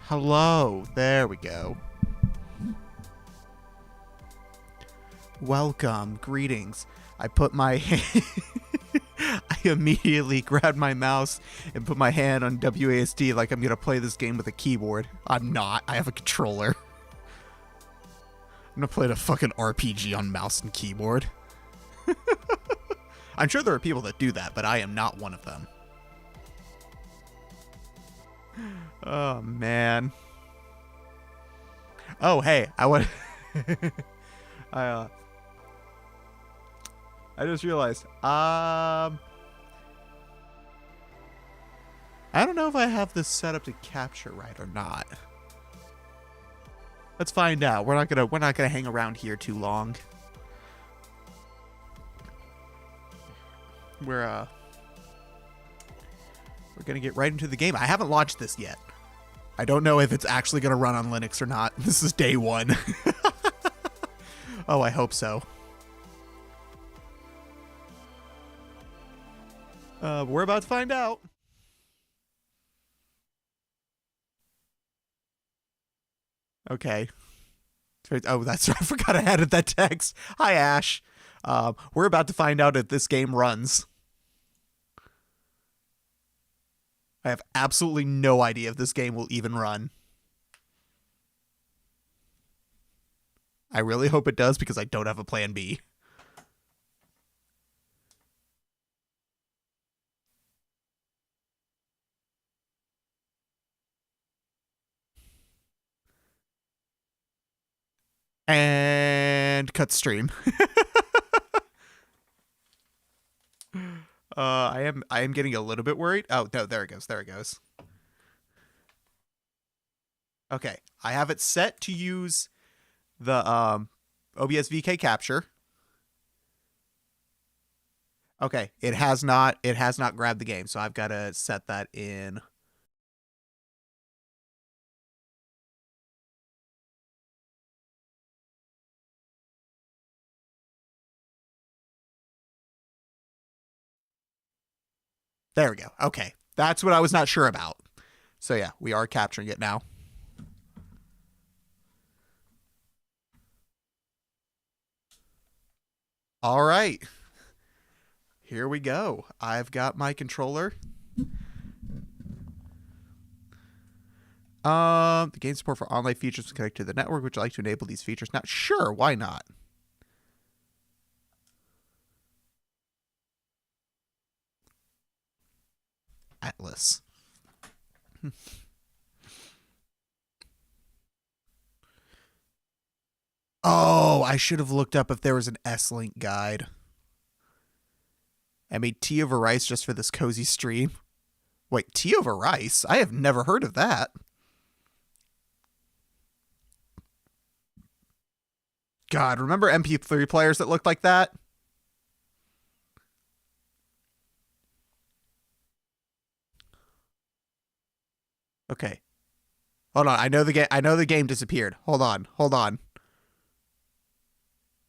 Hello. There we go. Welcome. Greetings. I put my I immediately grabbed my mouse and put my hand on WASD like I'm going to play this game with a keyboard. I'm not. I have a controller. I'm going to play a fucking RPG on mouse and keyboard. I'm sure there are people that do that, but I am not one of them. Oh, man. Oh, hey, I just realized, I don't know if I have this set up to capture right or not. Let's find out. We're not gonna hang around here too long. We're gonna get right into the game. I haven't launched this yet. I don't know if it's actually gonna run on Linux or not. This is day one. Oh, I hope so. We're about to find out. Okay. Oh, that's right. I forgot I added that text. Hi, Ash. We're about to find out if this game runs. I have absolutely no idea if this game will even run. I really hope it does because I don't have a plan B. And cut stream. I am getting a little bit worried. Oh, no, there it goes. There it goes. Okay. I have it set to use the OBS VK capture. Okay. It has not grabbed the game, so I've got to set that in. There we go. Okay. That's what I was not sure about. So yeah, we are capturing it now. All right. Here we go. I've got my controller. The game support for online features to connect to the network. Would you like to enable these features now? Sure, why not? Atlas. Oh, I should have looked up if there was an S-Link guide. I made tea over rice just for this cozy stream. Wait, tea over rice? I have never heard of that. God, remember MP3 players that looked like that? Okay. Hold on. I know the game disappeared. Hold on.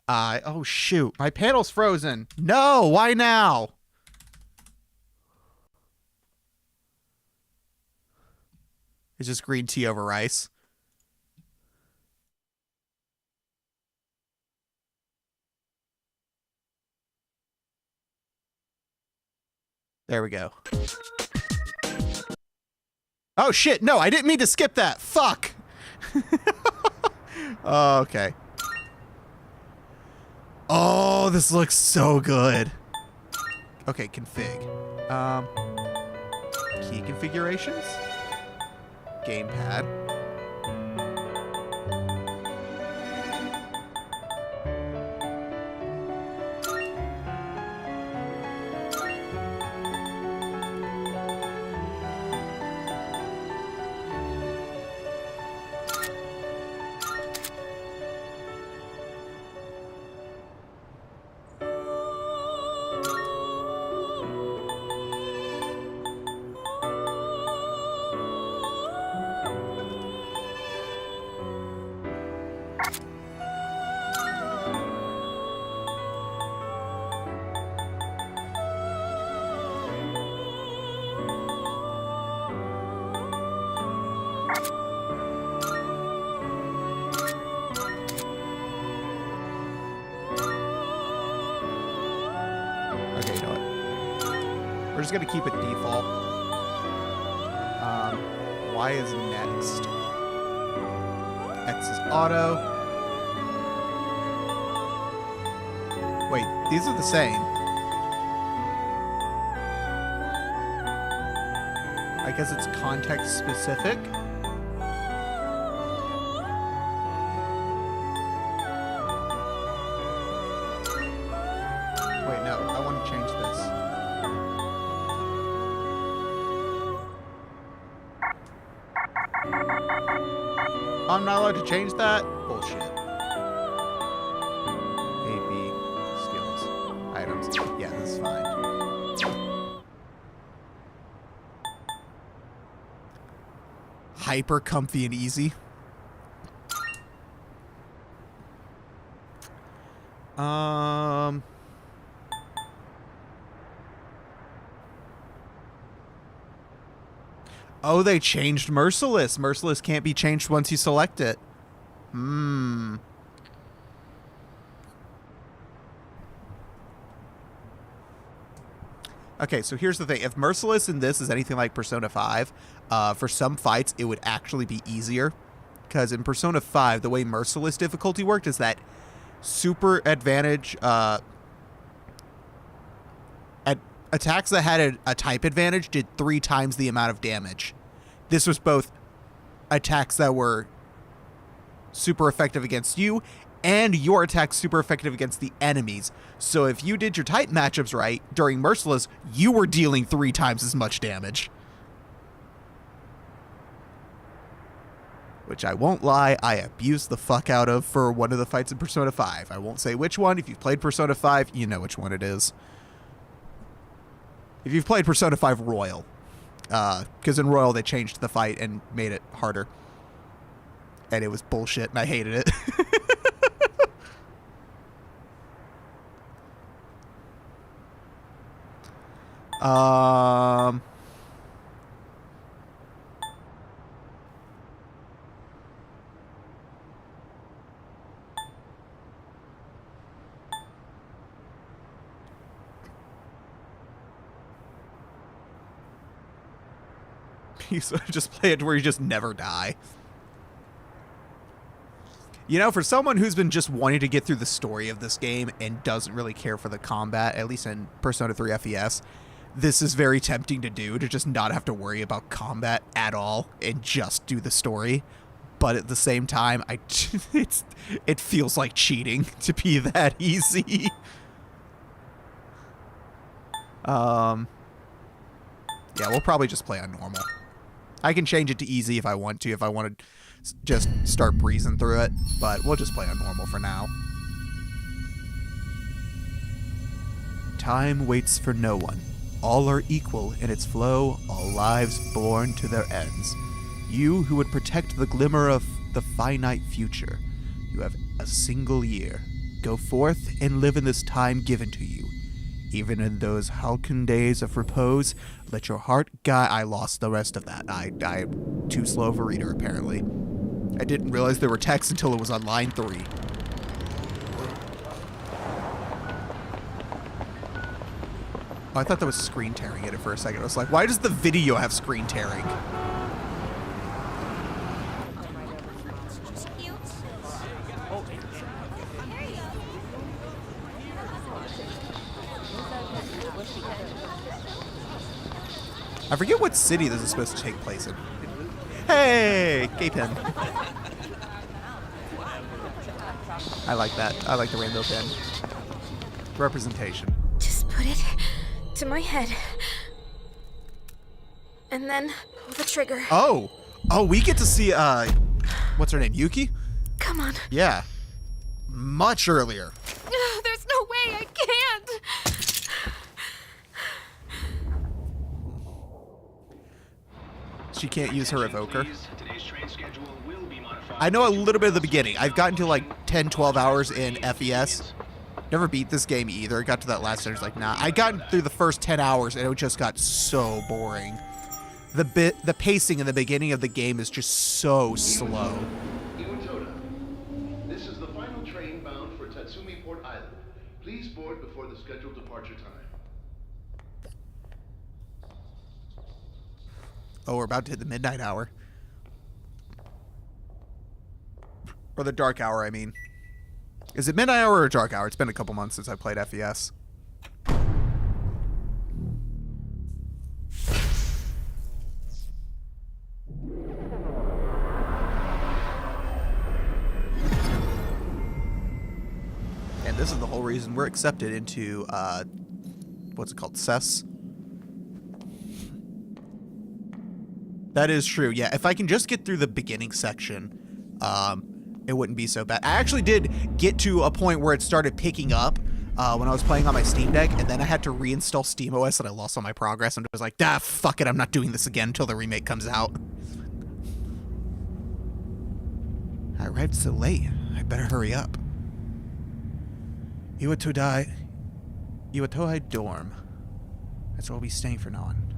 Oh shoot. My panel's frozen. No, why now? It's just green tea over rice. There we go. Oh shit, no, I didn't mean to skip that. Fuck. Oh, okay. Oh, this looks so good. Okay, config. Key configurations. Gamepad. just gonna keep it default. Y is next. X is auto. Wait, these are the same. I guess it's context specific. Wait, no, I want to change this. I'm not allowed to change that? Bullshit. A, B, skills, items. Yeah, this is fine. Hyper comfy and easy. Oh, they changed Merciless. Merciless can't be changed once you select it. Okay, so here's the thing. If Merciless in this is anything like Persona 5, for some fights, it would actually be easier. Because in Persona 5, the way Merciless difficulty worked is that super advantage... attacks that had a type advantage did 3 times the amount of damage. This was both attacks that were super effective against you and your attacks super effective against the enemies. So if you did your type matchups right during Merciless, you were dealing 3 times as much damage. Which I won't lie, I abused the fuck out of for one of the fights in Persona 5. I won't say which one. If you've played Persona 5, you know which one it is. If you've played Persona 5 Royal, because in Royal they changed the fight and made it harder. And it was bullshit, and I hated it. You just play it to where you just never die. You know, for someone who's been just wanting to get through the story of this game and doesn't really care for the combat, at least in Persona 3 FES, this is very tempting to do, to just not have to worry about combat at all and just do the story. But at the same time, it feels like cheating to be that easy. Yeah, we'll probably just play on normal. I can change it to easy if I want to, if I want to just start breezing through it, but we'll just play on normal for now. Time waits for no one. All are equal in its flow, all lives born to their ends. You who would protect the glimmer of the finite future, you have a single year. Go forth and live in this time given to you. Even in those halcyon days of repose, let your heart guide. I lost the rest of that. I'm too slow of a reader, apparently. I didn't realize there were texts until it was on line 3. Oh, I thought that was screen tearing in it for a second. I was like, why does the video have screen tearing? I forget what city this is supposed to take place in. Hey! Gay pen. I like that. I like the rainbow pen. Representation. Just put it to my head. And then pull the trigger. Oh! Oh, we get to see, what's her name? Yuki? Come on. Yeah. Much earlier. There's no way I can't. She can't use her evoker. I know a little bit of the beginning. I've gotten to like 10, 12 hours in FES. Never beat this game either. I got to that last stage, like, nah. I got through the first 10 hours and it just got so boring. The pacing in the beginning of the game is just so slow. This is the final train bound for Tatsumi Port Island. Please board before the scheduled departure time. Oh, we're about to hit the midnight hour. Or the dark hour, I mean. Is it midnight hour or dark hour? It's been a couple months since I played FES. And this is the whole reason we're accepted into, what's it called? CES? That is true. Yeah, if I can just get through the beginning section, it wouldn't be so bad. I actually did get to a point where it started picking up when I was playing on my Steam Deck, and then I had to reinstall SteamOS and I lost all my progress. And I was like, ah, fuck it, I'm not doing this again until the remake comes out. I arrived so late. I better hurry up. Iwatohai dorm. That's where we'll be staying for now on.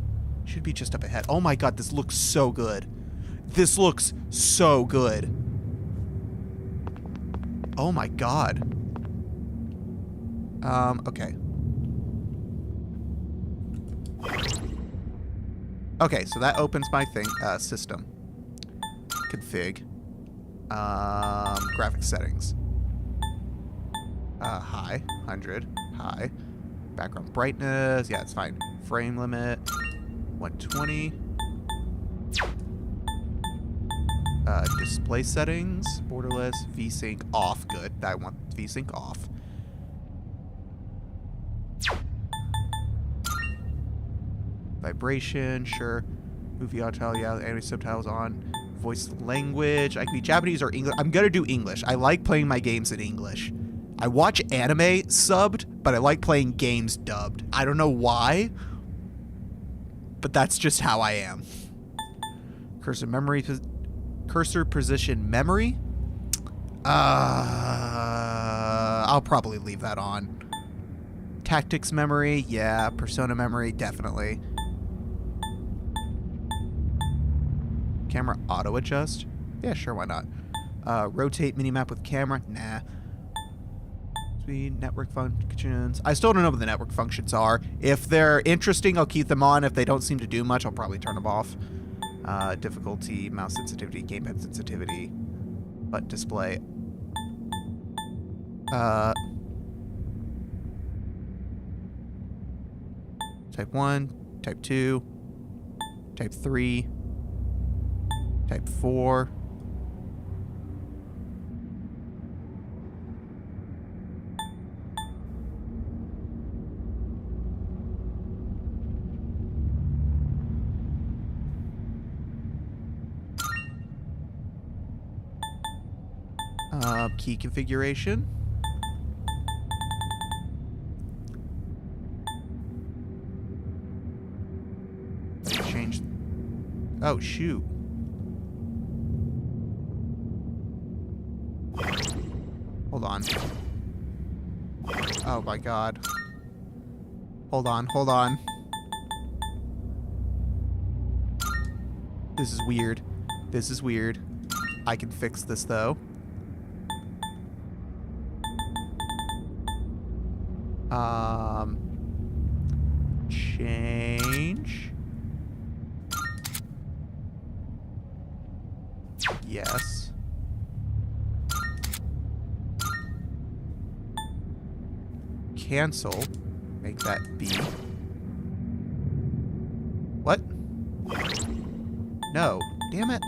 Should be just up ahead. Oh my god, this looks so good. This looks so good. Oh my god. Okay. Okay, so that opens my thing, system. Config. Graphic settings. High. 100. High. Background brightness. Yeah, it's fine. Frame limit. 120. Display settings. Borderless. VSync off. Good. I want VSync off. Vibration. Sure. Movie auto. Yeah. Anime subtitles on. Voice language. I can be Japanese or English. I'm gonna do English. I like playing my games in English. I watch anime subbed, but I like playing games dubbed. I don't know why, but that's just how I am. Cursor position memory. I'll probably leave that on. Tactics memory, yeah. Persona memory, definitely. Camera auto adjust. Yeah, sure, why not? Rotate minimap with camera. Nah. Network functions. I still don't know what the network functions are. If they're interesting, I'll keep them on. If they don't seem to do much, I'll probably turn them off. Difficulty, mouse sensitivity, gamepad sensitivity, button display. Type 1, type 2, type 3, type 4. Key configuration. Change. Oh, shoot. Hold on. Oh my god. Hold on, hold on. This is weird. This is weird. I can fix this though. Change. Yes. Cancel. Make that B. What? No. Damn it.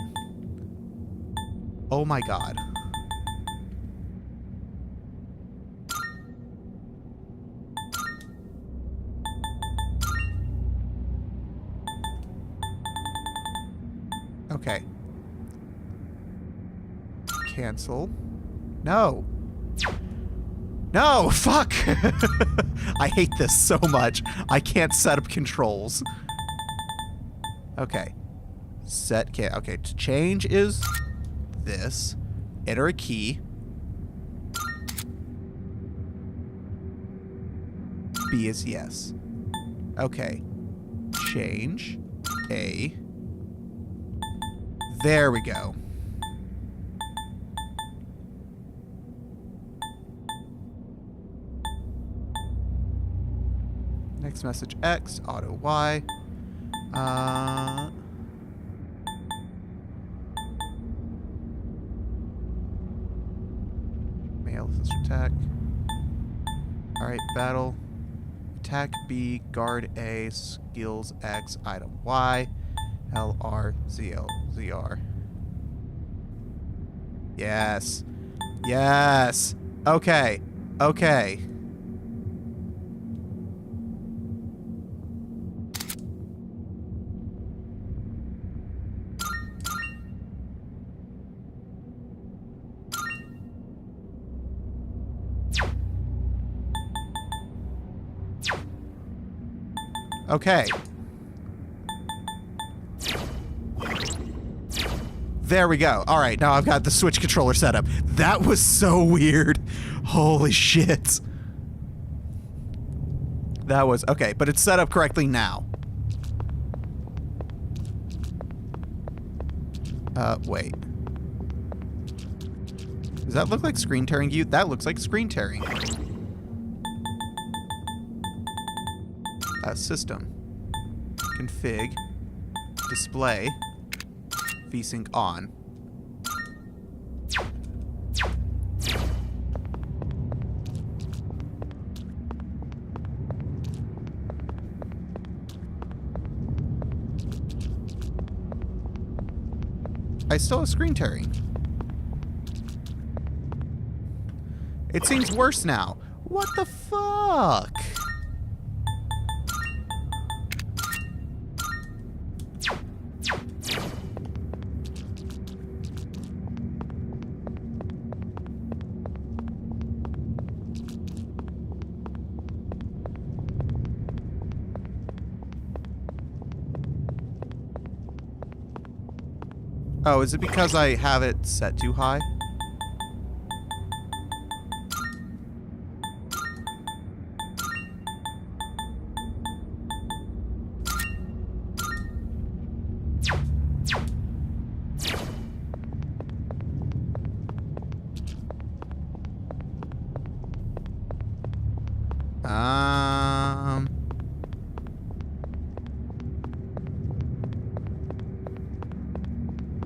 Oh my god. Okay. Cancel. No. No, fuck! I hate this so much. I can't set up controls. Okay. Okay, to change is this. Enter a key. B is yes. Okay. Change. A. There we go. Next message X, auto Y. Hail assist attack. Alright, battle. Attack B, guard A, skills X, item Y, LR, ZL, ZR. Yes. Yes. Okay. Okay. Okay. There we go. All right, now I've got the Switch controller set up. That was so weird. Holy shit. That was... Okay, but it's set up correctly now. Wait. Does that look like screen tearing you? That looks like screen tearing. System. Config. Display. VSync on. I still have screen tearing. It seems worse now. What the fuck? Oh, is it because I have it set too high?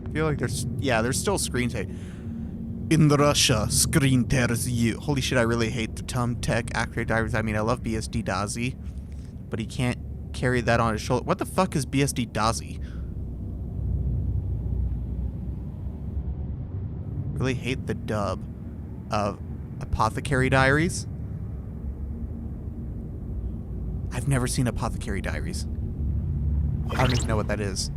I feel like there's still screen tear. In Russia, screen tears you. Holy shit, I really hate the Tum Tech Accurate Divers. I mean, I love BSD Dazi, but he can't carry that on his shoulder. What the fuck is BSD Dazi? Really hate the dub of Apothecary Diaries. I've never seen Apothecary Diaries. I don't even know what that is.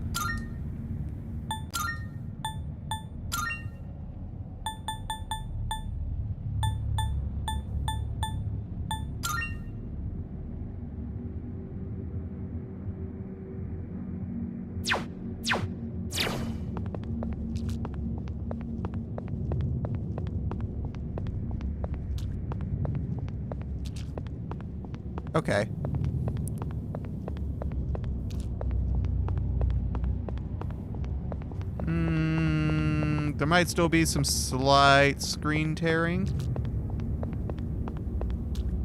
Okay. There might still be some slight screen tearing.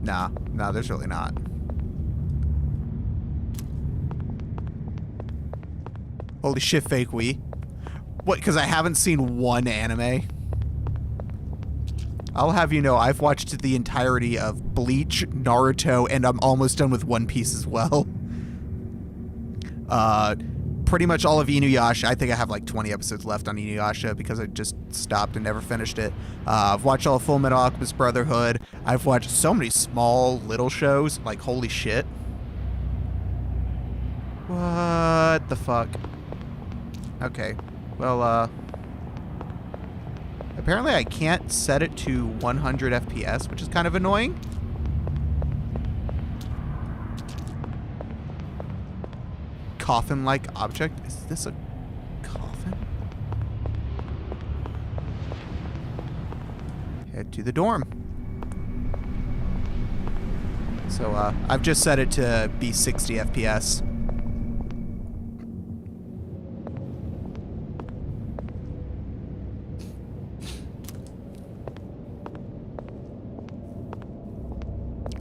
Nah, there's really not. Holy shit, fake Wii. What, because I haven't seen one anime? I'll have you know, I've watched the entirety of Bleach, Naruto, and I'm almost done with One Piece as well. Pretty much all of Inuyasha. I think I have like 20 episodes left on Inuyasha because I just stopped and never finished it. I've watched all of Full Metal Alchemist Brotherhood. I've watched so many small little shows, like holy shit. What the fuck? Okay, well, apparently I can't set it to 100 FPS, which is kind of annoying. Coffin-like object? Is this a coffin? Head to the dorm. So, I've just set it to be 60 FPS.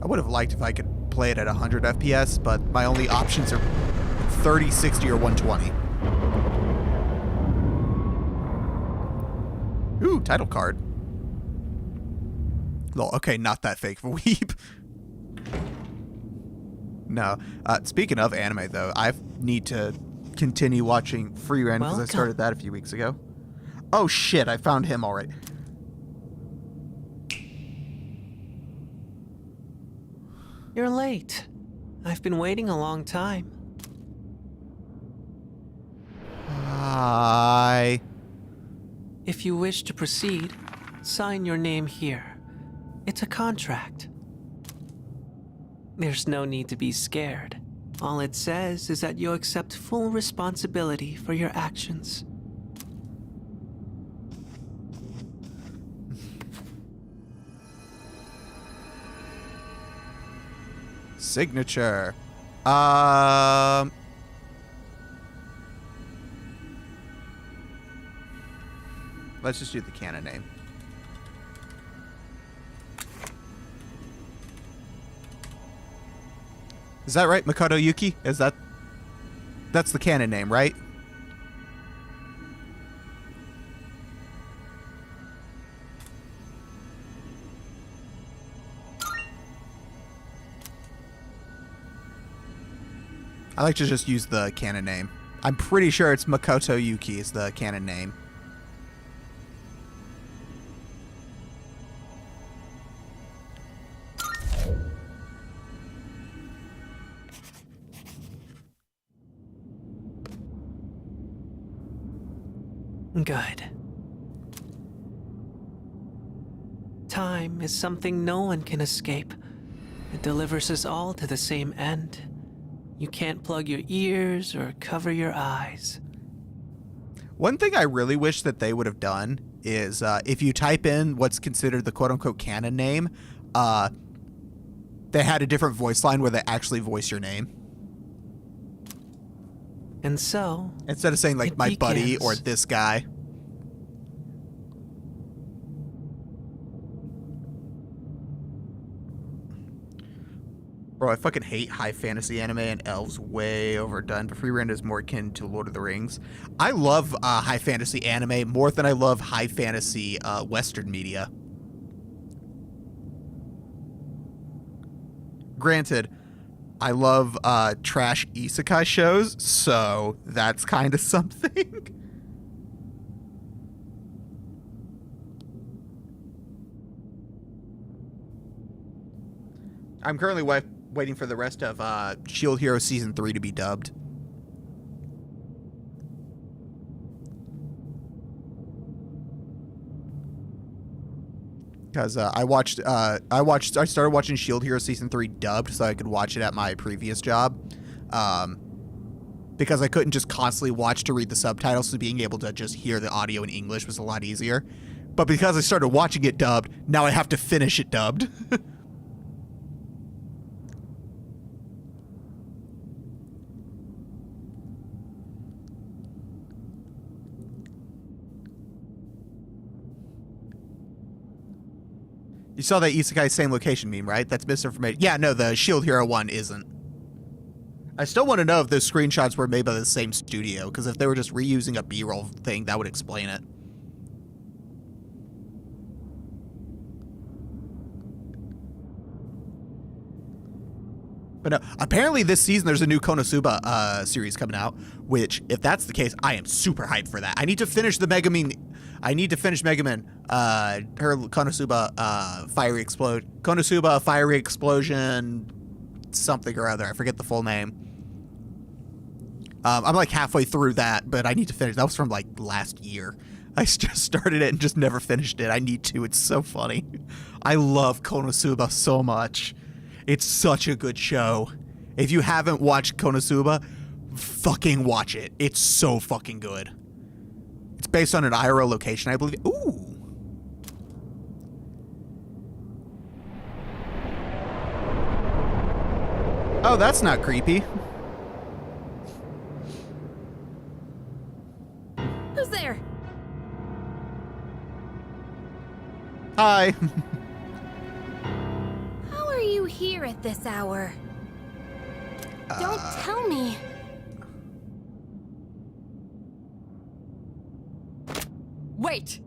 I would have liked if I could play it at 100 FPS, but my only options are 30, 60, or 120. Ooh, title card. Lol, okay, not that fake of a weep. No. Speaking of anime, though, I need to continue watching Free Ren because I started that a few weeks ago. Oh shit, I found him already. You're late. I've been waiting a long time. Hi. If you wish to proceed, sign your name here. It's a contract. There's no need to be scared. All it says is that you accept full responsibility for your actions. Signature. Let's just do the canon name. Is that right, Makoto Yuki? That's the canon name, right? I like to just use the canon name. I'm pretty sure it's Makoto Yuki is the canon name. Good. Time is something no one can escape. It delivers us all to the same end. You can't plug your ears or cover your eyes. One thing I really wish that they would have done is if you type in what's considered the quote-unquote canon name, they had a different voice line where they actually voice your name. And so, Instead of saying, like, my buddy or this guy. Bro, I fucking hate high fantasy anime, and Elves way overdone, but Free Ren is more akin to Lord of the Rings. I love high fantasy anime more than I love high fantasy Western media. Granted, I love trash isekai shows, so that's kind of something. I'm currently waiting for the rest of Shield Hero Season 3 to be dubbed. Because I started watching Shield Hero Season 3 dubbed so I could watch it at my previous job. Because I couldn't just constantly watch to read the subtitles, so being able to just hear the audio in English was a lot easier. But because I started watching it dubbed, now I have to finish it dubbed. You saw that Isekai same location meme, right? That's misinformation. Yeah, no, the Shield Hero one isn't. I still want to know if those screenshots were made by the same studio, because if they were just reusing a B-roll thing, that would explain it. But no, apparently this season there's a new Konosuba series coming out, which, if that's the case, I am super hyped for that. I need to finish the Megumin. I need to finish Megumin, her Konosuba Fiery Explosion, something or other. I forget the full name. I'm like halfway through that, but I need to finish. That was from like last year. I just started it and just never finished it. I need to. It's so funny. I love Konosuba so much. It's such a good show. If you haven't watched Konosuba, fucking watch it. It's so fucking good. It's based on an IRL location, I believe. Ooh. Oh, that's not creepy. Who's there? Hi. How are you here at this hour? Don't tell me. Wait!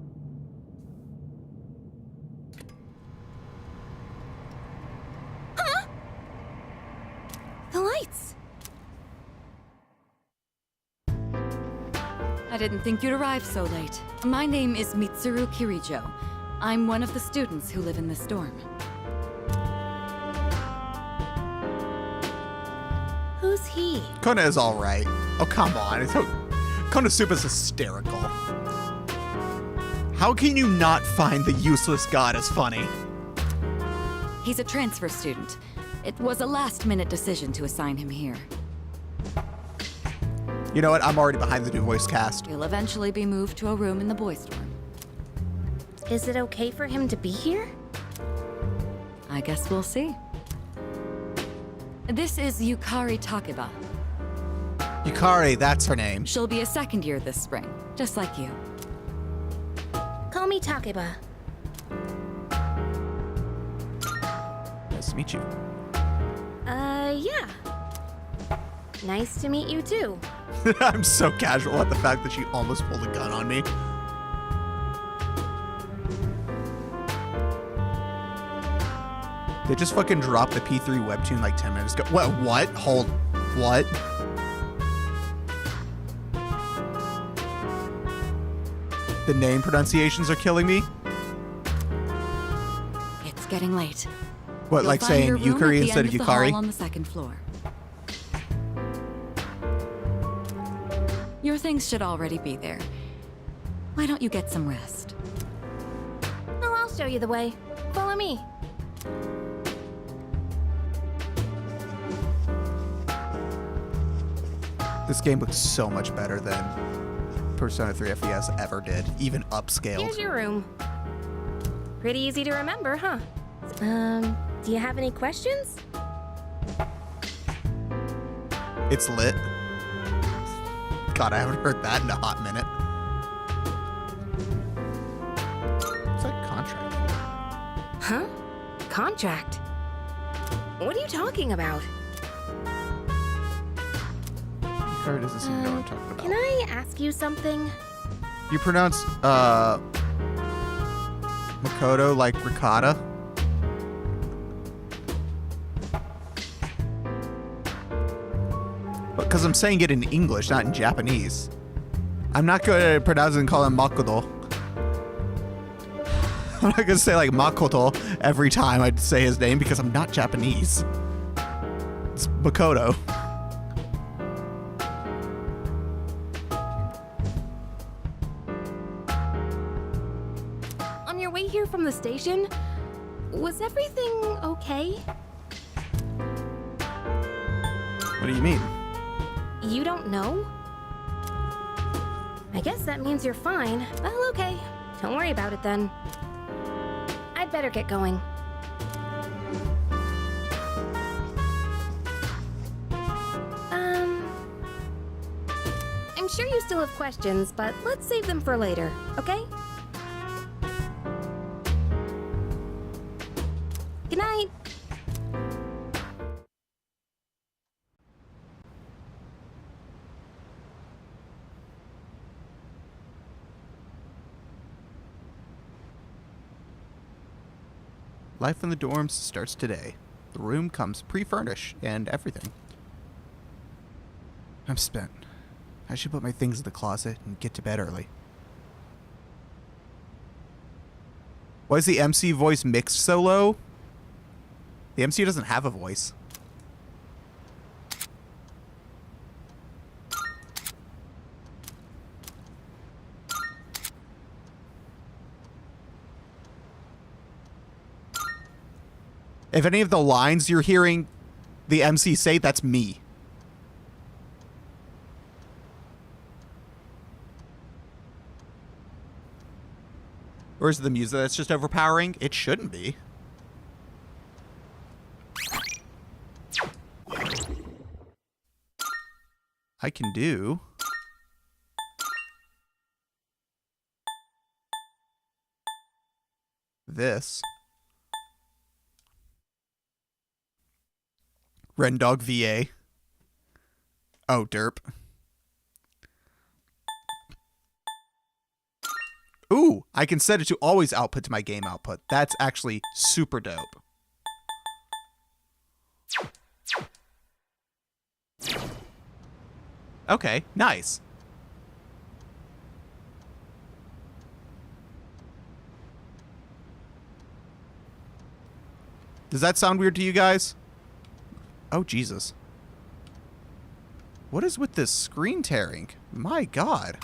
I didn't think you'd arrive so late. My name is Mitsuru Kirijo. I'm one of the students who live in this dorm. Who's he? Kona is alright. Oh, come on. Konosuba's hysterical. How can you not find the useless god as funny? He's a transfer student. It was a last-minute decision to assign him here. You know what? I'm already behind the new voice cast. He'll eventually be moved to a room in the boys' dorm. Is it okay for him to be here? I guess we'll see. This is Yukari Takeba. Yukari, that's her name. She'll be a second year this spring, just like you. Call me Takeba. Nice to meet you. Yeah. Nice to meet you too. I'm so casual at the fact that she almost pulled a gun on me. They just fucking dropped the P3 webtoon like 10 minutes ago. What? Hold. What? The name pronunciations are killing me. It's getting late. What, You'll like find saying your room Yukari at the instead end of the hall Yukari? on the second floor. Your things should already be there. Why don't you get some rest? Oh, I'll show you the way. Follow me. This game looks so much better than Persona 3 FES ever did, even upscaled. Here's your room. Pretty easy to remember, huh? Do you have any questions? It's lit. God, I haven't heard that in a hot minute. It's like contract. Huh? Contract? What are you talking about? Yukari doesn't seem to know what I'm talking about. Can I ask you something? You pronounce Makoto like ricotta? Because I'm saying it in English, not in Japanese. I'm not good at pronouncing and calling him Makoto. I'm not gonna say like Makoto every time I say his name because I'm not Japanese. It's Makoto. On your way here from the station, was everything okay? What do you mean? You don't know? I guess that means you're fine. Well, okay. Don't worry about it then. I'd better get going. I'm sure you still have questions, but let's save them for later, okay? Good night. Life in the dorms starts today. The room comes pre-furnished and everything. I'm spent. I should put my things in the closet and get to bed early. Why is the MC voice mixed so low? The MC doesn't have a voice. If any of the lines you're hearing the MC say, that's me. Or is it the music that's just overpowering? It shouldn't be. I can do... this. Rendog VA. Oh, derp. Ooh, I can set it to always output to my game output. That's actually super dope. Okay, nice. Does that sound weird to you guys? Oh, Jesus. What is with this screen tearing? My God.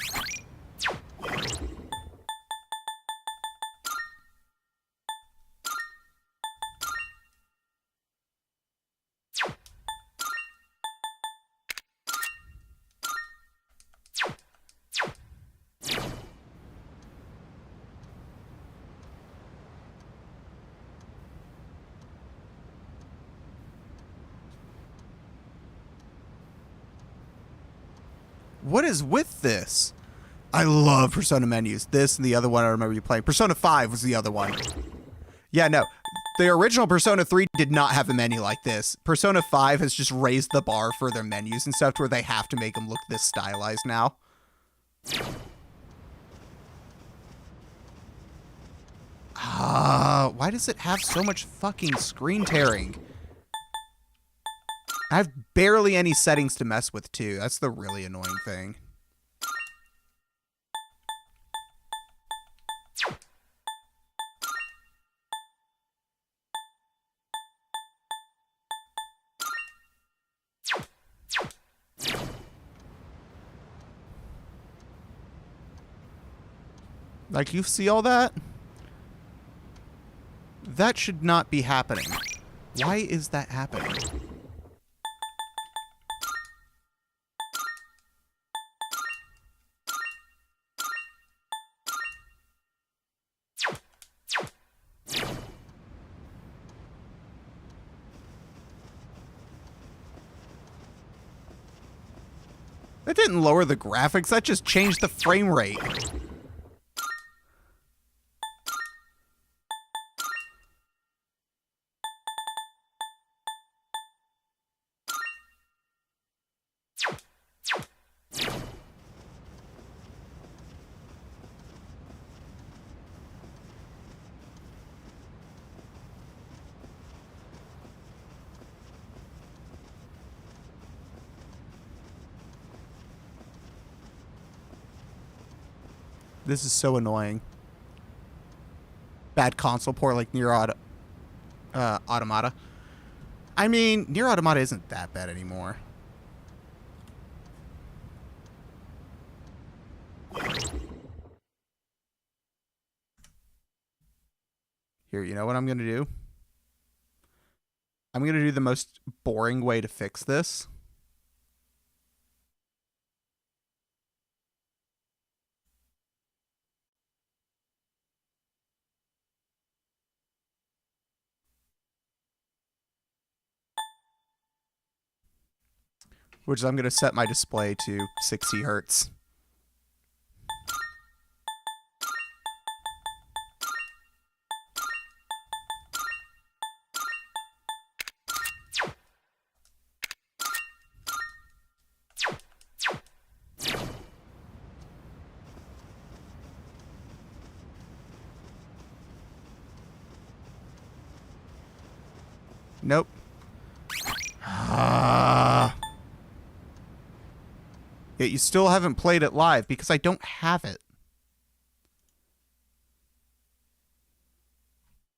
What is with this? I love Persona menus. This and the other one I remember you playing. Persona 5 was the other one. Yeah, no. The original Persona 3 did not have a menu like this. Persona 5 has just raised the bar for their menus and stuff to where they have to make them look this stylized now. Why does it have so much fucking screen tearing? I have barely any settings to mess with, too. That's the really annoying thing. Like, you see all that? That should not be happening. Why is that happening? That didn't lower the graphics, that just changed the frame rate. This is so annoying. Bad console port like Nier Automata. I mean, Nier Automata isn't that bad anymore. Here, you know what I'm going to do? I'm going to do the most boring way to fix this. Which is I'm going to set my display to 60 hertz. Nope. Yet you still haven't played it live because I don't have it.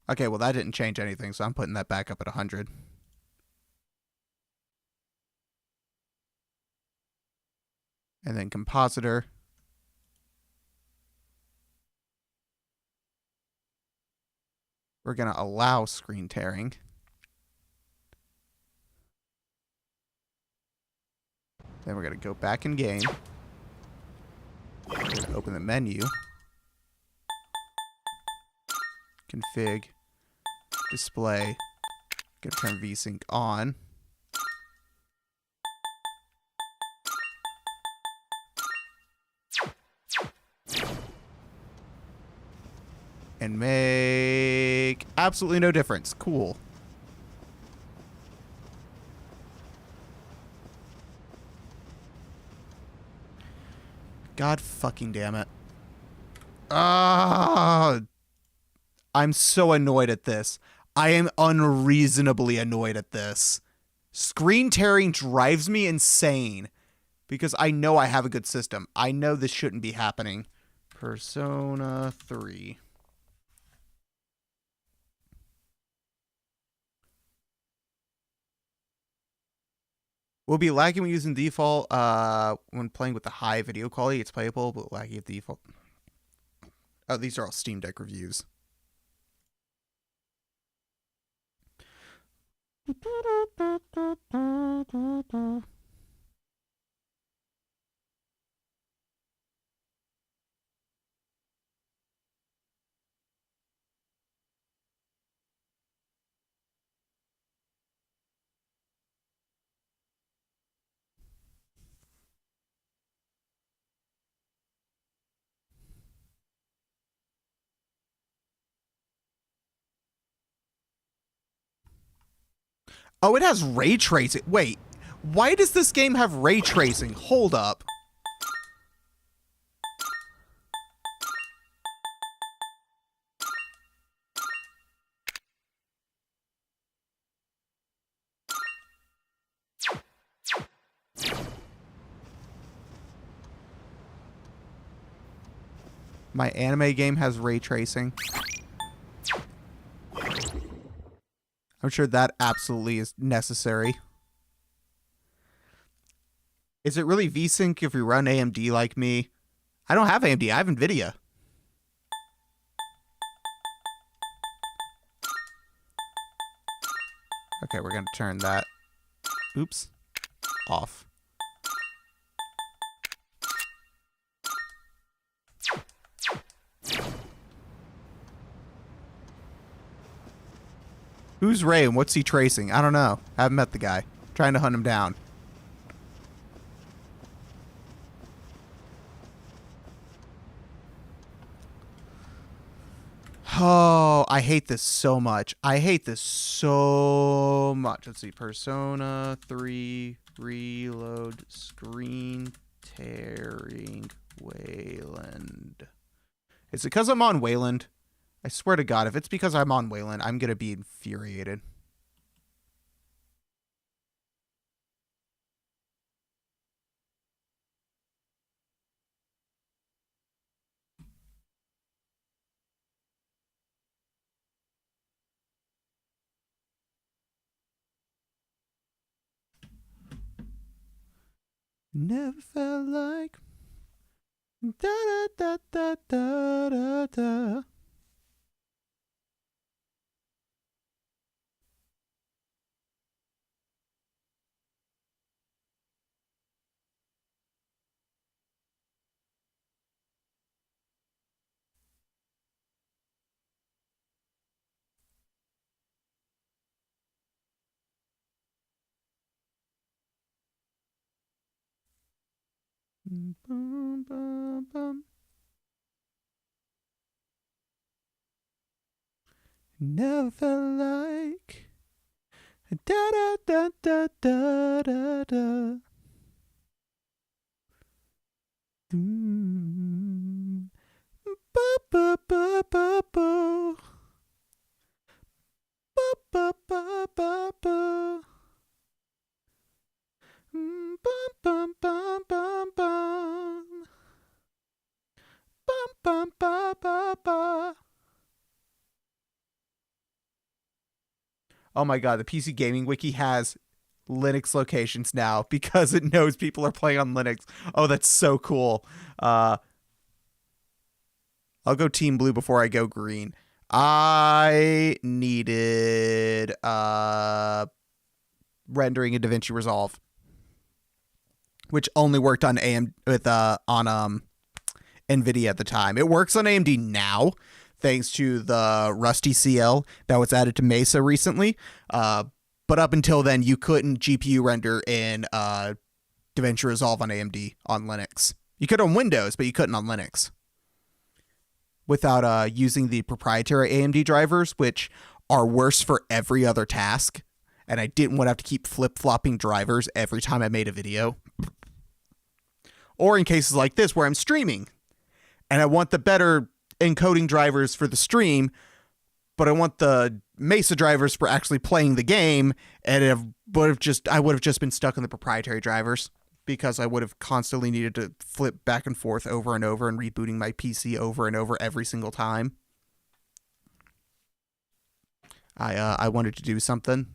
Okay, well that didn't change anything, so I'm putting that back up at 100. And then compositor. We're going to allow screen tearing. Then we're going to go back in game. We're going to open the menu. Config. Display. Going to turn VSync on. And make absolutely no difference. Cool. God fucking damn it. I'm so annoyed at this. I am unreasonably annoyed at this. Screen tearing drives me insane because I know I have a good system. I know this shouldn't be happening. Persona 3. Will be lagging when using default. When playing with the high video quality, it's playable, but laggy at default. Oh, these are all Steam Deck reviews. Oh, it has ray tracing. Wait, why does this game have ray tracing? Hold up. My anime game has ray tracing. I'm sure that absolutely is necessary. Is it really VSync if you run AMD like me? I don't have AMD, I have NVIDIA. Okay, we're gonna turn that, oops, off. Who's Ray and what's he tracing? I don't know. I haven't met the guy. Trying to hunt him down. Oh, I hate this so much. I hate this so much. Let's see. Persona 3 reload screen tearing Wayland. Is it because I'm on Wayland? I swear to God, if it's because I'm on Wayland, I'm going to be infuriated. Never felt like da da da da da da. Bum, bum, bum. Never felt like da da da da da da da. Ba ba ba ba ba. Ba ba ba ba ba. Bum bum bum bum bum. Bum bum ba ba ba. Oh my God, the PC Gaming Wiki has Linux locations now because it knows people are playing on Linux. Oh, that's so cool. I'll go Team Blue before I go green. I needed rendering in DaVinci Resolve, which only worked on NVIDIA at the time. It works on AMD now, thanks to the Rusty CL that was added to Mesa recently. But up until then, you couldn't GPU render in DaVinci Resolve on AMD on Linux. You could on Windows, but you couldn't on Linux without using the proprietary AMD drivers, which are worse for every other task. And I didn't want to have to keep flip-flopping drivers every time I made a video. Or in cases like this where I'm streaming and I want the better encoding drivers for the stream, but I want the Mesa drivers for actually playing the game, and I would have just been stuck on the proprietary drivers because I would have constantly needed to flip back and forth over and over and rebooting my PC over and over every single time. I wanted to do something.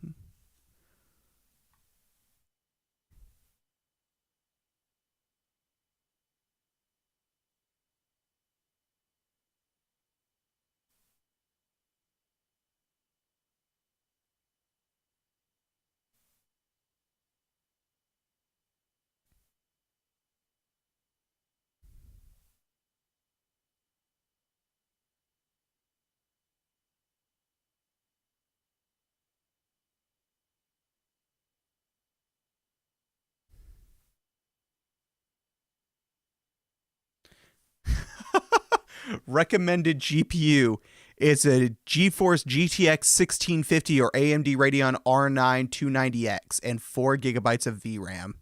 Recommended GPU is a GeForce GTX 1650 or AMD Radeon R9 290X and 4 gigabytes of VRAM.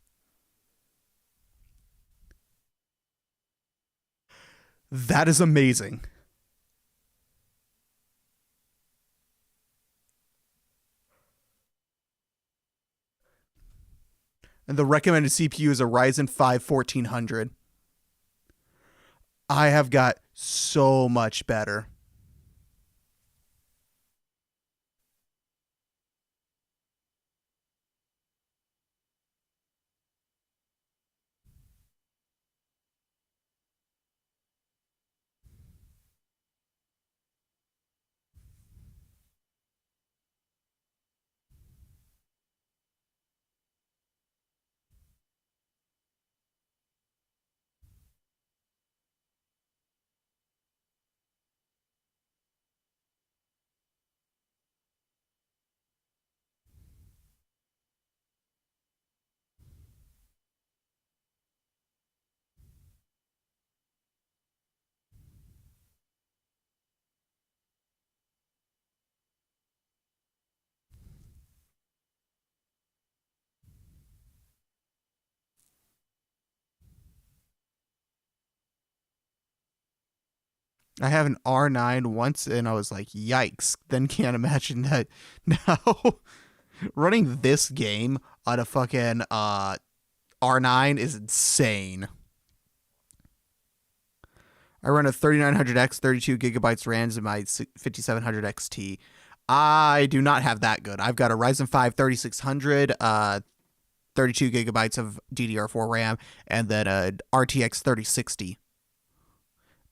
That is amazing. And the recommended CPU is a Ryzen 5 1400. I have got so much better. I have an R9 once and I was like, yikes. Then can't imagine that now running this game on a fucking R9 is insane. I run a 3900X, 32 gigabytes RAMs in my 5700 XT. I do not have that good. I've got a Ryzen 5 3600, 32 gigabytes of DDR4 RAM, and then a RTX 3060.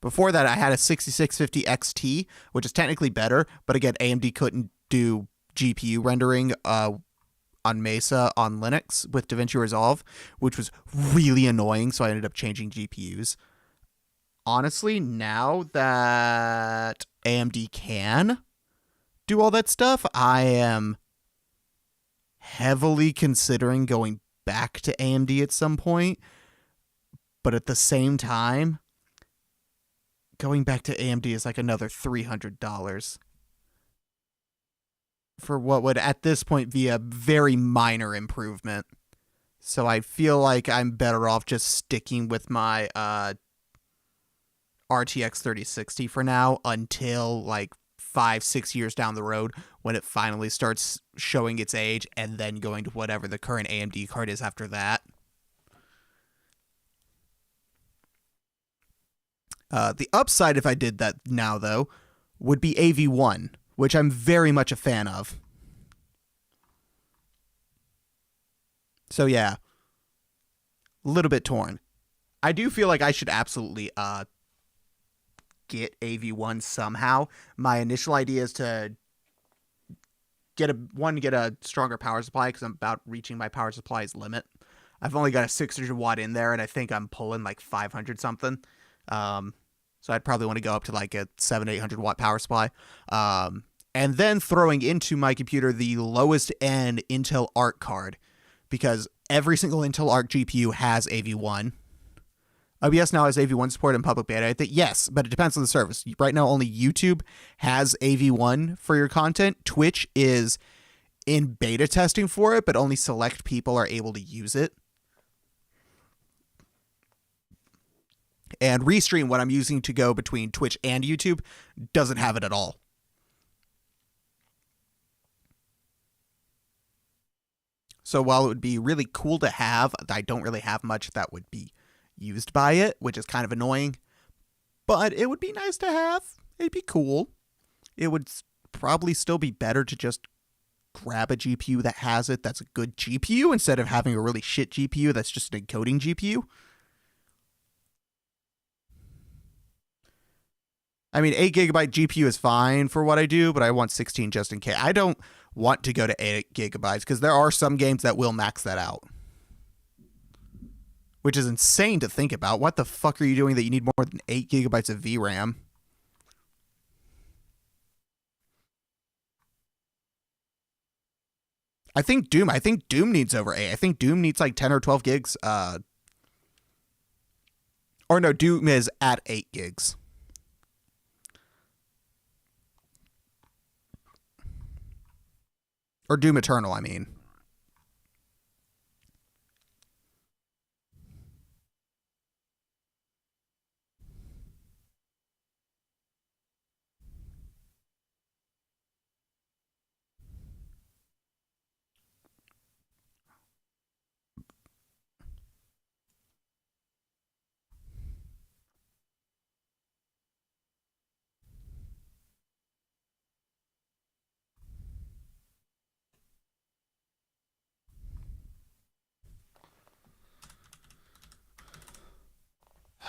Before that, I had a 6650 XT, which is technically better, but again, AMD couldn't do GPU rendering on Mesa on Linux with DaVinci Resolve, which was really annoying, so I ended up changing GPUs. Honestly, now that AMD can do all that stuff, I am heavily considering going back to AMD at some point, but at the same time, going back to AMD is like another $300 for what would at this point be a very minor improvement. So I feel like I'm better off just sticking with my RTX 3060 for now until like 5-6 years down the road when it finally starts showing its age, and then going to whatever the current AMD card is after that. The upside if I did that now, though, would be AV1, which I'm very much a fan of. So yeah, a little bit torn. I do feel like I should absolutely get AV1 somehow. My initial idea is to get a stronger power supply, because I'm about reaching my power supply's limit. I've only got a 600 watt in there, and I think I'm pulling like 500 something. So I'd probably want to go up to like a 700-800 watt power supply. And then throwing into my computer the lowest end Intel Arc card, because every single Intel Arc GPU has AV1. OBS now has AV1 support in public beta. I think yes, but it depends on the service. Right now, only YouTube has AV1 for your content. Twitch is in beta testing for it, but only select people are able to use it. And Restream, what I'm using to go between Twitch and YouTube, doesn't have it at all. So while it would be really cool to have, I don't really have much that would be used by it, which is kind of annoying. But it would be nice to have. It'd be cool. It would probably still be better to just grab a GPU that has it, that's a good GPU, instead of having a really shit GPU that's just an encoding GPU. I mean, 8 gigabyte GPU is fine for what I do, but I want 16 just in case. I don't want to go to 8 gigabytes because there are some games that will max that out, which is insane to think about. What the fuck are you doing that you need more than 8 gigabytes of VRAM? I think Doom needs over 8. I think Doom needs like 10 or 12 gigs. Or no, Doom is at 8 gigs. Or Doom Eternal, I mean.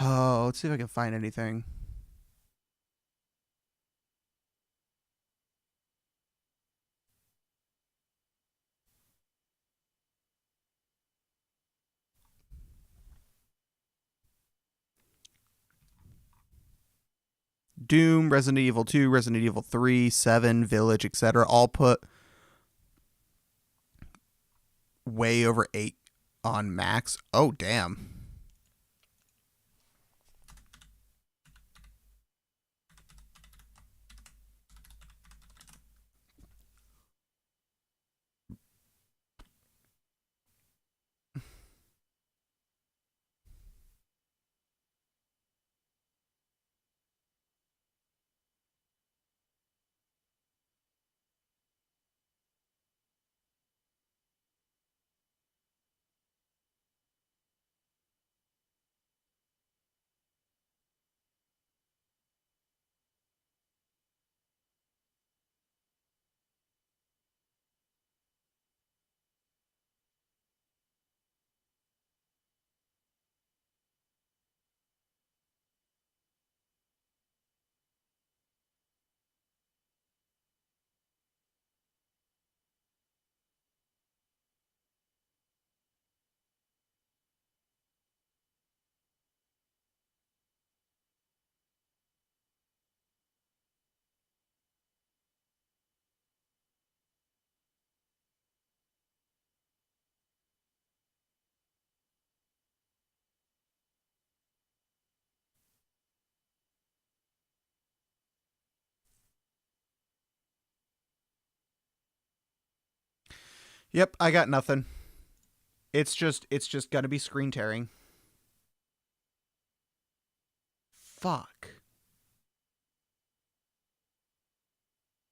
Oh, let's see if I can find anything. Doom, Resident Evil 2, Resident Evil 3, 7, Village, etc. all put way over 8 on max. Oh, damn. Yep, I got nothing. It's just gonna be screen tearing. Fuck.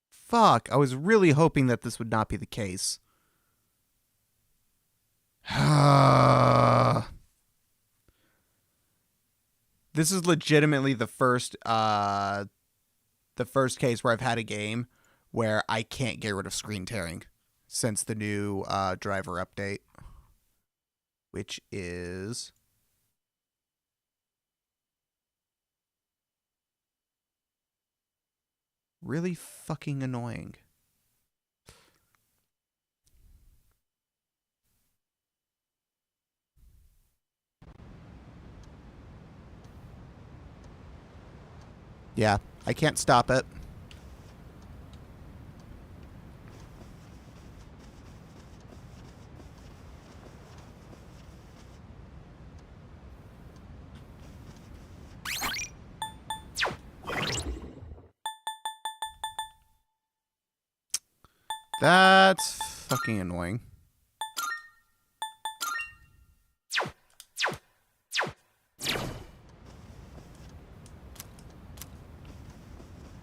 Fuck. I was really hoping that this would not be the case. This is legitimately the first case where I've had a game where I can't get rid of screen tearing since the new driver update, which is really fucking annoying. Yeah, I can't stop it. That's fucking annoying.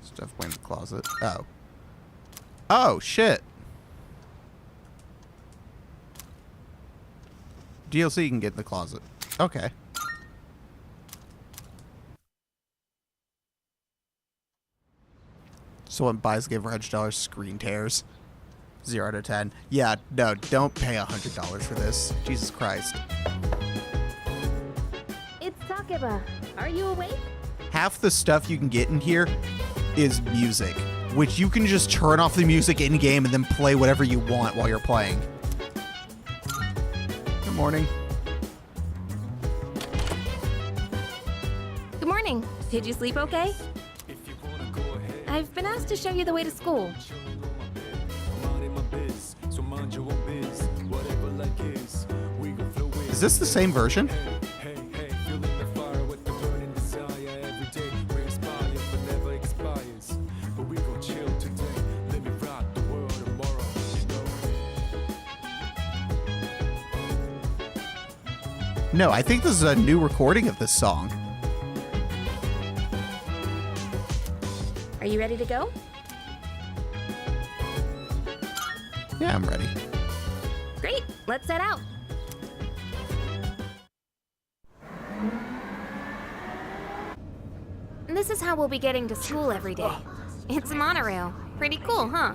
Stuff went in the closet. Oh. Oh, shit. DLC you can get in the closet. Okay. Someone buys Give $100 screen tears. 0 out of 10. Yeah, no, don't pay $100 for this. Jesus Christ. It's Takeba. Are you awake? Half the stuff you can get in here is music, which you can just turn off the music in-game and then play whatever you want while you're playing. Good morning. Good morning. Did you sleep okay? I've been asked to show you the way to school. Is this the same version? No, I think this is a new recording of this song. Are you ready to go? Yeah, I'm ready. Great, let's set out. This is how we'll be getting to school every day. It's a monorail. Pretty cool, huh?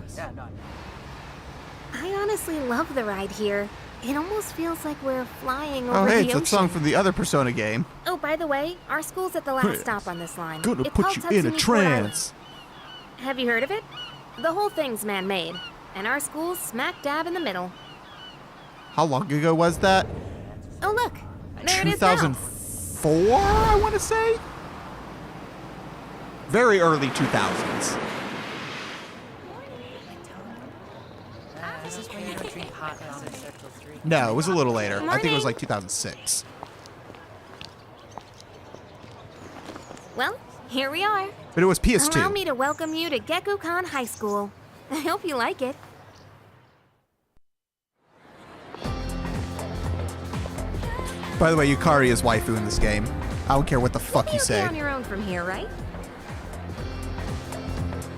I honestly love the ride here. It almost feels like we're flying over Oh, hey, the it's ocean. that song from the other Persona game. Oh, by the way, our school's at the last stop on this line. Gonna It's put called you in a Tatsumi Port Island. trance. Have you heard of it? The whole thing's man-made, and our school's smack dab in the middle. How long ago was that? Oh, look, there it is now. 2004, I want to say? Very early 2000s. No, it was a little later. I think it was like 2006. Well, here we are. But it was PS2. Allow me to welcome you to Gekukan High School. I hope you like it. By the way, Yukari is waifu in this game. I don't care what the fuck you You'll be say. on your own from here, right?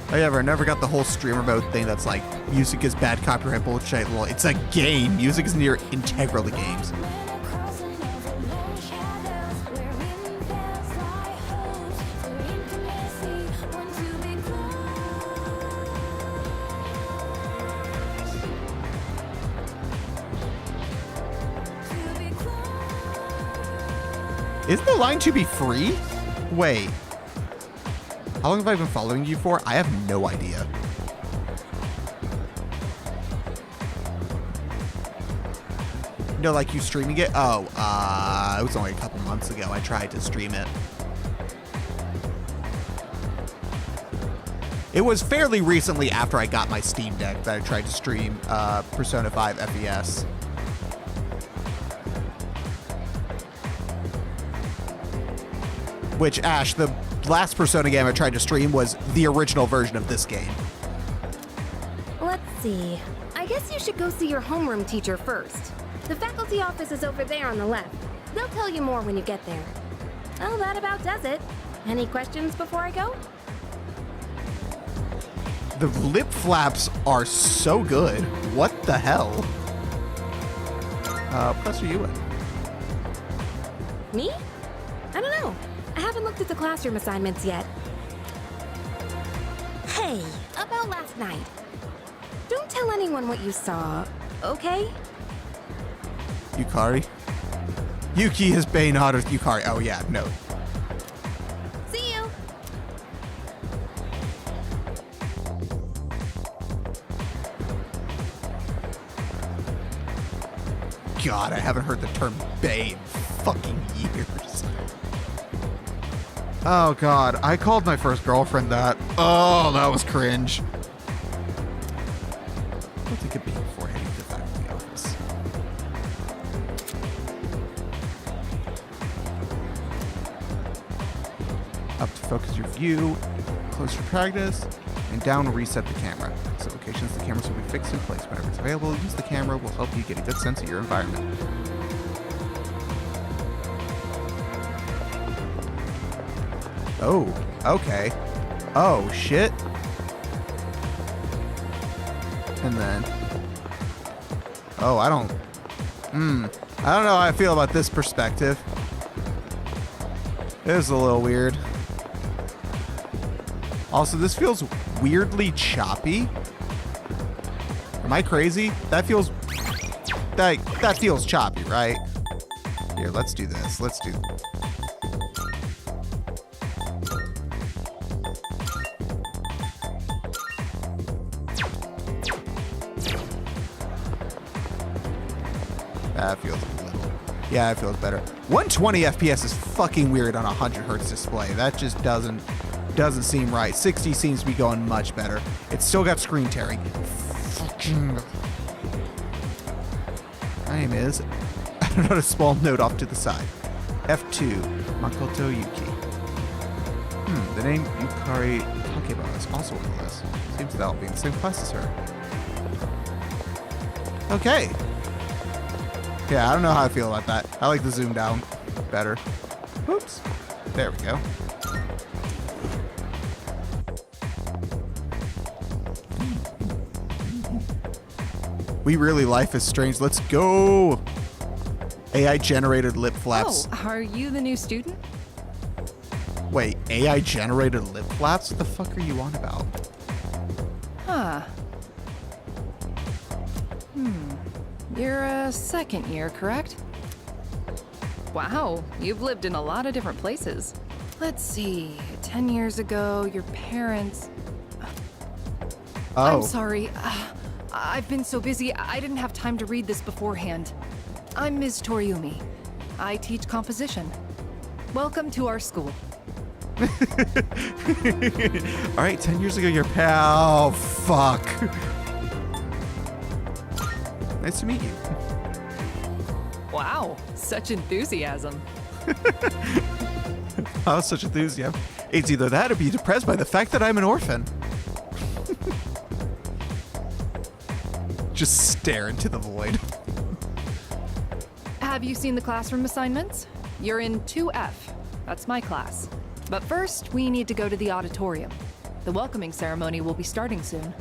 I never got the whole streamer mode thing that's like, music is bad copyright bullshit. Well, it's a game. Music is near integral to games. Is the line to be free? Wait. How long have I been following you for? I have no idea. No, like you streaming it? Oh, it was only a couple months ago. I tried to stream it. It was fairly recently after I got my Steam Deck that I tried to stream Persona 5 FES. Which, Ash, the last Persona game I tried to stream was the original version of this game. Let's see. I guess you should go see your homeroom teacher first. The faculty office is over there on the left. They'll tell you more when you get there. Well, that about does it. Any questions before I go? The lip flaps are so good. What the hell? What class are you in? Me? I don't know. I haven't looked at the classroom assignments yet. Hey, about last night. Don't tell anyone what you saw, okay? Yukari? Yuki is Bayonetta Yukari. Oh yeah, no. See you! God, I haven't heard the term Bay in fucking years. Oh God, I called my first girlfriend that. Oh, that was cringe. I'll take a beat before heading to the faculty office. Up to focus your view, close your practice, and down to reset the camera. So locations the cameras will be fixed in place whenever it's available. Use the camera will help you get a good sense of your environment. Oh, okay. Oh, shit. And then... Oh, I don't know how I feel about this perspective. It is a little weird. Also, this feels weirdly choppy. Am I crazy? That feels... That feels choppy, right? Here, let's do this. Let's do... That feels a little... Yeah, it feels better. 120 FPS is fucking weird on a 100 hertz display. That just doesn't seem right. 60 seems to be going much better. It's still got screen tearing. Fucking... My name is... I don't know, a small note off to the side. F2, Makoto Yuki. The name Yukari Takeba is also on the list. Seems that I'll be in the same class as her. Okay. Yeah, I don't know how I feel about that. I like the zoom down better. Oops. There we go. We really Life is Strange. Let's go. AI generated lip flaps. Oh, are you the new student? Wait, AI generated lip flaps? What the fuck are you on about? Huh. You're a second year, correct? Wow, you've lived in a lot of different places. Let's see, 10 years ago, your parents... I'm Oh, sorry. I've been so busy, I didn't have time to read this beforehand. I'm Ms. Toriumi. I teach composition. Welcome to our school. all right. 10 years ago, your pal. Oh, fuck. Nice to meet you. Wow, such enthusiasm. Oh, such enthusiasm. It's either that or be depressed by the fact that I'm an orphan. Just stare into the void. Have you seen the classroom assignments? You're in 2F. That's my class. But first, we need to go to the auditorium. The welcoming ceremony will be starting soon.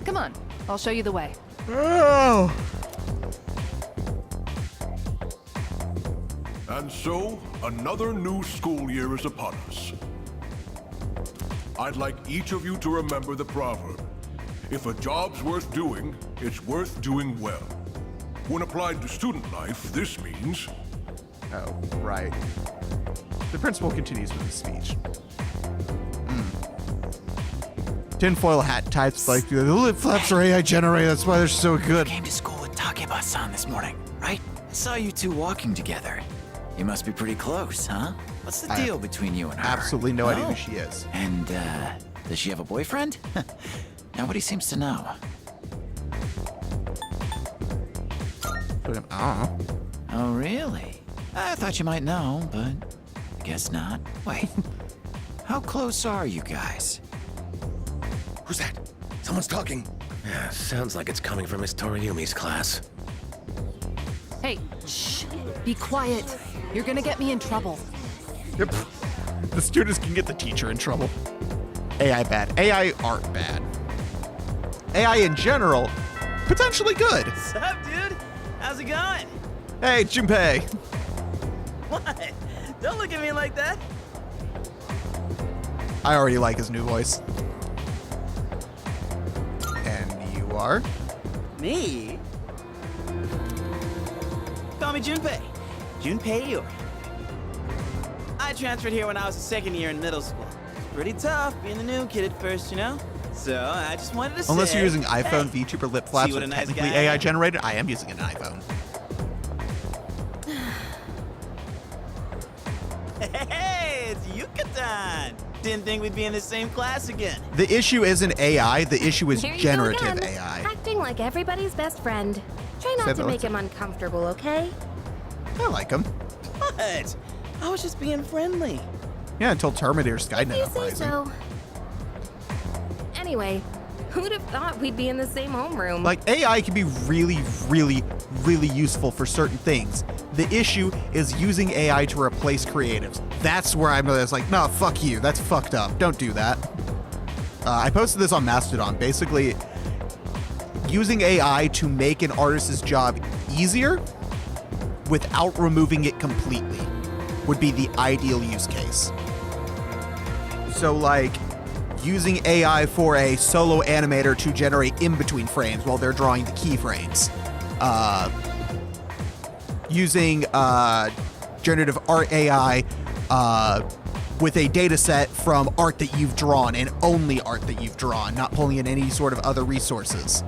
Come on, I'll show you the way. Oh. And so, another new school year is upon us. I'd like each of you to remember the proverb. If a job's worth doing, it's worth doing well. When applied to student life, this means... Oh, right. The principal continues with his speech. Tinfoil hat types like the lip flaps are AI generated. That's why they're so good. Came to school with Takeba-san this morning, right? I saw you two walking together. You must be pretty close, huh? What's the I deal between you and her? Absolutely no idea Oh. who she is. And, does she have a boyfriend? Nobody seems to know. I don't know. Oh, really? I thought you might know, but I guess not. Wait, how close are you guys? Who's that? Someone's talking. Yeah, sounds like it's coming from Miss Toriumi's class. Hey, shh. Be quiet. You're gonna get me in trouble. Yep. The students can get the teacher in trouble. AI bad. AI art bad. AI in general, potentially good. What's up, dude? How's it going? Hey, Junpei. What? Don't look at me like that. I already like his new voice. And you are? Me? Call me Junpei. Junpei Iori. I transferred here when I was a second year in middle school. It's pretty tough being the new kid at first, you know? So I just wanted to Unless say... you're using iPhone, hey, VTube, or lip flaps, see what or a nice technically guy I AI am? generated, I am using an iPhone. Hey, it's Yucatan! Didn't think we'd be in the same class again. The issue isn't AI, the issue is Here you go generative again, AI. acting like everybody's best friend. Try Say not that to make once. him uncomfortable, okay? I like him. What? I was just being friendly. Yeah, until Terminator Skynet You say uprising. so. Anyway, who'd have thought we'd be in the same homeroom? Like, AI can be really, really, really useful for certain things. The issue is using AI to replace creatives. That's where I'm like, no, fuck you. That's fucked up. Don't do that. I posted this on Mastodon. Basically, using AI to make an artist's job easier without removing it completely would be the ideal use case. So, like, using AI for a solo animator to generate in-between frames while they're drawing the keyframes. Using generative art AI with a data set from art that you've drawn and only art that you've drawn, not pulling in any sort of other resources.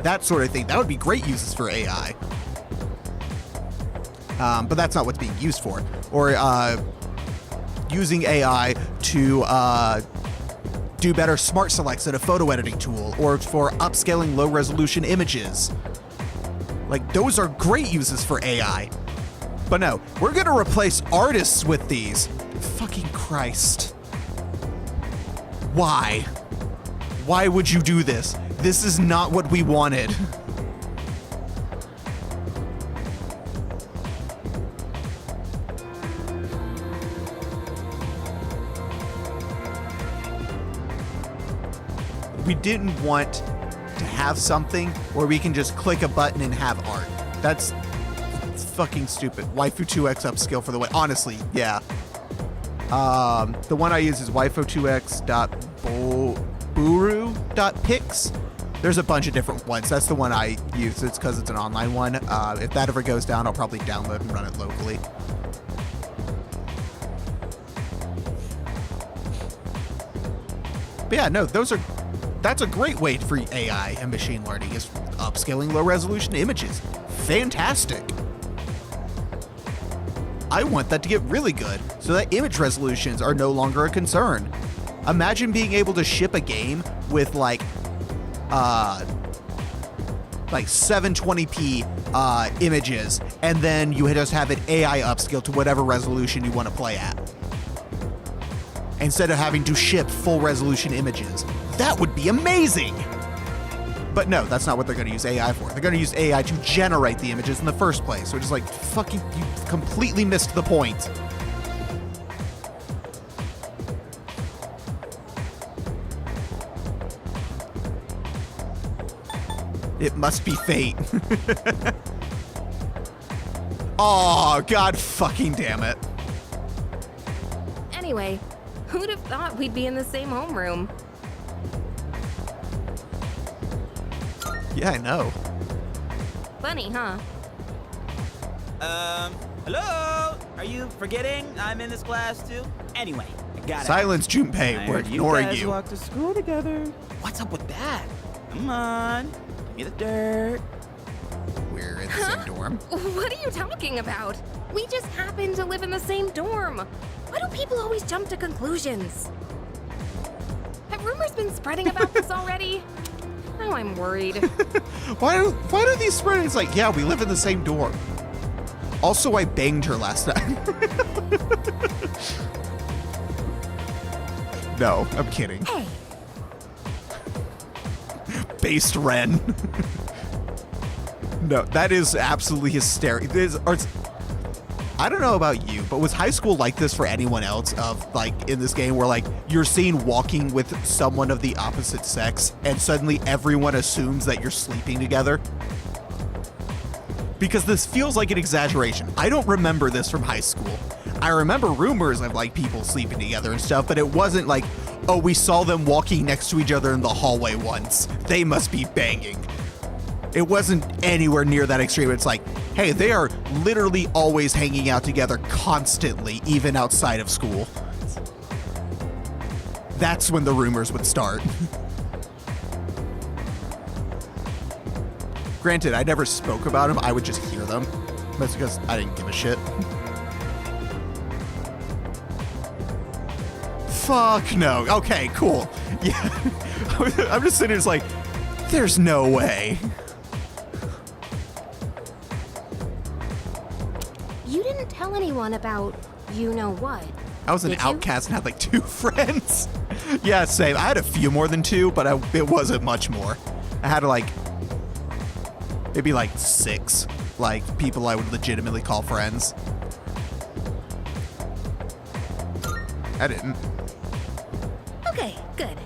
That sort of thing. That would be great uses for AI. But that's not what's being used for. Or using AI to do better smart selects in a photo editing tool, or for upscaling low resolution images. Like, those are great uses for AI. But no, we're gonna replace artists with these. Fucking Christ. Why? Why would you do this? This is not what we wanted. we didn't want to have something where we can just click a button and have art. It's fucking stupid. Waifu 2x upskill for the way. Honestly, yeah. The one I use is waifu2x.buru.pix. There's a bunch of different ones. That's the one I use. It's because it's an online one. If that ever goes down, I'll probably download and run it locally. But yeah, no, that's a great way for AI and machine learning, is upscaling low resolution images. Fantastic. I want that to get really good so that image resolutions are no longer a concern. Imagine being able to ship a game with like 720p images, and then you just have it AI upscale to whatever resolution you want to play at, instead of having to ship full resolution images. That would be amazing. But no, that's not what they're going to use AI for. They're going to use AI to generate the images in the first place. So it's like, fucking, you completely missed the point. It must be fate. Oh, god fucking damn it. Anyway, who'd have thought we'd be in the same homeroom? Yeah, I know. Funny, huh? Hello? Are you forgetting I'm in this class too? Anyway, I got it. Silence, Junpei. We're ignoring you. guys you. Walk to school together. What's up with that? Come on, give me the dirt. We're in the same dorm. What are you talking about? We just happen to live in the same dorm. Why do people always jump to conclusions? Have rumors been spreading about this already? Now I'm worried. Why do these spread? It's like, yeah, we live in the same dorm. Also, I banged her last night. No, I'm kidding. Hey. Based Ren. No, that is absolutely hysterical. I don't know about you, but was high school like this for anyone else, of like in this game where like you're seen walking with someone of the opposite sex and suddenly everyone assumes that you're sleeping together? Because this feels like an exaggeration. I don't remember this from high school. I remember rumors of like people sleeping together and stuff, but it wasn't like, oh, we saw them walking next to each other in the hallway once. They must be banging. It wasn't anywhere near that extreme. It's like, hey, they are literally always hanging out together constantly, even outside of school. That's when the rumors would start. Granted, I never spoke about them. I would just hear them. That's because I didn't give a shit. Fuck no. Okay, cool. Yeah. I'm just sitting here, it's like, there's no way. You didn't tell anyone about you know what. I was an outcast and had like 2 friends. Yeah, same. I had a few more than 2, but it wasn't much more. I had like maybe like 6, like people I would legitimately call friends. I didn't. Okay, good.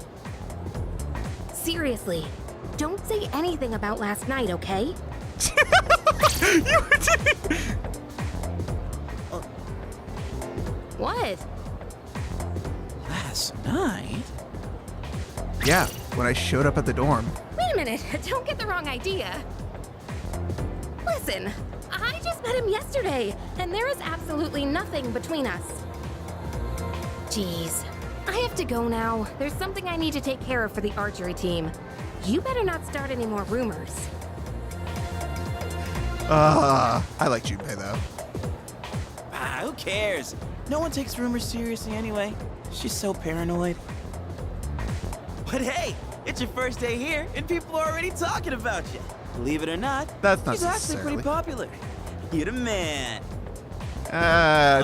Seriously, don't say anything about last night, okay? What? Last night? Yeah, when I showed up at the dorm. Wait a minute, don't get the wrong idea. Listen, I just met him yesterday, and there is absolutely nothing between us. Jeez, I have to go now. There's something I need to take care of for the archery team. You better not start any more rumors. I like Junpei though. Ah, who cares? No one takes rumors seriously anyway. She's so paranoid. But hey, it's your first day here, and people are already talking about you. Believe it or not, that's not she's actually pretty popular. You're the man.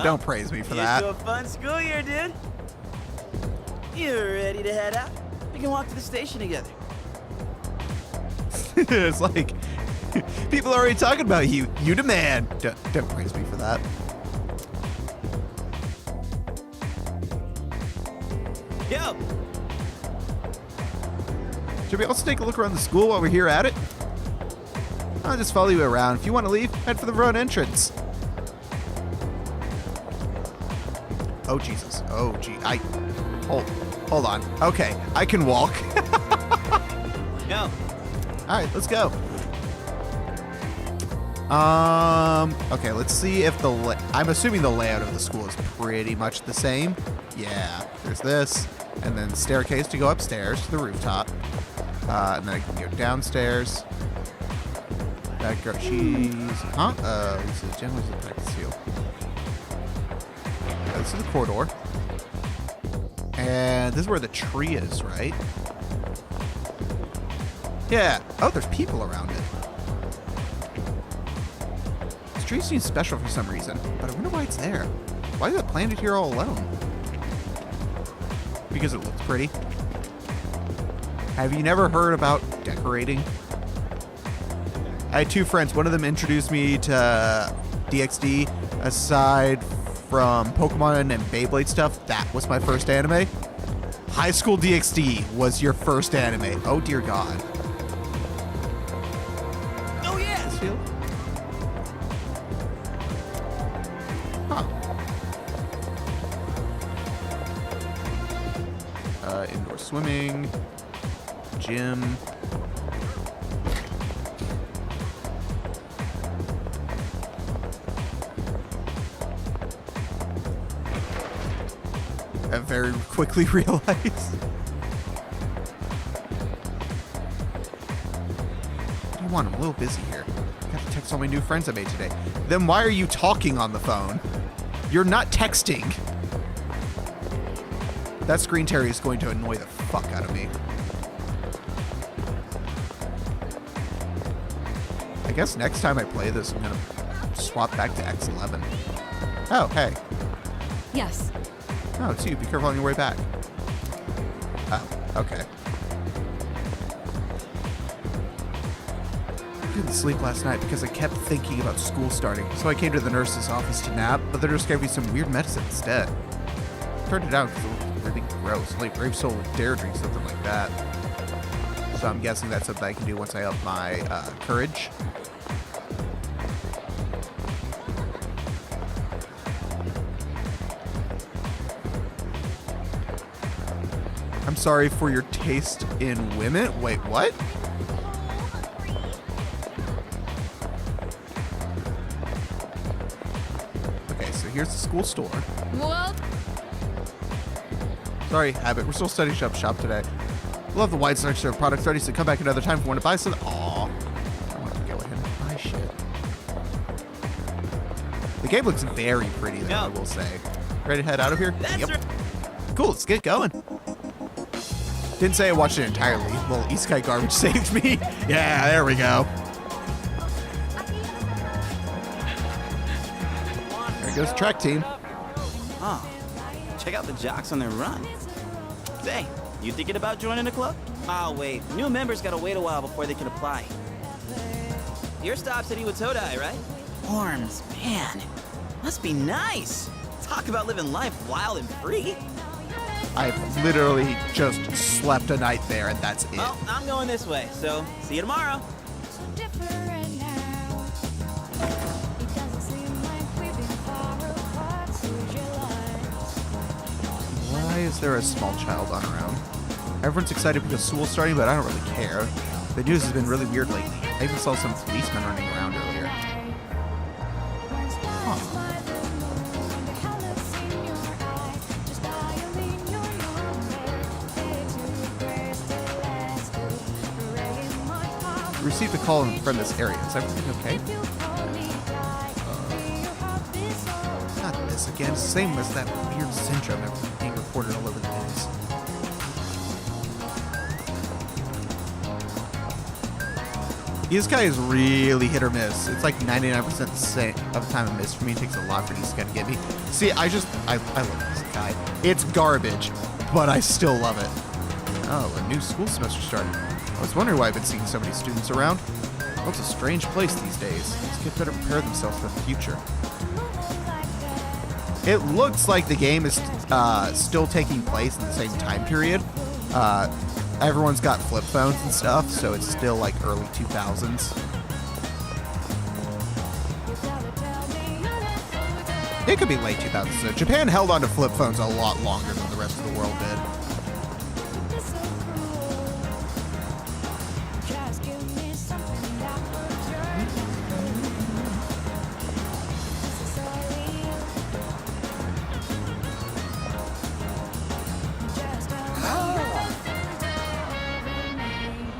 Don't praise me for that. Here's to a fun school year, dude. You ready to head out? We can walk to the station together. It's like, people are already talking about you. You the man. Don't praise me for that. Yo! Should we also take a look around the school while we're here at it? I'll just follow you around. If you want to leave, head for the front entrance. Oh, Jesus. Oh, gee. Hold on. Okay, I can walk. No. All right, let's go. Okay, let's see if I'm assuming the layout of the school is pretty much the same. Yeah, there's this, and then staircase to go upstairs to the rooftop. And then I can go downstairs. That girl, she's, this is generally the practice field. This is the corridor. And this is where the tree is, right? Yeah. Oh, there's people around it. This tree seems special for some reason, but I wonder why it's there. Why is it planted here all alone? Because it looks pretty. Have you never heard about decorating? I had two friends. One of them introduced me to DxD. Aside from Pokemon and Beyblade stuff, that was my first anime. High School DxD was your first anime. Oh dear God. Oh yeah. This field? Huh. Indoor swimming, gym. I very quickly realized. What do you want? I'm a little busy here. I got to text all my new friends I made today. Then why are you talking on the phone? You're not texting. That screen terry is going to annoy the fuck out of me. I guess next time I play this, I'm gonna swap back to X11. Oh, hey. Yes. Oh, it's you. Be careful on your way back. Oh, okay. I didn't sleep last night because I kept thinking about school starting, so I came to the nurse's office to nap, but the nurse gave me some weird medicine instead. Turned it down because it looked really gross, like grape soda with dare drink, something like that. So I'm guessing that's something I can do once I up my courage. I'm sorry for your taste in women. Wait, what? Okay, so here's the school store. Well, Sorry, Habit. We're still setting up shop today. Love the wide selection of products ready, so come back another time if you want to buy some. Aw. I want to go ahead and buy shit. The game looks very pretty, though, I will say. Ready to head out of here? Yep. Cool, let's get going. Didn't say I watched it entirely. Little Isekai garbage saved me. Yeah, there we go. There goes the track team. Oh, check out the jocks on their run. Say, you thinking about joining a club? Oh wait, new members gotta wait a while before they can apply. Your stop's at Iwatodai, right? Worms, man, must be nice. Talk about living life wild and free. I've literally just slept a night there, and that's it. Well, I'm going this way, so see you tomorrow. Why is there a small child on around? Everyone's excited because school's starting, but I don't really care. The news has been really weird lately. I even saw some policemen running around earlier. Huh. Received a call from this area. Is everything okay? Not this again. Same as that weird syndrome that was being reported all over the news. Isekai is really hit or miss. It's like 99% the same of the time a miss for me. It takes a lot for Isekai to get me. See, I love Isekai. It's garbage, but I still love it. Oh, a new school semester started. I was wondering why I've been seeing so many students around. Oh, it's a strange place these days. These kids better prepare themselves for the future. It looks like the game is still taking place in the same time period. everyone's got flip phones and stuff, so it's still like early 2000s. It could be late 2000s. So Japan held on to flip phones a lot longer than the rest of the world did.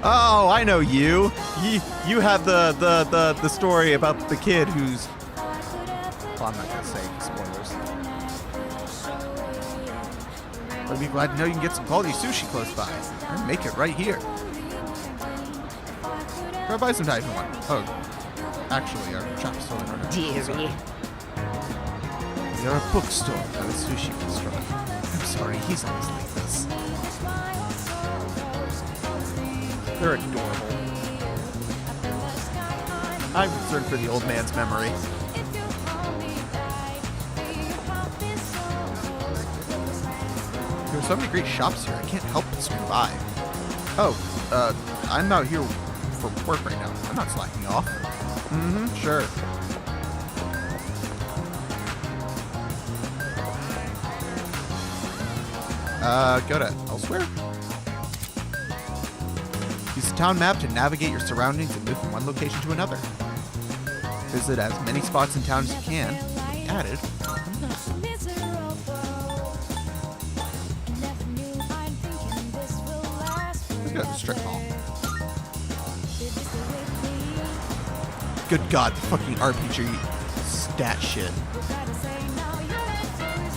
Oh, I know you. You have the story about the kid who's... Well, I'm not gonna say spoilers. I'd be glad to know you can get some quality sushi close by. And make it right here. Or buy some Taiwan one. Oh, actually, our shop is still in order. Dearie. You're a bookstore, not a sushi restaurant. I'm sorry, he's always like this. They're adorable. I'm concerned for the old man's memory. There are so many great shops here, I can't help but swing by. Oh, I'm out here for work right now. I'm not slacking off. Mm-hmm, sure. Go to elsewhere? Use the town map to navigate your surroundings and move from one location to another. Visit as many spots in town as you can. Be added. Let's go to the strip mall. Good God, the fucking RPG stat shit.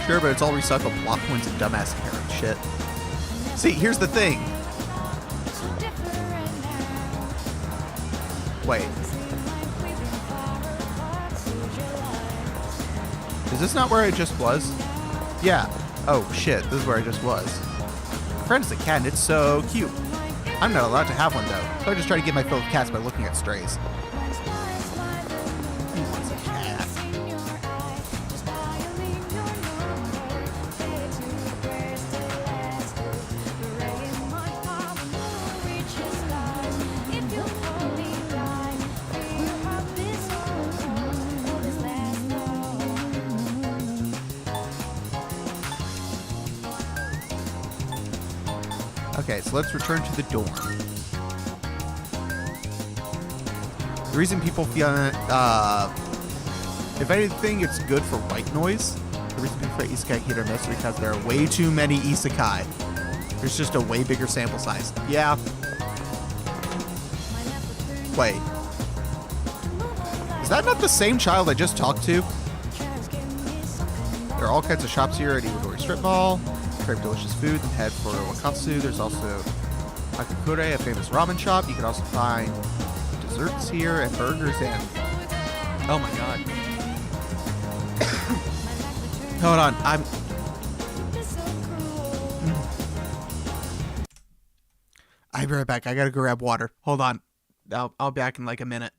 Sure, but it's all recycled plot points and dumbass carrot shit. See, here's the thing. Wait. Is this not where I just was? Yeah. Oh shit, this is where I just was. My friend's a cat and it's so cute. I'm not allowed to have one though, so I just try to get my fill of cats by looking at strays. He wants a cat. Okay, so let's return to the dorm. The reason people feel if anything, it's good for white noise. The reason people say isekai hit or miss is because there are way too many isekai. There's just a way bigger sample size. Yeah. Wait. Is that not the same child I just talked to? There are all kinds of shops here at Iwadori Strip Mall. Crave delicious food and head for Wakatsu. There's also Hakakure, a famous ramen shop. You can also find desserts here and burgers and... Oh my god. Hold on, I'll be right back. I gotta go grab water. Hold on. I'll be back in like a minute.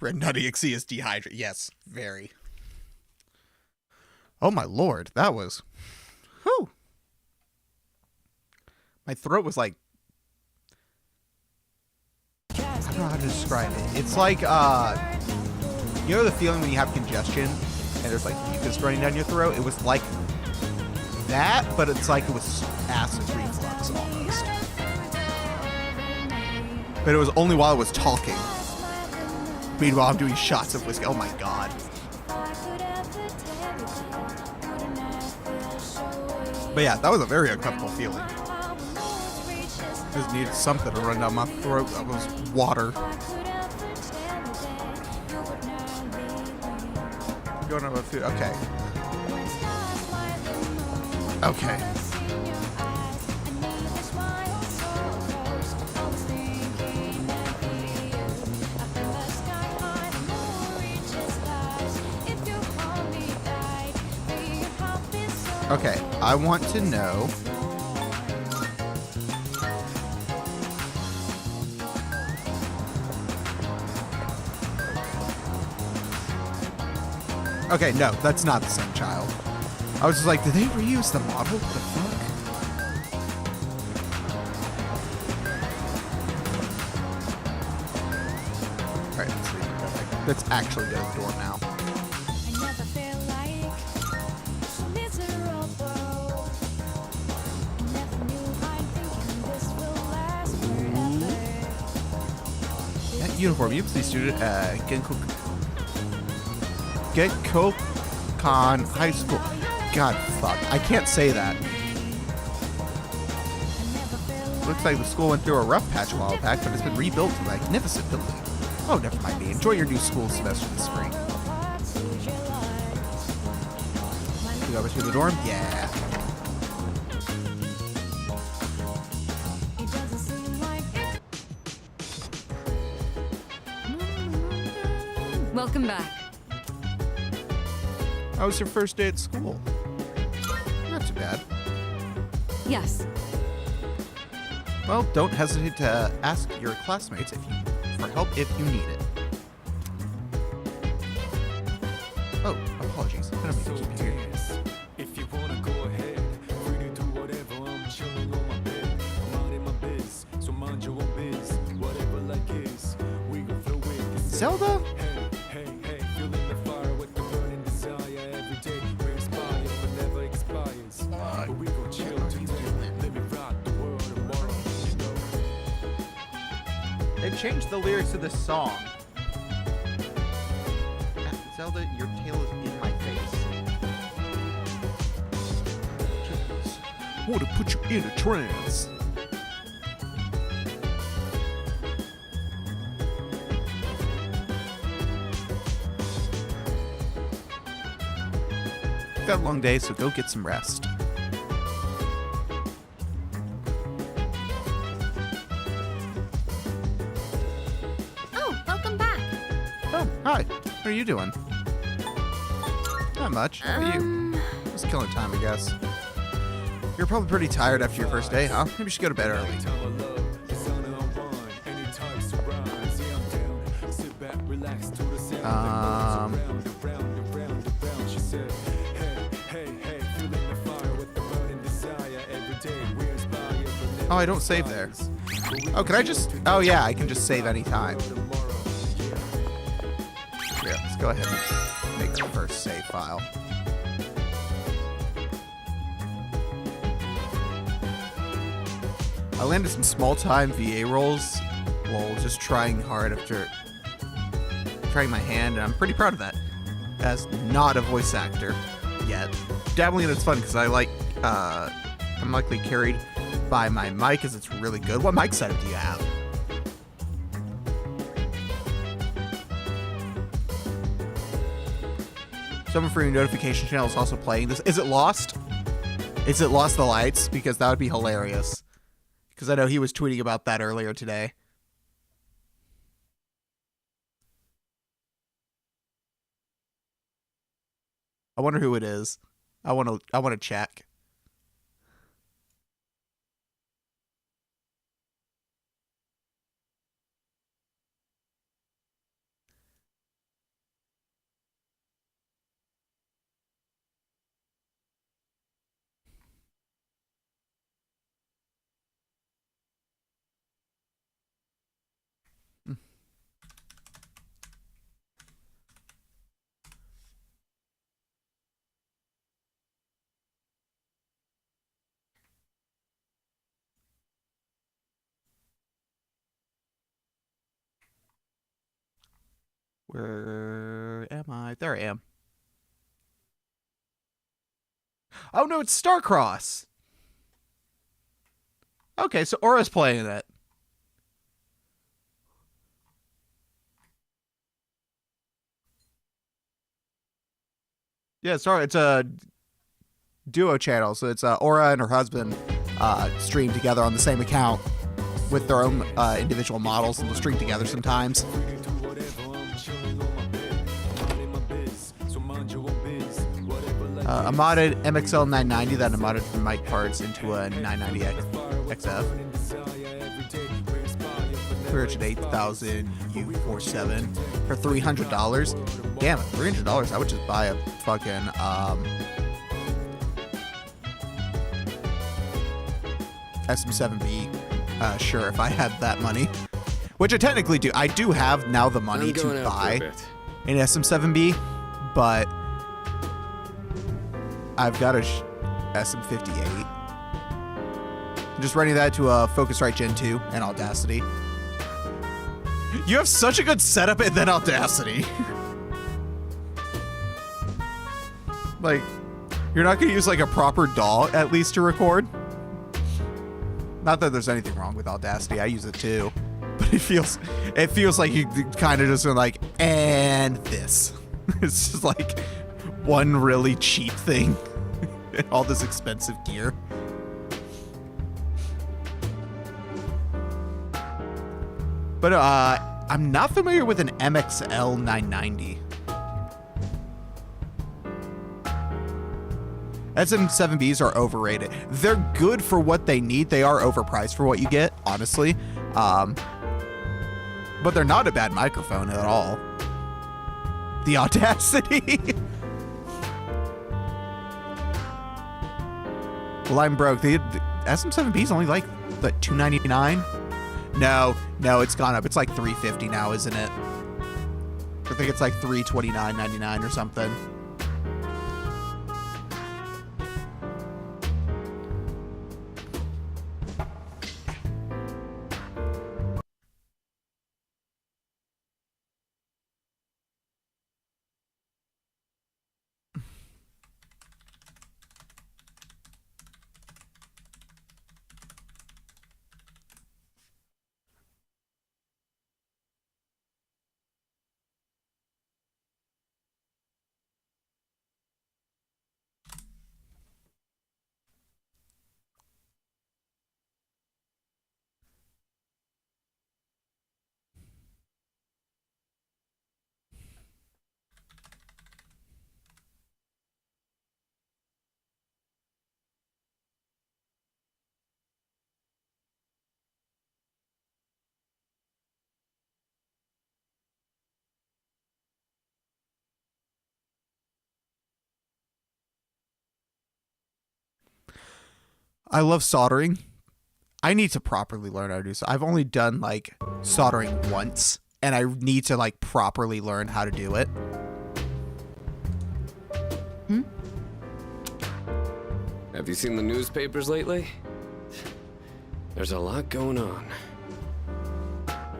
Red Nutty XC is dehydrated. Yes, very. Oh my lord, that was... Whew. My throat was like... I don't know how to describe it. It's like, you know the feeling when you have congestion and there's like mucus running down your throat? It was like that, but it's like it was acid reflux almost. But it was only while I was talking. Meanwhile, I'm doing shots of whiskey. Oh my god. But yeah, that was a very uncomfortable feeling. Just needed something to run down my throat. That was water. Going over food. Okay. Okay. Okay, I want to know. Okay, no, that's not the same child. I was just like, did they reuse the model? What the fuck? Alright, let's see. Let's actually get a door now. Uniform. UPC student at Genkokan High School. God, fuck. I can't say that. Looks like the school went through a rough patch a while back, but it's been rebuilt to a magnificent building. Oh, never mind me. Enjoy your new school semester this spring. We go over to the dorm? Yeah. Welcome back. How was your first day at school? Not too bad. Yes. Well, don't hesitate to ask your classmates for help if you need it. Oh, apologies. I don't mean to keep you here. If you wanna go ahead, free to do whatever. I'm chilling on my bed. I'm out in my biz, so mind your own biz. Whatever like is, we gon' throw it. Zelda? Hey, feeling the fire with the burning desire every day. We inspire, but never expires. But we gon' chill today. Let me rock the world tomorrow. They changed the lyrics of this song. Zelda, your tail is in my face. Want to put you in a trance. Got a long day, so go get some rest. Oh, welcome back. Oh, hi. What are you doing? Not much. How about you? Just killing time, I guess. You're probably pretty tired after your first day, huh? Maybe you should go to bed early. Oh, I don't save there. Oh, can I just... Oh, yeah, I can just save anytime. Here, let's go ahead and make the first save file. I landed some small-time VA roles while just trying hard after trying my hand, and I'm pretty proud of that. As not a voice actor yet. Dabbling in it's fun because I like... I'm likely carried by my mic as it's really good. What mic setup do you have? Someone for your notification channel is also playing this. Is it Lost? Is it Lost the Lights? Because that would be hilarious. Because I know he was tweeting about that earlier today. I wonder who it is. I want to check. Where am I? There I am. Oh no, it's Starcross. Okay, so Aura's playing it. Yeah, sorry, it's a duo channel, so it's Aura and her husband stream together on the same account with their own individual models, and they'll stream together sometimes. A modded MXL 990 that modded from mic parts into a 990 XF. 308,000 U47 for $300. Damn it, $300. I would just buy a fucking SM7B. Sure, if I had that money, which I technically do. I do have now the money to buy an SM7B, but I've got a SM58. I'm just running that to a Focusrite Gen 2 and Audacity. You have such a good setup and then Audacity. Like, you're not going to use like a proper DAW at least to record? Not that there's anything wrong with Audacity. I use it too. But it feels like you kind of just are like, and this. It's just like one really cheap thing. All this expensive gear. But I'm not familiar with an MXL 990. SM7Bs are overrated. They're good for what they need. They are overpriced for what you get, honestly. But they're not a bad microphone at all. The Audacity. Well, I'm broke. The SM7B is only like $299. No, it's gone up. It's like $350 now, isn't it? I think it's like $329.99 or something. I love soldering. I need to properly learn how to do so. I've only done like soldering once, and I need to like properly learn how to do it. Have you seen the newspapers lately? There's a lot going on.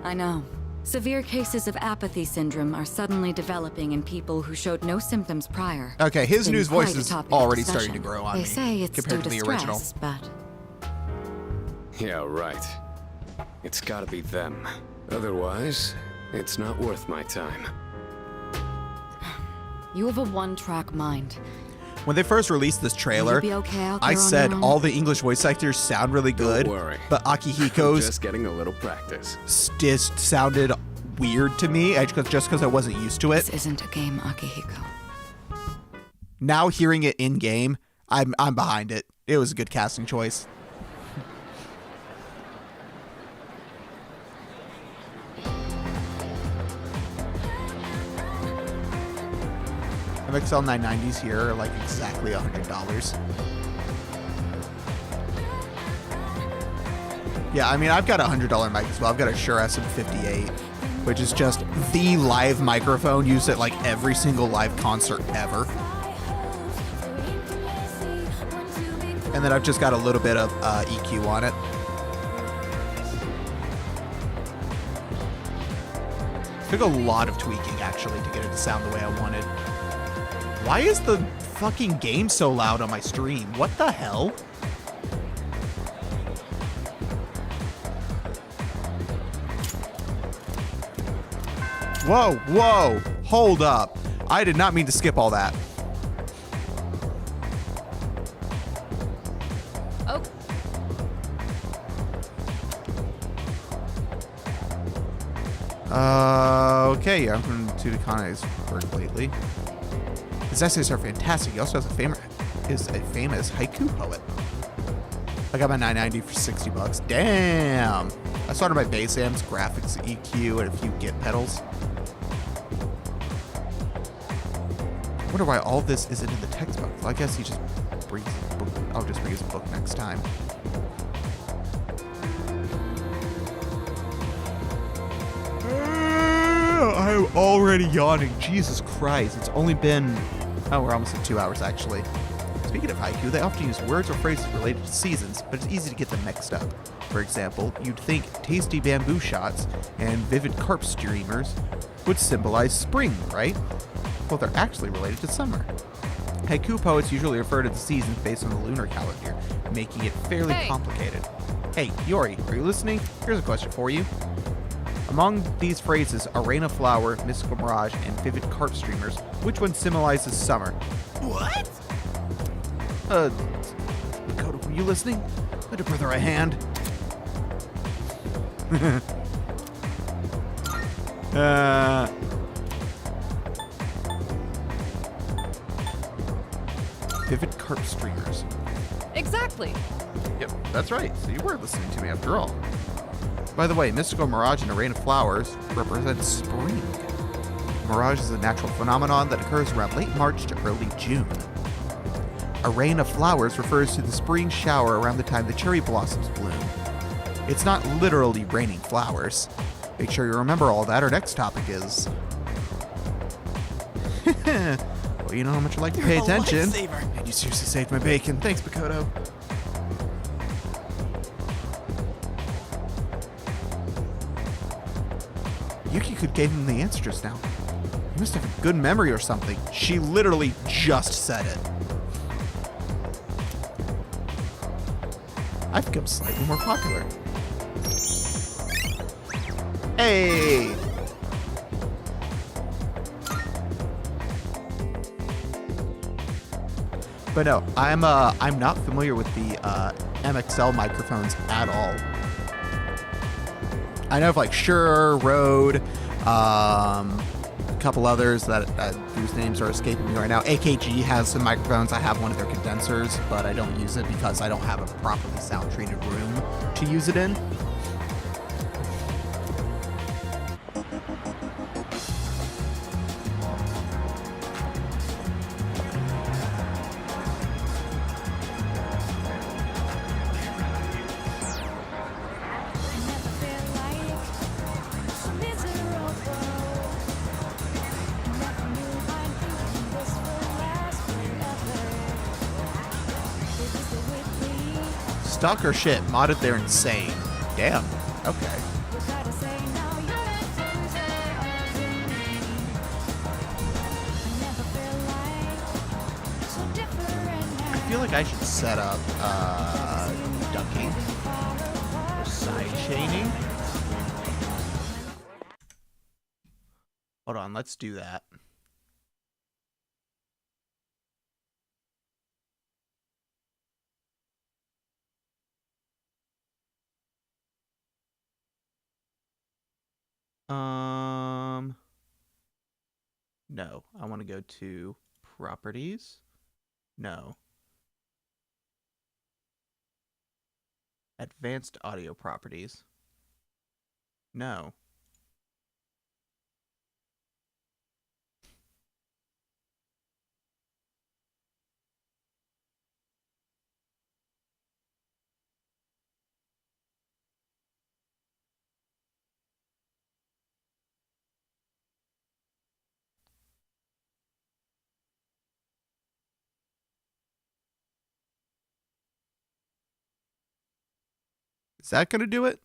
I know. Severe cases of apathy syndrome are suddenly developing in people who showed no symptoms prior. Okay, his Been news quite voice a is topic of already discussion. starting to grow on me. They say it's compared due to to the original. stress, but Yeah, right. It's gotta be them. Otherwise, it's not worth my time. you have a one-track mind. When they first released this trailer, Will you be okay out there I on said your own? all the English voice actors sound really good, Don't worry. but I'm Akihiko's just getting a little practice. just sounded weird to me, just because I wasn't used to it. This isn't a game, Akihiko. Now hearing it in game, I'm behind it. It was a good casting choice. MXL 990s here are like exactly $100. Yeah, I mean, I've got a $100 mic as well. I've got a Shure SM58, which is just the live microphone used at like every single live concert ever. And then I've just got a little bit of EQ on it. Took a lot of tweaking, actually, to get it to sound the way I wanted. Why is the fucking game so loud on my stream? What the hell? Whoa, whoa, hold up. I did not mean to skip all that. Oh. Okay, yeah, I'm from Tudicane's work lately. His essays are fantastic. He also is a famous haiku poet. I got my 990 for 60 bucks. Damn! I started my bass amps, graphics, EQ, and a few Git pedals. I wonder why all this isn't in the text box. Well, I guess he just brings his book. I'll just bring his book next time. I'm already yawning. Jesus Christ. It's only been... Oh, we're almost at 2 hours, actually. Speaking of haiku, they often use words or phrases related to seasons, but it's easy to get them mixed up. For example, you'd think tasty bamboo shots and vivid carp streamers would symbolize spring, right? Well, they're actually related to summer. Haiku poets usually refer to the seasons based on the lunar calendar, making it fairly complicated. Hey, Yori, are you listening? Here's a question for you. Among these phrases, a rain of flower, mystical mirage, and vivid carp streamers, which one symbolizes summer? What? Dakota, were you listening? Let a brother a hand. Vivid carp streamers. Exactly. Yep, that's right. So you were listening to me after all. By the way, mystical mirage and a rain of flowers represent spring. Mirage is a natural phenomenon that occurs around late March to early June. A rain of flowers refers to the spring shower around the time the cherry blossoms bloom. It's not literally raining flowers. Make sure you remember all that. Our next topic is... Well, you know how much I like to pay attention. And you seriously saved my bacon. Thanks, Makoto. Yuki could gave him the answer just now. He must have a good memory or something. She literally just said it. I've become slightly more popular. Hey! But no, I'm not familiar with the MXL microphones at all. I know of like Shure, Rode, a couple others that whose names are escaping me right now. AKG has some microphones. I have one of their condensers, but I don't use it because I don't have a properly sound treated room to use it in. Stalker shit, modded, they're insane. Damn. Okay. I feel like I should set up ducking or side chaining. Hold on, let's do that. No, I want to go to properties. No. Advanced audio properties. No. Is that going to do it?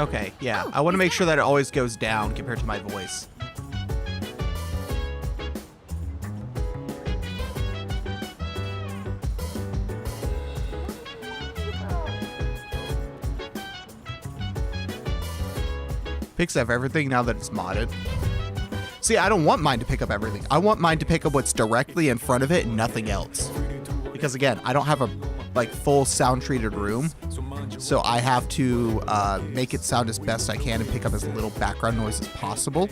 Okay, yeah. I want to make sure that it always goes down compared to my voice. Picks up everything now that it's modded. See, I don't want mine to pick up everything. I want mine to pick up what's directly in front of it and nothing else. Because again, I don't have a full sound treated room. So I have to make it sound as best I can and pick up as little background noise as possible.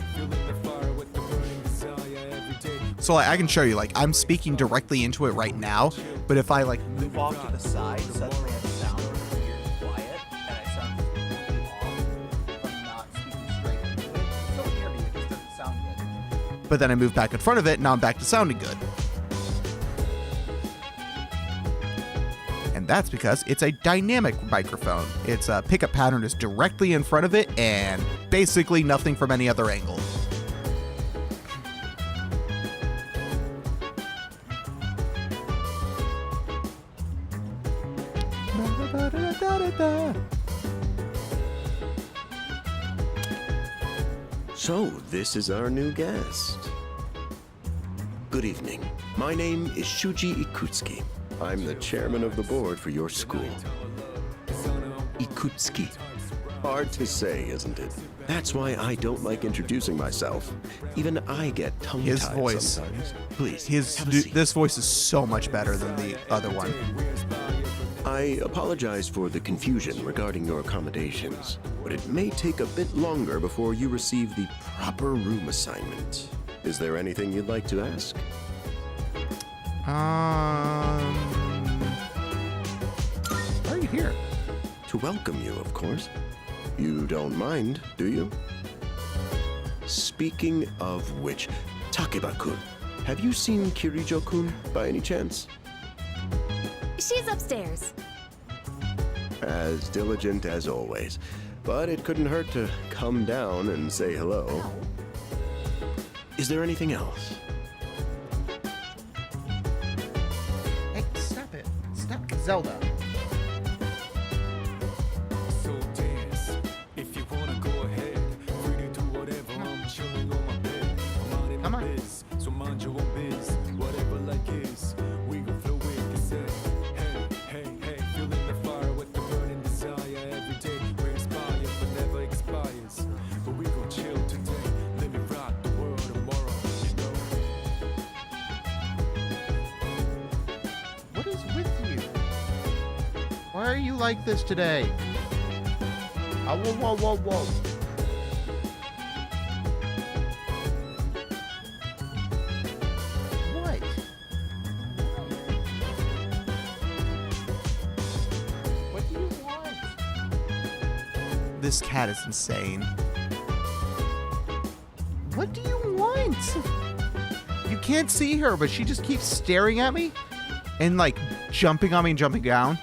So I can show you, like, I'm speaking directly into it right now, but if I move off to the side, suddenly I sound weird and quiet, and I sound completely off. I'm not speaking straight into it. Still hear me, it just doesn't sound good. But then I move back in front of it, and now I'm back to sounding good. And that's because it's a dynamic microphone. Its pickup pattern is directly in front of it and basically nothing from any other angle. So, this is our new guest. Good evening. My name is Shuji Ikutsuki. I'm the chairman of the board for your school. Ikutsuki. Hard to say, isn't it? That's why I don't like introducing myself. Even I get tongue-tied His voice. sometimes. Please, This voice is so much better than the other one. I apologize for the confusion regarding your accommodations, but it may take a bit longer before you receive the proper room assignment. Is there anything you'd like to ask? Why are you here? To welcome you, of course. You don't mind, do you? Speaking of which, Takeba-kun, have you seen Kirijo-kun by any chance? She's upstairs. As diligent as always. But it couldn't hurt to come down and say hello. Is there anything else? Hey, stop it. Stop, Zelda. So dance. If you wanna go ahead, free to do whatever. I'm chilling on my bed. I'm out in my biz. So mind your own biz. Whatever like is. We gon' flow with this head. Hey, hey, hey. Feeling the fire with the burning desire every day. We inspire but never expires. But we gon' chill today. Let me rock the world tomorrow. You know. What is with you? Why are you like this today? Whoa, whoa, whoa, whoa. What? What do you want? This cat is insane. What do you want? You can't see her, but she just keeps staring at me and jumping on me and jumping down.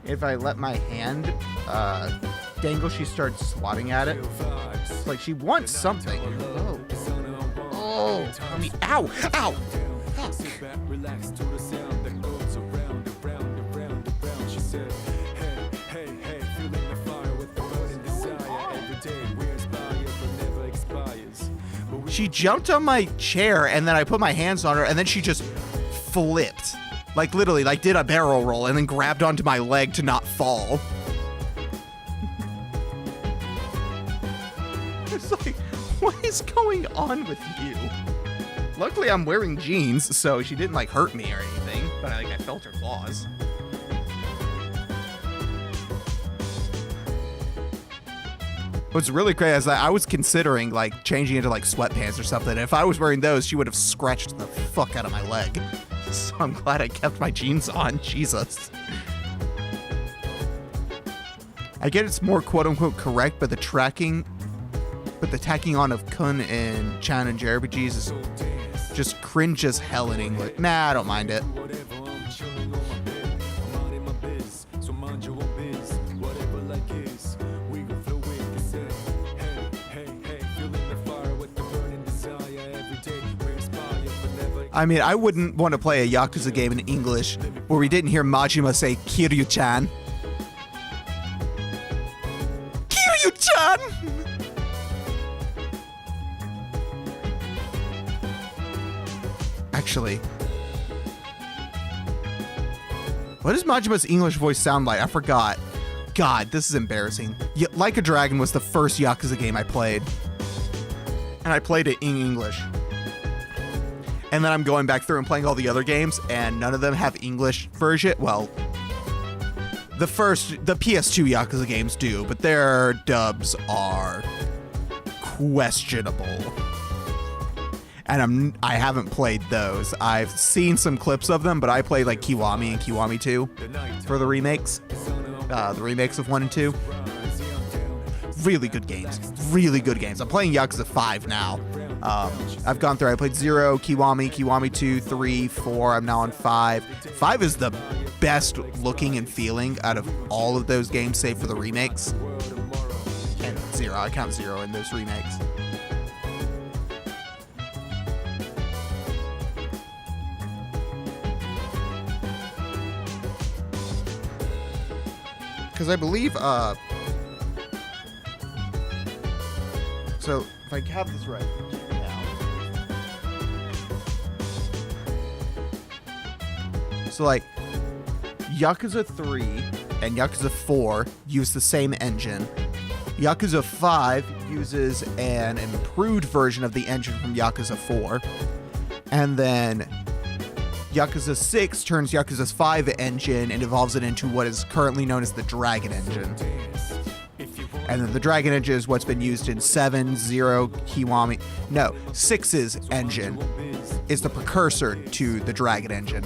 If I let my hand dangle, she starts swatting at it. It's like she wants something. Oh. Oh. I mean, ow. Ow. Sit back, relax to the sound that goes around, around, around, around. She said, hey, hey, hey, feeling the fire with the burning desire every day. We inspire but never expires. She jumped on my chair and then I put my hands on her and then she just flipped. Literally, did a barrel roll and then grabbed onto my leg to not fall. It's like, what is going on with you? Luckily, I'm wearing jeans, so she didn't, hurt me or anything, but I felt her claws. What's really crazy is that I was considering, changing into, sweatpants or something. If I was wearing those, she would have scratched the fuck out of my leg. So I'm glad I kept my jeans on. Jesus. I get it's more quote-unquote correct, but the tacking on of Kun and Chan and JRPGs is just cringe as hell in English. Nah, I don't mind it. I mean, I wouldn't want to play a Yakuza game in English where we didn't hear Majima say Kiryu-chan. actually. What does Majima's English voice sound like? I forgot. God, this is embarrassing. Like a Dragon was the first Yakuza game I played. And I played it in English. And then I'm going back through and playing all the other games, and none of them have English version. Well, the PS2 Yakuza games do, but their dubs are questionable. And I haven't played those. I've seen some clips of them, but I played like Kiwami and Kiwami 2 for the remakes. The remakes of 1 and 2. Really good games. Really good games. I'm playing Yakuza 5 now. I've gone through, I played 0, Kiwami, Kiwami 2, 3, 4, I'm now on 5. 5 is the best looking and feeling out of all of those games, save for the remakes. And 0, I count 0 in those remakes. Because I believe, so if I have this right now. So like, Yakuza 3 and Yakuza 4 use the same engine. Yakuza 5 uses an improved version of the engine from Yakuza 4. And then Yakuza 6 turns Yakuza's 5 engine and evolves it into what is currently known as the Dragon engine. And then the Dragon engine is what's been used in 7, 0, Kiwami. No, 6's engine is the precursor to the Dragon engine.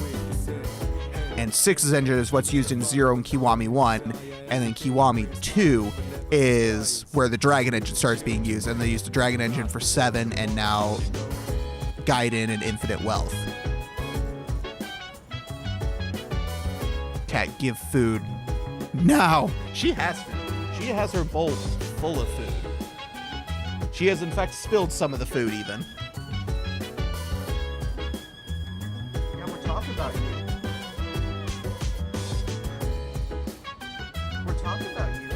And 6's engine is what's used in 0 and Kiwami 1. And then Kiwami 2 is where the Dragon engine starts being used. And they used the Dragon engine for 7 and now Gaiden and Infinite Wealth. Cat, give food. No! She has food. She has her bowl full of food. She has, in fact, spilled some of the food, even. Yeah, we're talking about you. We're talking about you.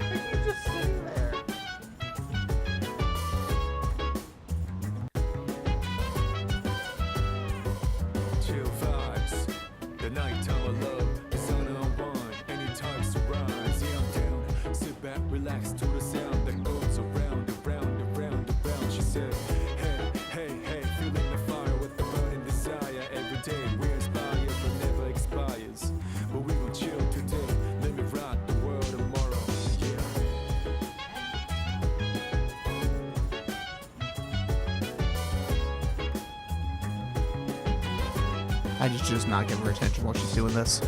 Are you just sitting there? Chill vibes. The nighttime of love is unwind. Anytime surprise. Yeah, I'm down. Sit back, relax to the sound that goes around, around, around, around. She said, hey, hey, hey, feeling the fire with the burning desire. Every day we inspire, but never expires. But we gon' chill today. Let me rock the world tomorrow. Yeah. I just not give her attention while she's doing this.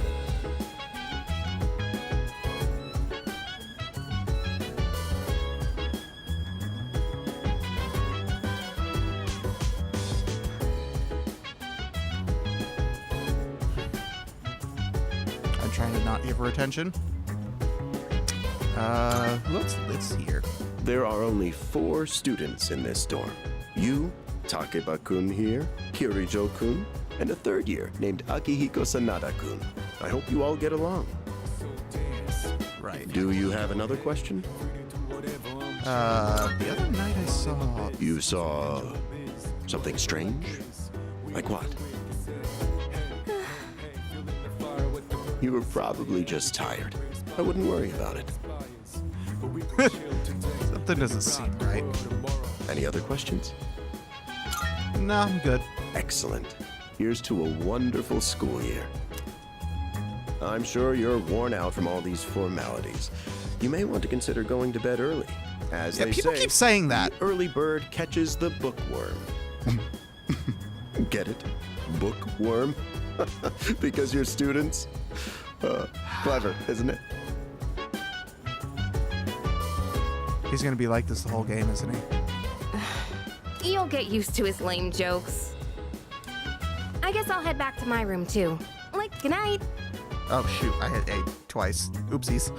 I'm trying to not give her attention. Let's see here. There are only 4 students in this dorm. You, Takeba-kun here, Kirijo-kun, and a 3rd year named Akihiko Sanada-kun. I hope you all get along. Right. Do you have another question? The other night I saw... You saw something strange? Like what? You were probably just tired. I wouldn't worry about it. Something doesn't seem right. Any other questions? No, I'm good. Excellent. Here's to a wonderful school year. I'm sure you're worn out from all these formalities. You may want to consider going to bed early. As they people say, keep saying that. The early bird catches the bookworm. Get it? Bookworm? Because you're students? Clever, isn't it? He's gonna be like this the whole game, isn't he? You'll get used to his lame jokes. I guess I'll head back to my room too. Like, good night. Oh shoot, I hit A twice. Oopsies.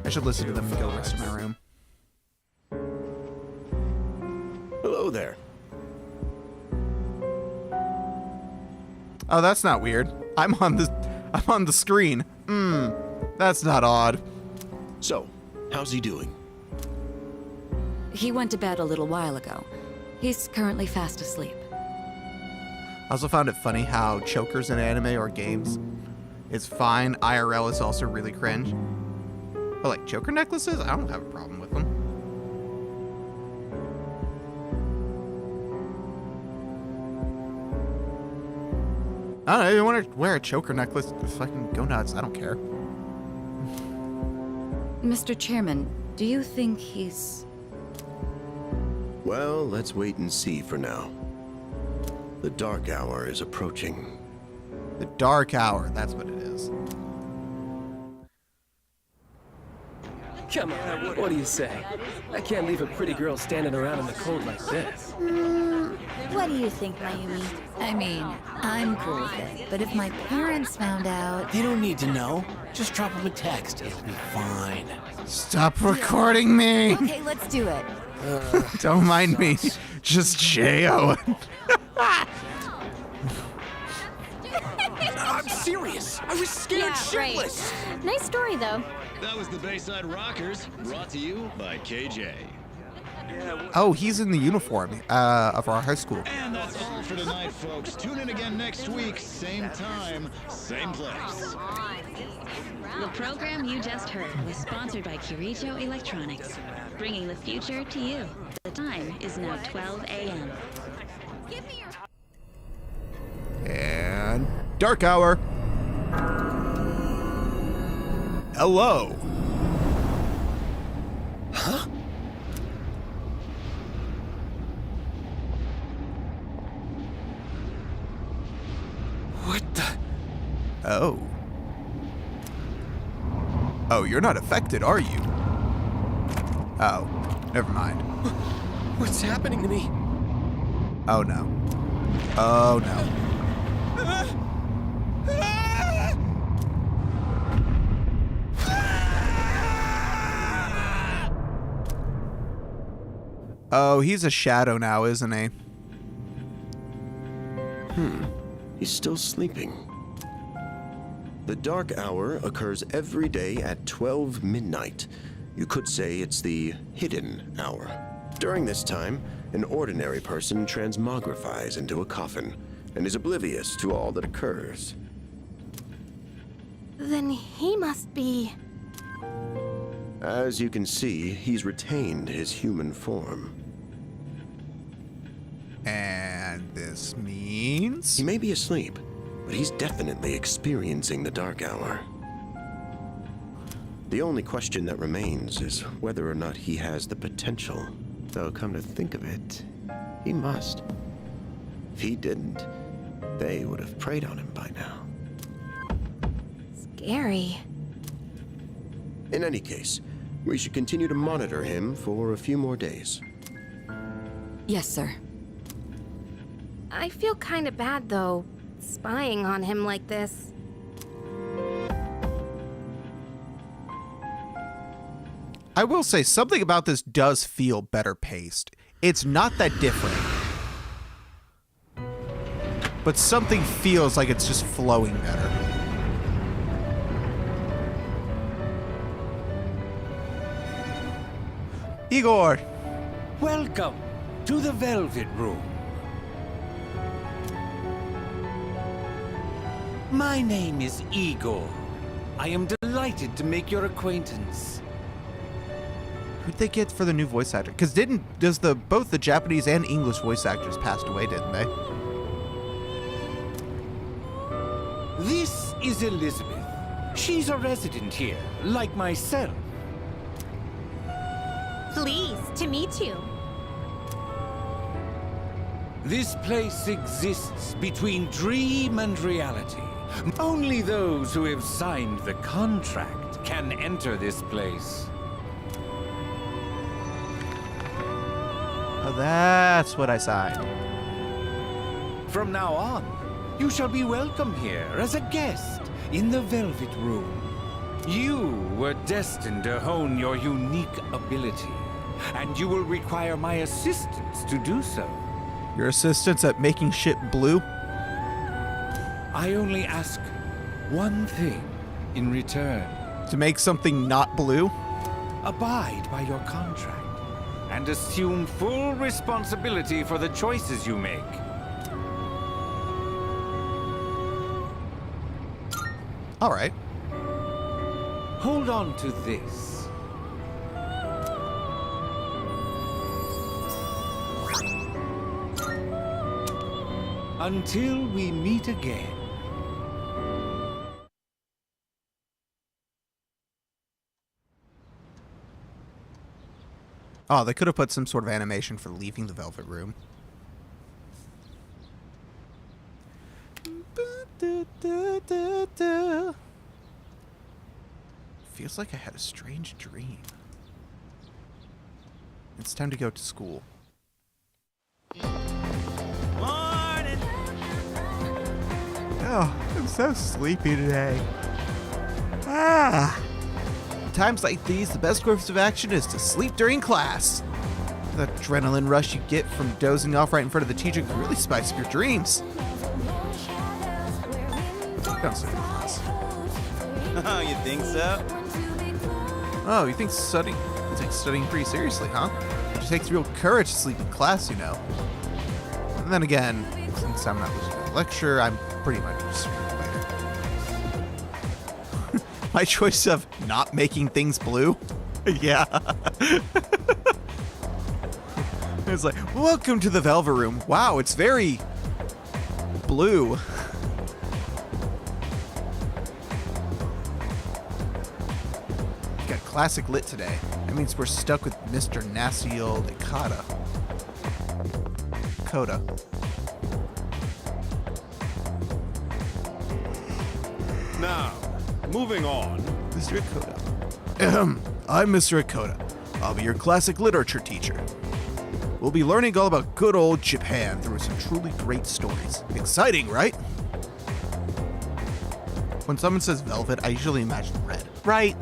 I should listen to them and go rest in my room. Hello there. Oh, that's not weird. I'm on I'm on the screen. That's not odd. So, how's he doing? He went to bed a little while ago. He's currently fast asleep. I also found it funny how chokers in anime or games is fine. IRL is also really cringe. But like choker necklaces, I don't have a problem with them. I don't know, if you want to wear a choker necklace, fucking go nuts. I don't care. Mr. Chairman, do you think he's... Well, let's wait and see for now. The dark hour is approaching. The dark hour, that's what it is. Come on, what do you say? I can't leave a pretty girl standing around in the cold like this. What do you think, Mayumi? I mean, I'm cool with it, but if my parents found out... They don't need to know. Just drop them a text. It'll be fine. Stop recording me! Okay, let's do it. Don't mind me. Just J.O. I'm serious. I was scared shitless. Right. Nice story, though. That was the Bayside Rockers, brought to you by KJ. Oh, he's in the uniform of our high school. And that's all for tonight, folks. Tune in again next week, same time, same place. The program you just heard was sponsored by Kirijo Electronics, bringing the future to you. The time is now 12 a.m. And dark hour. Hello. Huh? What the? Oh. Oh, you're not affected, are you? Oh, never mind. What's happening to me? Oh no. Oh no. Oh, he's a shadow now, isn't he? He's still sleeping. The dark hour occurs every day at 12 midnight. You could say it's the hidden hour. During this time, an ordinary person transmogrifies into a coffin and is oblivious to all that occurs. Then he must be... As you can see, he's retained his human form. And this means... He may be asleep, but he's definitely experiencing the dark hour. The only question that remains is whether or not he has the potential. Though, come to think of it, he must. If he didn't, they would have preyed on him by now. Scary. In any case, we should continue to monitor him for a few more days. Yes, sir. I feel kind of bad, though, spying on him like this. I will say something about this does feel better paced. It's not that different. But something feels like it's just flowing better. Igor! Welcome to the Velvet Room. My name is Igor. I am delighted to make your acquaintance. Who'd they get for the new voice actor? Because both the Japanese and English voice actors passed away, didn't they? This is Elizabeth. She's a resident here, like myself. Pleased to meet you. This place exists between dream and reality. Only those who have signed the contract can enter this place. Oh, that's what I signed. From now on, you shall be welcome here as a guest in the Velvet Room. You were destined to hone your unique ability, and you will require my assistance to do so. Your assistance at making shit blue? I only ask one thing in return. To make something not blue? Abide by your contract and assume full responsibility for the choices you make. All right. Hold on to this. Until we meet again. Oh, they could have put some sort of animation for leaving the Velvet Room. Feels like I had a strange dream. It's time to go to school. Morning. Oh, I'm so sleepy today. Times like these, the best course of action is to sleep during class. The adrenaline rush you get from dozing off right in front of the teacher can really spice up your dreams. Don't sleep in class. Oh, you think so? Oh, you think studying pretty seriously, huh? It just takes real courage to sleep in class, you know. And then again, since I'm not listening to the lecture, I'm pretty much just later. My choice of not making things blue? Yeah. It's like, welcome to the Velvet Room. Wow, it's very blue. Got classic lit today. That means we're stuck with Mr. Nasty Old Ikata. Coda. Now, moving on. Mr. Ikota. I'm Mr. Ikota. I'll be your classic literature teacher. We'll be learning all about good old Japan through some truly great stories. Exciting, right? When someone says velvet, I usually imagine red. Right?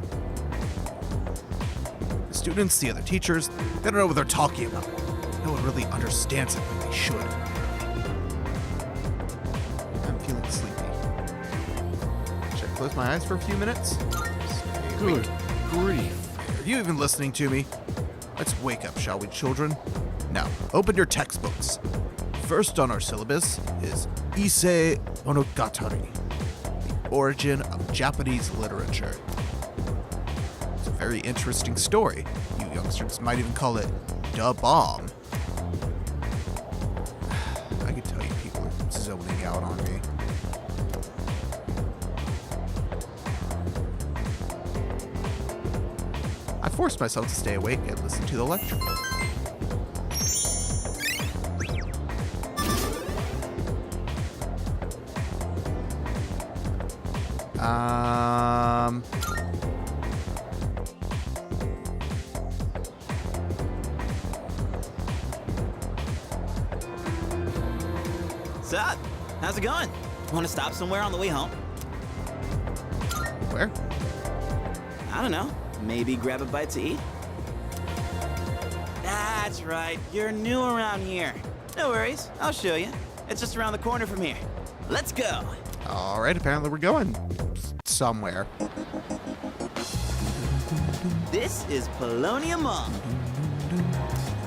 The students, the other teachers, they don't know what they're talking about. No one really understands it like they should. I'm feeling sleepy. Should I close my eyes for a few minutes? Good grief. Are you even listening to me? Let's wake up, shall we, children? Now, open your textbooks. First on our syllabus is Issei Monogatari, the origin of Japanese literature. It's a very interesting story. You youngsters might even call it Da Bomb. I can tell you people are zoning out on me. I forced myself to stay awake and listen to the lecture. What's up? How's it going? Want to stop somewhere on the way home? Where? I don't know. Maybe grab a bite to eat? That's right. You're new around here. No worries. I'll show you. It's just around the corner from here. Let's go. All right, apparently we're going somewhere. This is Polonia Mall.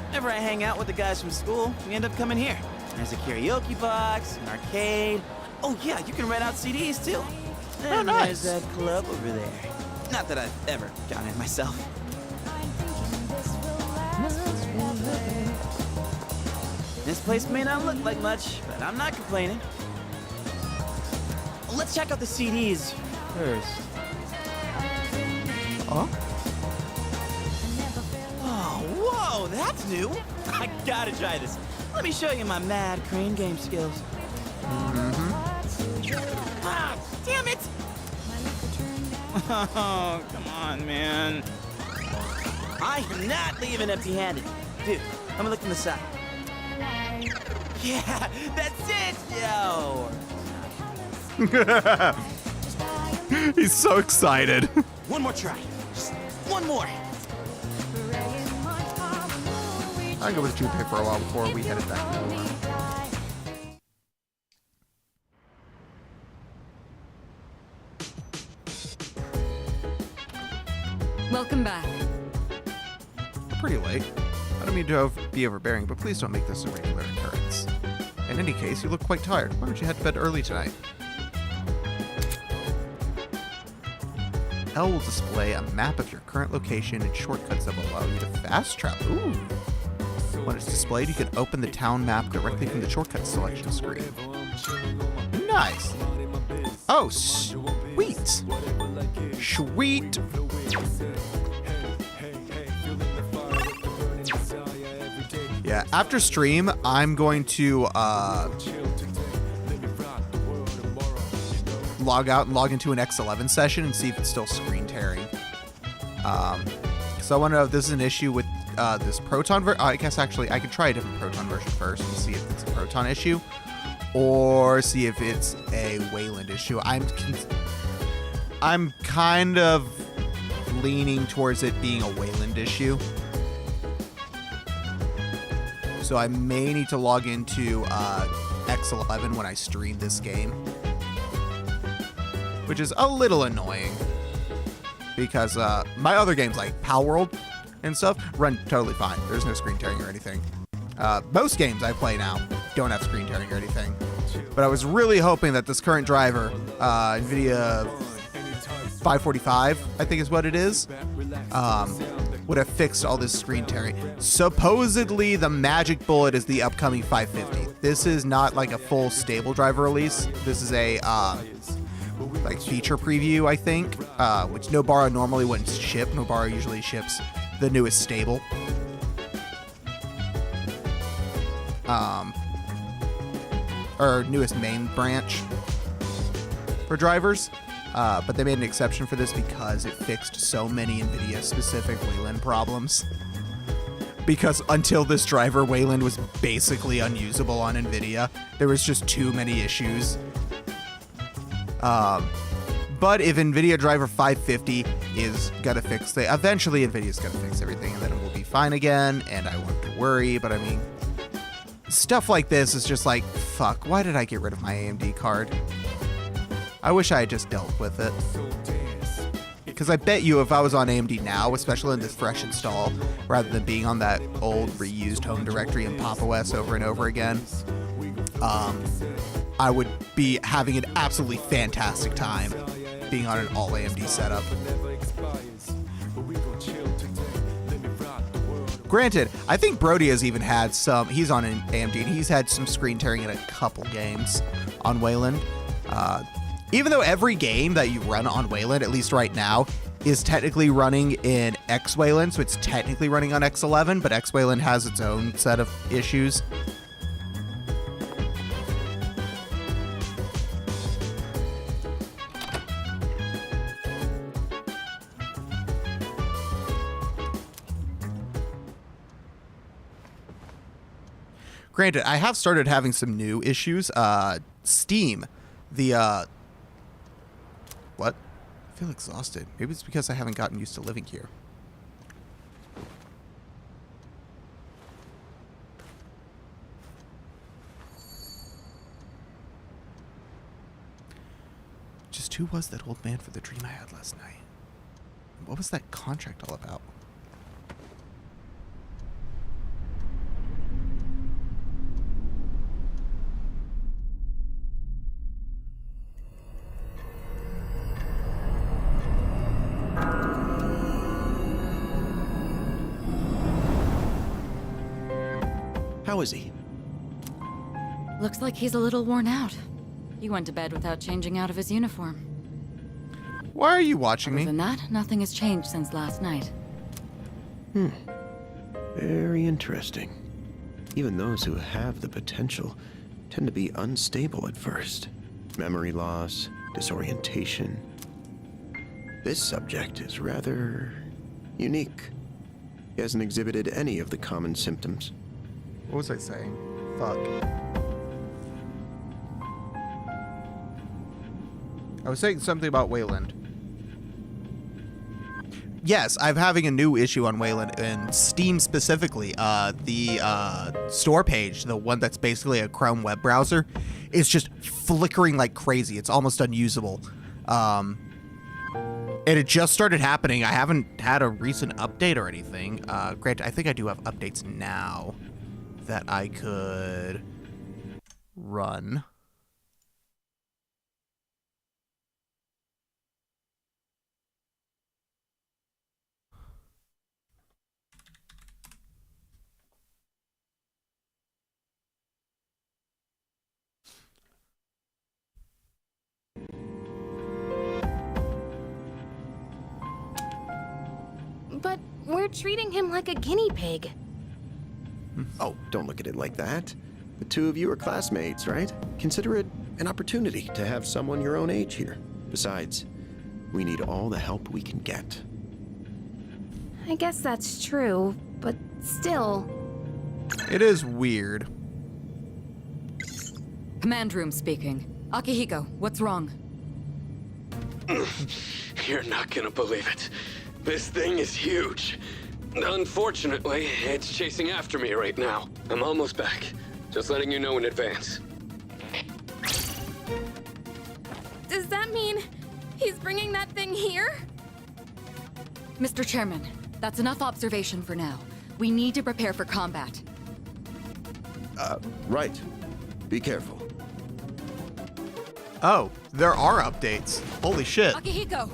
Whenever I hang out with the guys from school, we end up coming here. There's a karaoke box, an arcade. Oh yeah, you can rent out CDs too. And nice. There's that club over there. Not that I've ever gone in myself. This place may not look like much, but I'm not complaining. Let's check out the CDs first. Huh? Oh, whoa, that's new. I gotta try this. Let me show you my mad crane game skills. Ah, damn it! Oh, come on, man. I am not leaving empty-handed. Dude, let me look from the side. Yeah, that's it! Yo! He's so excited. One more try. Just one more. I'll go with Junpei for a while before we headed back to the room. Welcome back. We're pretty late. I don't mean to be overbearing, but please don't make this a regular occurrence. In any case, you look quite tired. Why don't you head to bed early tonight? L will display a map of your current location and shortcuts that will allow you to fast travel. Ooh. When it's displayed, you can open the town map directly from the shortcut selection screen. Nice. Oh, sweet. Sweet. Yeah, after stream, I'm going to log out and log into an X11 session and see if it's still screen tearing. So I want to know if this is an issue with this Proton version. I guess actually I could try a different Proton version first and see if it's a Proton issue, or see if it's a Wayland issue. I'm kind of leaning towards it being a Wayland issue. So I may need to log into X11 when I stream this game, which is a little annoying because my other games like Pal World and stuff run totally fine. There's no screen tearing or anything. Most games I play now don't have screen tearing or anything. But I was really hoping that this current driver, NVIDIA 545, I think is what it is, would have fixed all this screen tearing. Supposedly, the magic bullet is the upcoming 550. This is not like a full stable driver release. This is a like feature preview, I think, which Nobara normally wouldn't ship. Nobara usually ships the newest stable. Or newest main branch for drivers. But they made an exception for this because it fixed so many NVIDIA-specific Wayland problems. Because until this driver, Wayland was basically unusable on NVIDIA. There was just too many issues. But if NVIDIA driver 550 is gonna fix it, eventually NVIDIA's gonna fix everything, and then it will be fine again, and I won't have to worry. But I mean, stuff like this is just like, fuck, why did I get rid of my AMD card? I wish I had just dealt with it. Because I bet you if I was on AMD now, especially in this fresh install, rather than being on that old reused home directory in Pop! OS over and over again, I would be having an absolutely fantastic time being on an all AMD setup. Granted, I think Brody has even had some, he's on an AMD, and he's had some screen tearing in a couple games on Wayland. Even though every game that you run on Wayland, at least right now, is technically running in X Wayland, so it's technically running on X11, but X Wayland has its own set of issues. Granted, I have started having some new issues. Steam, what? I feel exhausted. Maybe it's because I haven't gotten used to living here. Just who was that old man for the dream I had last night? What was that contract all about? How is he? Looks like he's a little worn out. He went to bed without changing out of his uniform. Why are you watching me? Other than that, nothing has changed since last night. Very interesting. Even those who have the potential tend to be unstable at first. Memory loss, disorientation. This subject is rather unique. He hasn't exhibited any of the common symptoms. What was I saying? Fuck. I was saying something about Wayland. Yes, I'm having a new issue on Wayland, and Steam specifically. The store page, the one that's basically a Chrome web browser, is just flickering like crazy. It's almost unusable. And it just started happening. I haven't had a recent update or anything. Granted, I think I do have updates now that I could run. But we're treating him like a guinea pig. Oh, don't look at it like that. The two of you are classmates, right? Consider it an opportunity to have someone your own age here. Besides, we need all the help we can get. I guess that's true, but still. It is weird. Command room speaking. Akihiko, what's wrong? You're not gonna believe it. This thing is huge. Unfortunately, it's chasing after me right now. I'm almost back. Just letting you know in advance. Does that mean he's bringing that thing here? Mr. Chairman, that's enough observation for now. We need to prepare for combat. Right. Be careful. Oh, there are updates. Holy shit. Akihiko!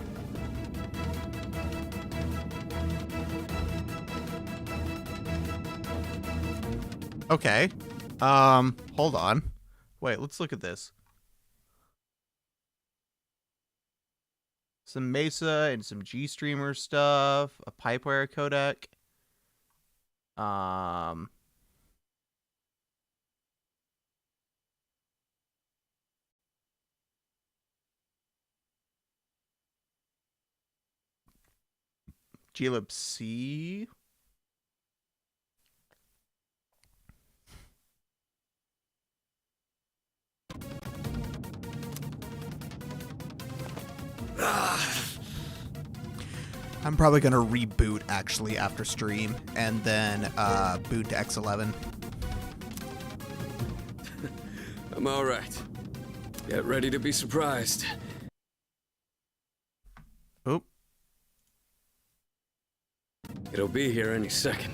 Okay. Hold on. Wait, let's look at this. Some Mesa and some G-Streamer stuff. A Pipewire codec. glibc. I'm probably gonna reboot actually after stream and then boot to X11. I'm all right. Get ready to be surprised. Oop. It'll be here any second.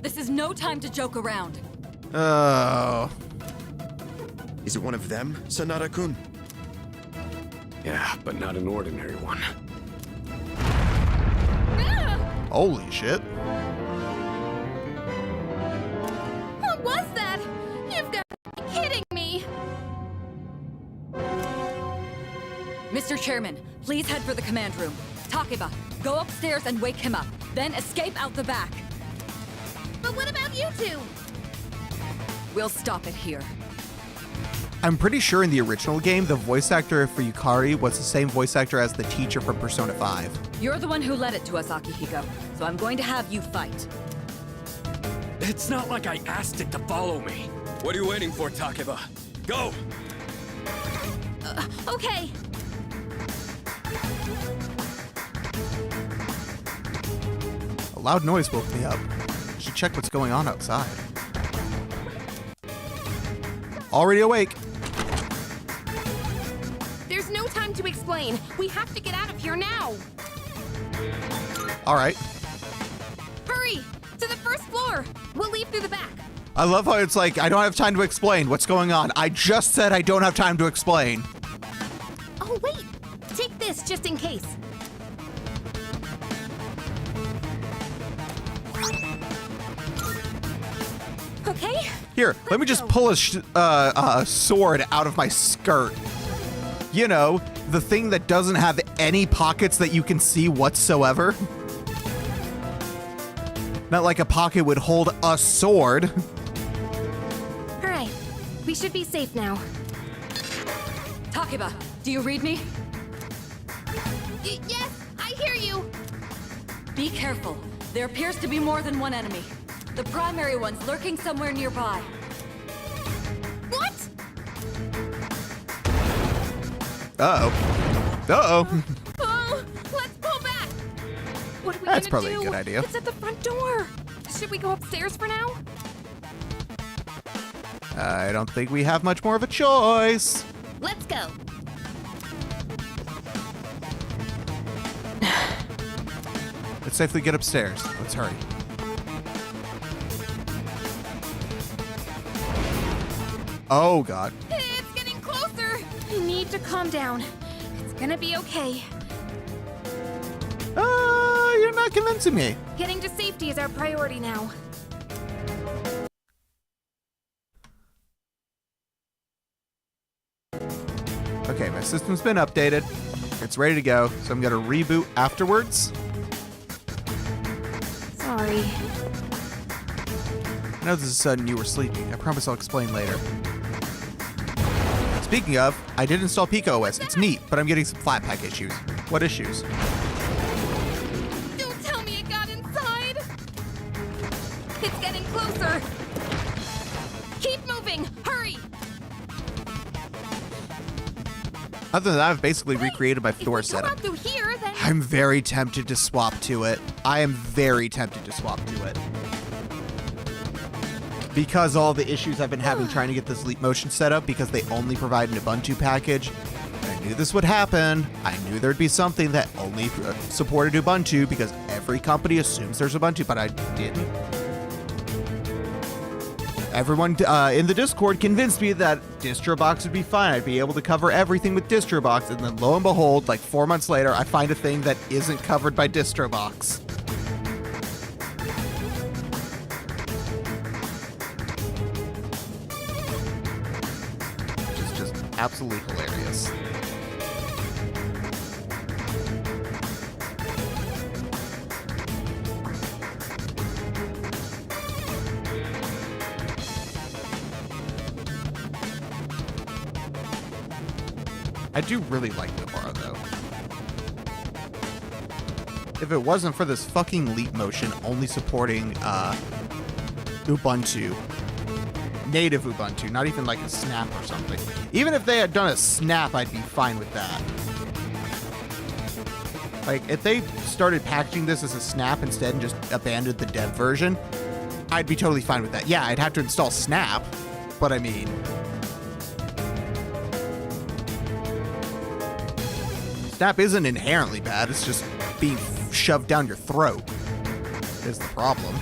This is no time to joke around. Oh. Is it one of them, Sanada-kun? Yeah, but not an ordinary one. Holy shit. What was that? You've got to be kidding me. Mr. Chairman, please head for the command room. Takeba, go upstairs and wake him up. Then escape out the back. But what about you two? We'll stop it here. I'm pretty sure in the original game, the voice actor for Yukari was the same voice actor as the teacher from Persona 5. You're the one who led it to us, Akihiko, so I'm going to have you fight. It's not like I asked it to follow me. What are you waiting for, Takeba? Go! Okay. A loud noise woke me up. I should check what's going on outside. Already awake. There's no time to explain. We have to get out of here now. All right. Hurry! To the first floor. We'll leave through the back. I love how it's like, I don't have time to explain what's going on. I just said I don't have time to explain. Oh, wait. Take this just in case. Okay. Here, let me just pull a sword out of my skirt. You know, the thing that doesn't have any pockets that you can see whatsoever. Not like a pocket would hold a sword. All right. We should be safe now. Takeba, do you read me? Yes, I hear you. Be careful. There appears to be more than one enemy. The primary one's lurking somewhere nearby. What? Uh-oh. Uh-oh. Oh, let's pull back. What are we That's gonna probably do? a good idea. It's at the front door. Should we go upstairs for now? I don't think we have much more of a choice. Let's go. Let's safely get upstairs. Let's hurry. Oh, God. It's getting closer. You need to calm down. It's gonna be okay. You're not convincing me. Getting to safety is our priority now. Okay, my system's been updated. It's ready to go, so I'm gonna reboot afterwards. Sorry. I know this is sudden you were sleeping. I promise I'll explain later. Speaking of, I did install Pico OS. It's neat, but I'm getting some Flatpak issues. What issues? Don't tell me it got inside. It's getting closer. Keep moving. Hurry. Other than that, I've basically recreated my Fedora setup. Through here, then... I'm very tempted to swap to it. I am very tempted to swap to it. Because all the issues I've been having trying to get this Leap Motion set up, because they only provide an Ubuntu package. I knew this would happen. I knew there'd be something that only supported Ubuntu, because every company assumes there's Ubuntu, but I didn't. Everyone in the Discord convinced me that DistroBox would be fine. I'd be able to cover everything with DistroBox, and then lo and behold, like 4 months later, I find a thing that isn't covered by DistroBox. Which is just absolutely hilarious. I do really like Nobara, though. If it wasn't for this fucking Leap Motion only supporting Ubuntu, native Ubuntu, not even like a snap or something. Even if they had done a snap, I'd be fine with that. Like, if they started packaging this as a snap instead and just abandoned the dev version, I'd be totally fine with that. Yeah, I'd have to install snap, but I mean... Snap isn't inherently bad, it's just being shoved down your throat is the problem.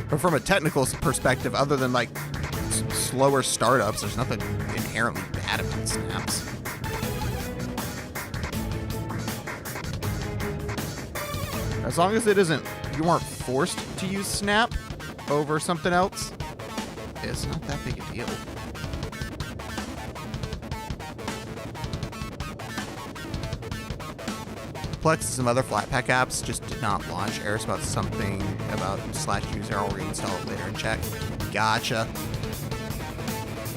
But from a technical perspective, other than like slower startups, there's nothing inherently bad about snaps. As long as it isn't, you aren't forced to use snap over something else, it's not that big a deal. Plex and some other Flatpak apps just did not launch. Errors about something about /user. I'll reinstall it later and check. Gotcha.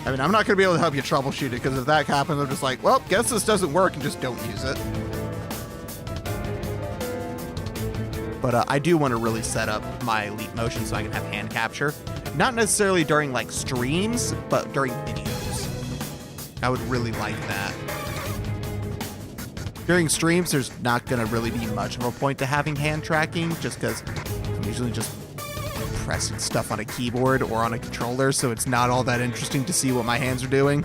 I mean, I'm not going to be able to help you troubleshoot it, because if that happens, I'm just like, well, guess this doesn't work, and just don't use it. But I do want to really set up my Leap Motion so I can have hand capture. Not necessarily during, like, streams, but during videos. I would really like that. During streams, there's not going to really be much of a point to having hand tracking, just because I'm usually just pressing stuff on a keyboard or on a controller, so it's not all that interesting to see what my hands are doing.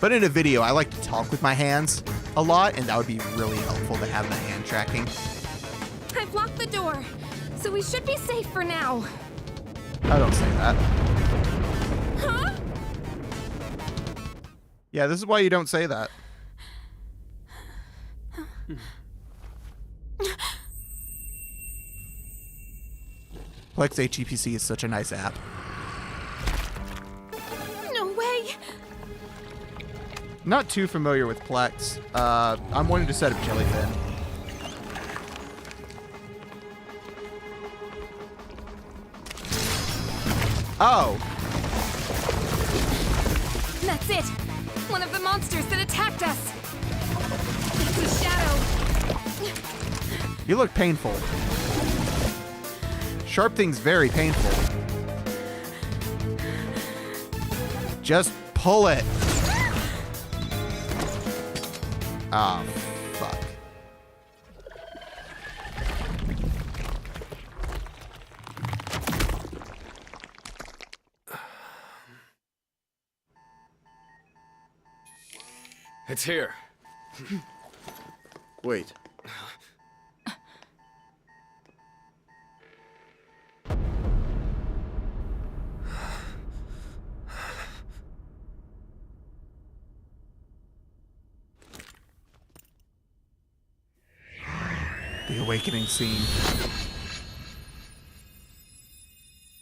But in a video, I like to talk with my hands a lot, and that would be really helpful to have the hand tracking. I've locked the door, so we should be safe for now. I don't say that. Huh? Yeah, this is why you don't say that. Plex HEPC is such a nice app. No way! Not too familiar with Plex. I'm wanting to set up Jellyfin. Oh! That's it! One of the monsters that attacked us! It's a shadow! You look painful. Sharp thing's very painful. Just pull it. Oh, fuck. It's here. Wait. The awakening scene.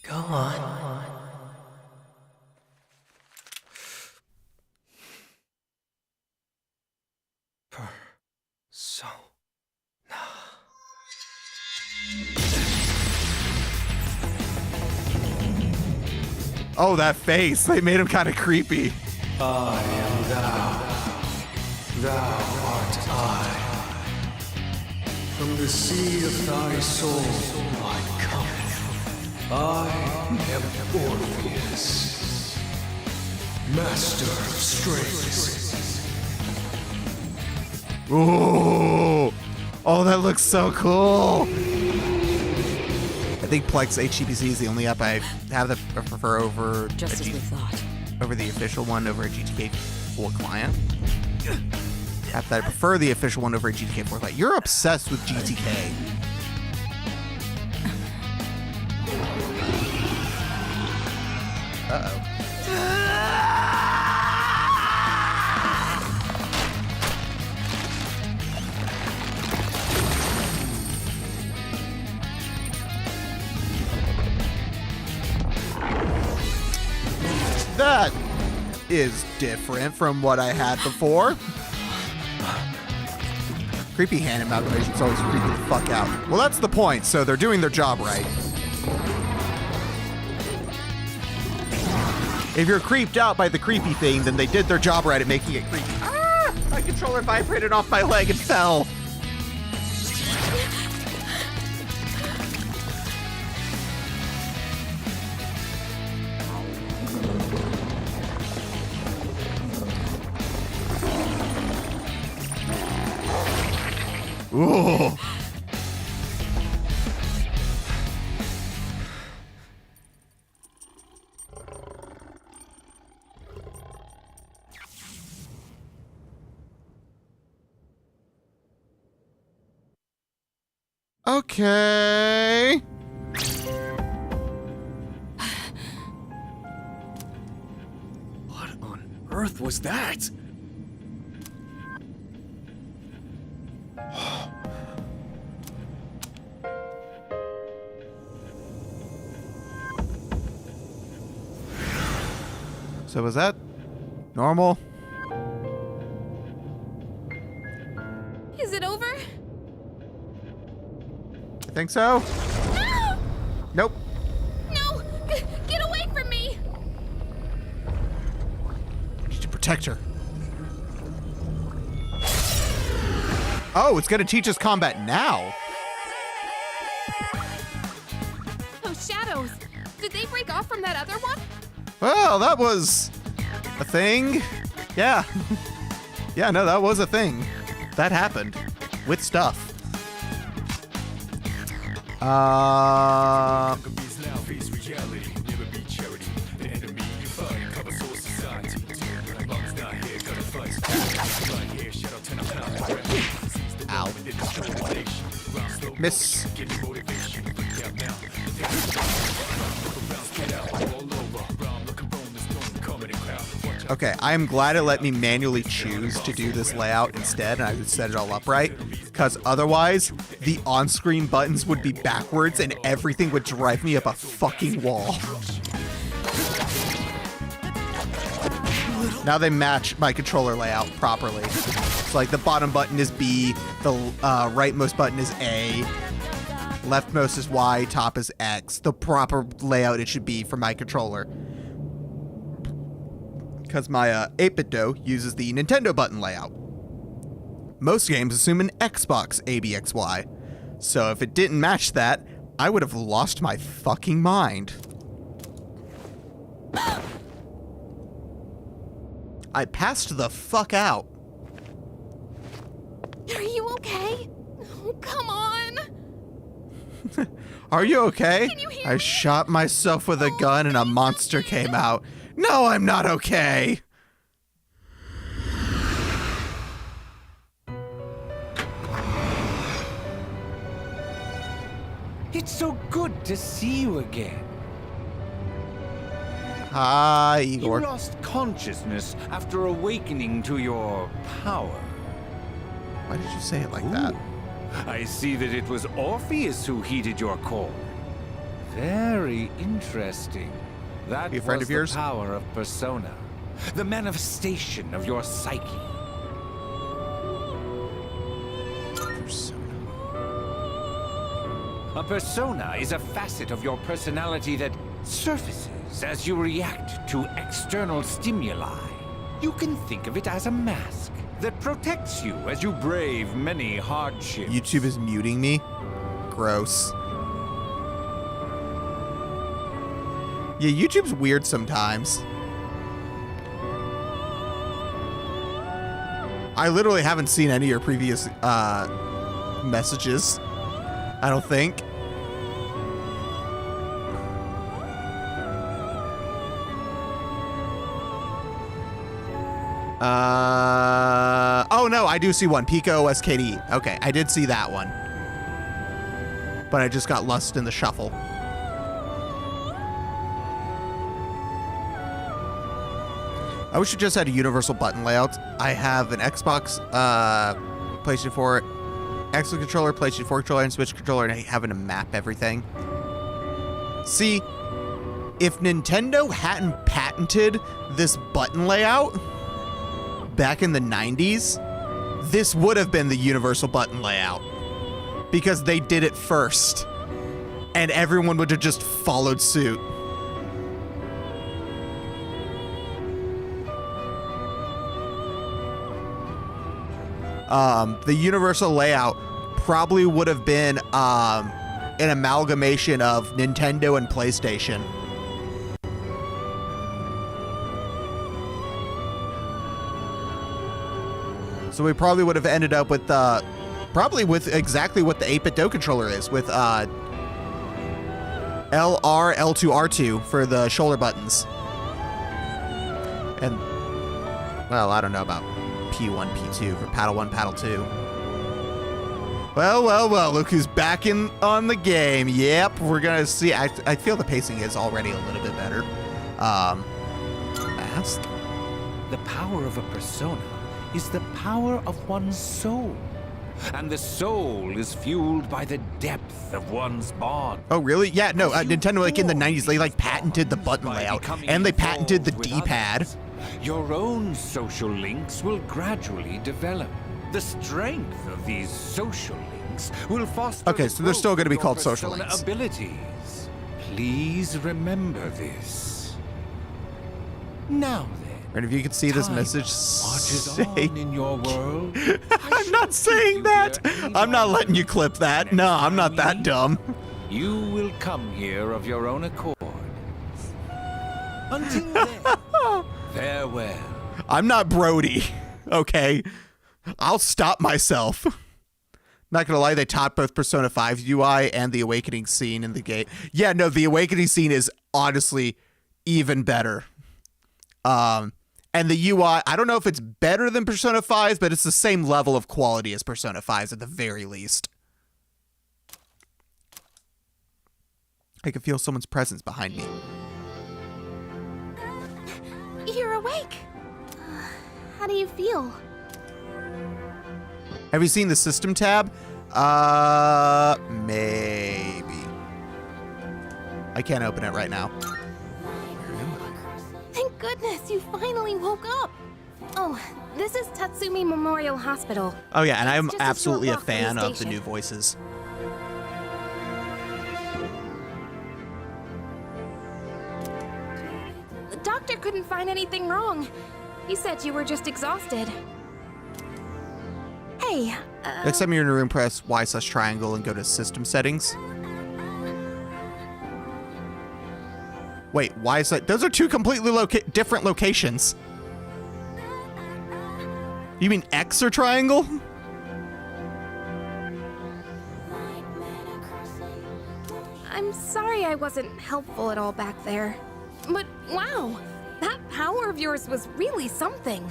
Go on. So. Oh, that face. They made him kind of creepy. I am thou art I. From the sea of thy soul I come. I am Orpheus, master of strings. Ooh. Oh, that looks so cool. I think Plex HTPC is the only app I have that I prefer over Just as we thought. over the official one over a GTK 4 client. App that I prefer the official one over a GTK 4 client. You're obsessed with GTK. Uh-oh. That is different from what I had before. Creepy hand amalgamation's always creepy the fuck out. Well, that's the point, so they're doing their job right. If you're creeped out by the creepy thing, then they did their job right at making it creepy. Ah! My controller vibrated off my leg and fell. Ooh. Okay. What on earth was that? So was that normal? Is it over? I think so. No! Nope. No! Get away from me! I need to protect her. Oh, it's gonna teach us combat now. Those shadows! Did they break off from that other one? Well, that was a thing. Yeah. Yeah, no, that was a thing. That happened. With stuff. Ow. Miss. Okay, I am glad it let me manually choose to do this layout instead, and I would set it all up right, because otherwise, the on-screen buttons would be backwards and everything would drive me up a fucking wall. Now they match my controller layout properly. So like the bottom button is B, the rightmost button is A, leftmost is Y, top is X. The proper layout it should be for my controller. Because my 8BitDo uses the Nintendo button layout. Most games assume an Xbox ABXY. So if it didn't match that, I would have lost my fucking mind. I passed the fuck out. Are you okay? Oh, come on! Are you okay? Can you hear I shot myself with a gun and a monster came out. No, I'm not okay. It's so good to see you again. Hi, Igor. You lost consciousness after awakening to your power. Why did you say it like that? I see that it was Orpheus who heeded your call. Very interesting. That Be a friend was of yours? the power of persona, the manifestation of your psyche. A persona is a facet of your personality that surfaces as you react to external stimuli. You can think of it as a mask that protects you as you brave many hardships. YouTube is muting me. Gross. Yeah, YouTube's weird sometimes. I literally haven't seen any of your previous messages. I don't think. Oh no, I do see one. Pico OSKD. Okay, I did see that one. But I just got lost in the shuffle. I wish it just had a universal button layout. I have an Xbox, PlayStation 4, Xbox controller, PlayStation 4 controller, and Switch controller, and I having to map everything. See, if Nintendo hadn't patented this button layout back in the 90s, this would have been the universal button layout. Because they did it first. And everyone would have just followed suit. The universal layout probably would have been an amalgamation of Nintendo and PlayStation. So we probably would have ended up with probably with exactly what the 8-bit Do controller is, with LR, L2, R2 for the shoulder buttons. And, well, I don't know about P1, P2 for paddle 1, paddle 2. Well, look who's back in on the game. Yep, we're gonna see. I feel the pacing is already a little bit better. Fast. The power of a persona is the power of one's soul. And the soul is fueled by the depth of one's bond. Oh, really? Yeah, no, Nintendo, like in the 90s, they like patented the button layout and they patented the D-pad. Your own social links will gradually develop. The strength of these social links will foster. Okay, so they're still going to be called social persona links. Abilities. Please remember this. Now then. And if you could see this message, marches on in your world. I'm not saying that. I'm not letting you clip that. No, I'm not that dumb. You will come here of your own accord. Until then, farewell. I'm not Brody, okay? I'll stop myself. Not gonna lie, they taught both Persona 5 UI and the Awakening scene in the game. Yeah, no, the Awakening scene is honestly even better. And the UI, I don't know if it's better than Persona 5's, but it's the same level of quality as Persona 5's at the very least. I can feel someone's presence behind me. You're awake. How do you feel? Have you seen the system tab? Maybe. I can't open it right now. Thank goodness you finally woke up. Oh, this is Tatsumi Memorial Hospital. Oh yeah, and I'm It's just absolutely a short walk from fan the of the station. new voices. The doctor couldn't find anything wrong. He said you were just exhausted. Hey, Next time you're in a room, press Y/triangle and go to system settings. Wait, why is that? Those are two completely different locations. You mean X or triangle? I'm sorry I wasn't helpful at all back there. But wow, that power of yours was really something.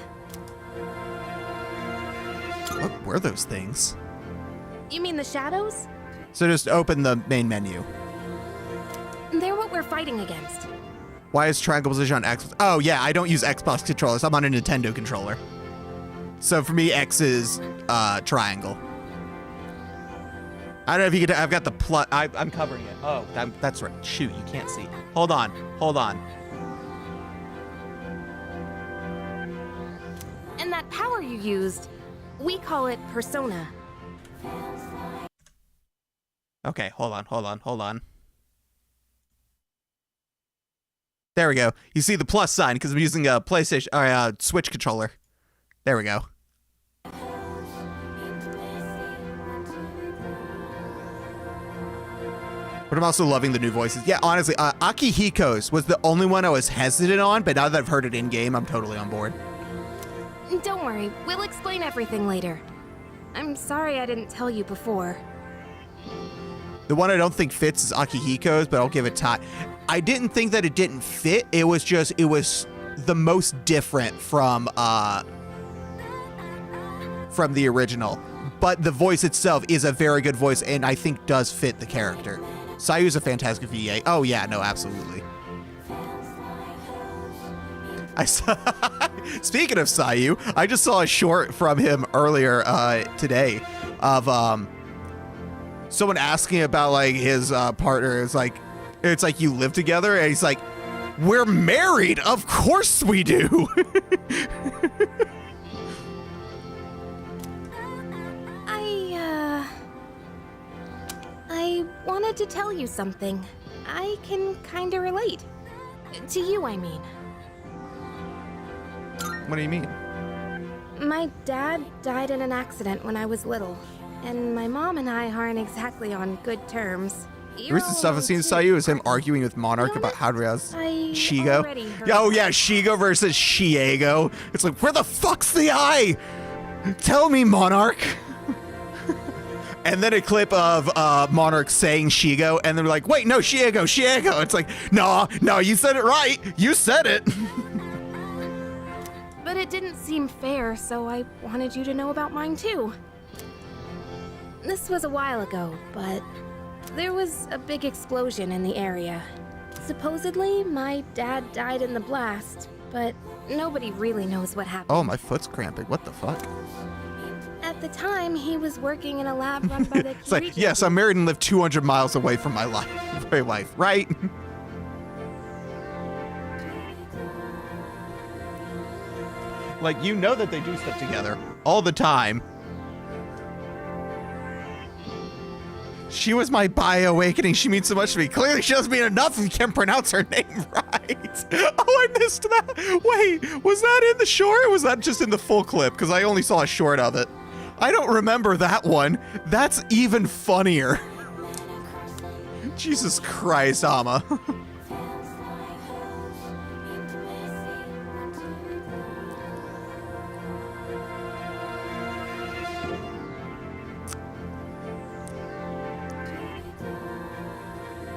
What were those things? You mean the shadows? So just open the main menu. They're what we're fighting against. Why is triangle position on X? Oh yeah, I don't use Xbox controllers. I'm on a Nintendo controller. So for me, X is triangle. I don't know if you can. I've got the plus. I'm covering it. Oh, that's right. Shoot, you can't see. Hold on. Hold on. And that power you used, we call it persona. Okay, hold on. There we go. You see the plus sign because I'm using a PlayStation or Switch controller. There we go. But I'm also loving the new voices. Yeah, honestly, Akihiko's was the only one I was hesitant on, but now that I've heard it in game, I'm totally on board. Don't worry, we'll explain everything later. I'm sorry I didn't tell you before. The one I don't think fits is Akihiko's, but I'll give it time. I didn't think that it didn't fit. It was the most different from the original. But the voice itself is a very good voice and I think does fit the character. Sayu's a fantastic VA. Oh yeah, no, absolutely. Speaking of Sayu, I just saw a short from him earlier today of someone asking about like his partner. It's like you live together, and he's like, "We're married, of course we do." I wanted to tell you something. I can kinda relate. To you, I mean. What do you mean? My dad died in an accident when I was little, and my mom and I aren't exactly on good terms. The recent stuff I've seen Sayu is him arguing with Monarch about how to raise Shigo. Oh yeah, Shigo versus Shiego. It's like, where the fuck's the I? Tell me, Monarch. And then a clip of Monarch saying Shigo, and they're like, wait, no, Shiego. It's like, no, you said it right. You said it. But it didn't seem fair, so I wanted you to know about mine too. This was a while ago, but there was a big explosion in the area. Supposedly, my dad died in the blast, but nobody really knows what happened. Oh, my foot's cramping. What the fuck? At the time, he was working in a lab run by the It's like, yes, I'm married and live 200 miles away from my wife, right? Like, you know that they do stuff together all the time. She was my bi-awakening. She means so much to me. Clearly, she doesn't mean enough if you can't pronounce her name right. Oh, I missed that. Wait, was that in the short or was that just in the full clip? Because I only saw a short of it. I don't remember that one. That's even funnier. Jesus Christ, Ama.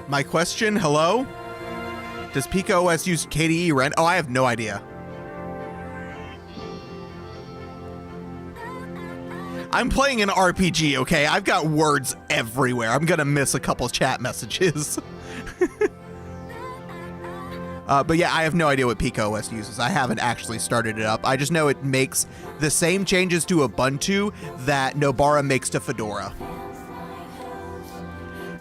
My question, hello? Does Pico OS use KDE rent? Oh, I have no idea. I'm playing an RPG, okay? I've got words everywhere. I'm gonna miss a couple chat messages. But yeah, I have no idea what Pico OS uses. I haven't actually started it up. I just know it makes the same changes to Ubuntu that Nobara makes to Fedora.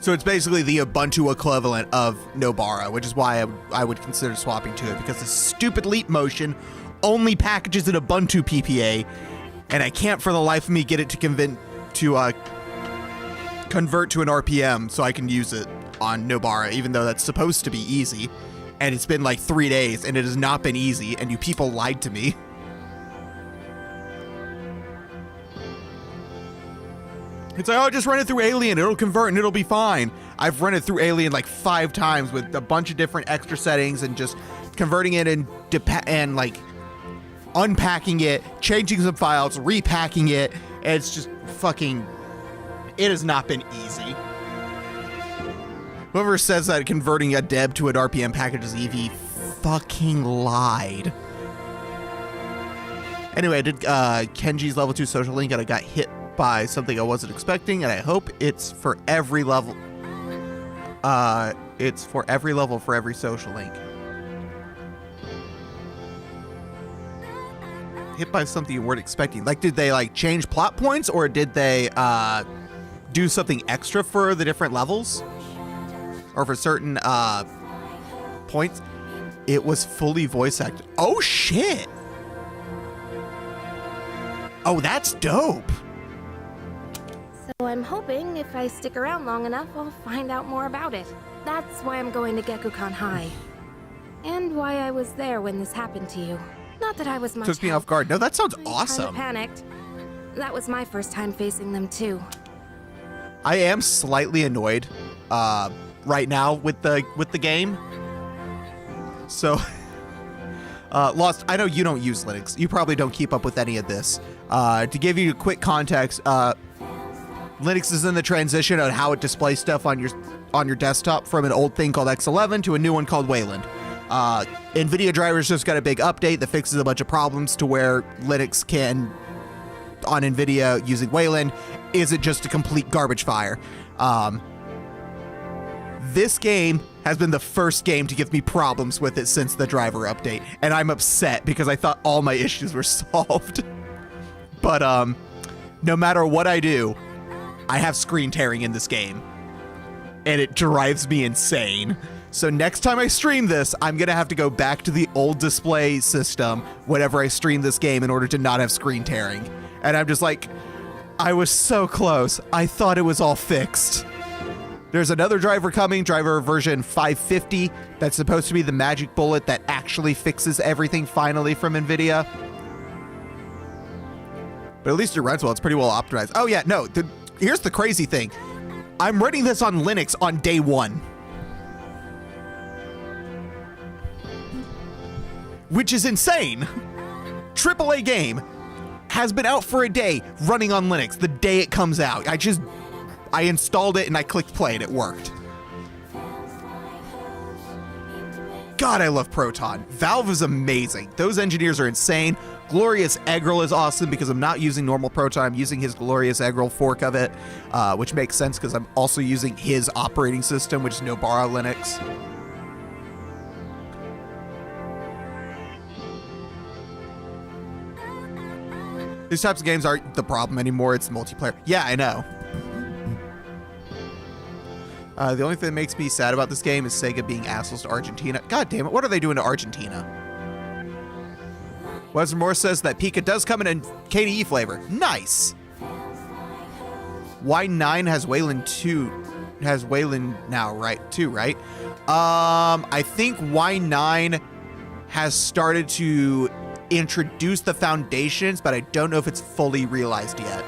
So it's basically the Ubuntu equivalent of Nobara, which is why I would consider swapping to it, because the stupid Leap Motion only packages an Ubuntu PPA, and I can't for the life of me get it to convert to an RPM so I can use it on Nobara, even though that's supposed to be easy. And it's been like 3 days, and it has not been easy, and you people lied to me. It's like, oh, just run it through Alien, it'll convert and it'll be fine. I've run it through Alien like 5 times with a bunch of different extra settings and just converting it and like unpacking it, changing some files, repacking it. And it's just fucking, it has not been easy. Whoever says that converting a deb to an RPM package is easy fucking lied. Anyway, I did Kenji's level 2 social link and I got hit by something I wasn't expecting, and I hope it's for every level. It's for every level for every social link. Hit by something you weren't expecting. Like, did they like change plot points, or did they do something extra for the different levels, or for certain points? It was fully voice acted. Oh shit! Oh, that's dope. So I'm hoping if I stick around long enough, I'll find out more about it. That's why I'm going to Gekukan High. And why I was there when this happened to you. Not that I was much Took me off guard. No, that sounds awesome. Kinda panicked. That was my first time facing them too. I am slightly annoyed right now with the game. So Lost, I know you don't use Linux. You probably don't keep up with any of this. To give you a quick context, Linux is in the transition on how it displays stuff on your desktop from an old thing called X11 to a new one called Wayland. NVIDIA drivers just got a big update that fixes a bunch of problems to where Linux can, on NVIDIA using Wayland, isn't just a complete garbage fire. This game has been the first game to give me problems with it since the driver update, and I'm upset because I thought all my issues were solved. But no matter what I do, I have screen tearing in this game, and it drives me insane. So next time I stream this, I'm gonna have to go back to the old display system whenever I stream this game in order to not have screen tearing. And I'm just like, I was so close. I thought it was all fixed. There's another driver coming, driver version 550, that's supposed to be the magic bullet that actually fixes everything finally from NVIDIA. But at least it runs well. It's pretty well optimized. Oh yeah, no, here's the crazy thing. I'm running this on Linux on day one. Which is insane. AAA game has been out for a day running on Linux the day it comes out. I installed it and I clicked play and it worked. God, I love Proton. Valve is amazing. Those engineers are insane. Glorious Eggroll is awesome because I'm not using normal Proton. I'm using his Glorious Eggroll fork of it, which makes sense because I'm also using his operating system, which is Nobara Linux. These types of games aren't the problem anymore. It's multiplayer. Yeah, I know. The only thing that makes me sad about this game is Sega being assholes to Argentina. God damn it, what are they doing to Argentina? Westermore says that Pika does come in a KDE flavor. Nice! Y9 has Wayland 2. Has Wayland now, right? 2, right? I think Y9 has started to introduce the foundations, but I don't know if it's fully realized yet.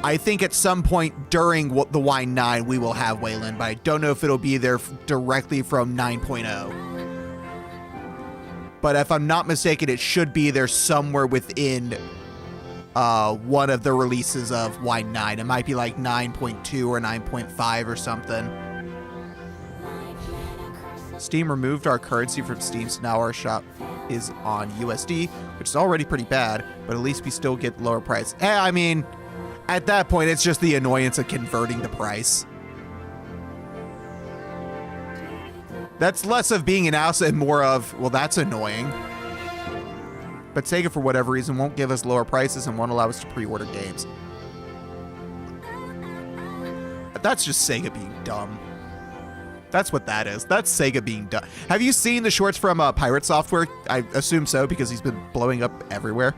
I think at some point during the Y9 we will have Wayland, but I don't know if it'll be there directly from 9.0. But if I'm not mistaken, it should be there somewhere within one of the releases of Y9. It might be like 9.2 or 9.5 or something. Steam removed our currency from Steam, so now our shop is on USD, which is already pretty bad, but at least we still get lower price. I mean, at that point, it's just the annoyance of converting the price. That's less of being an ass and more of, well, that's annoying. But Sega, for whatever reason, won't give us lower prices and won't allow us to pre-order games. But that's just Sega being dumb. That's what that is. That's Sega being dumb. Have you seen the shorts from Pirate Software? I assume so, because he's been blowing up everywhere.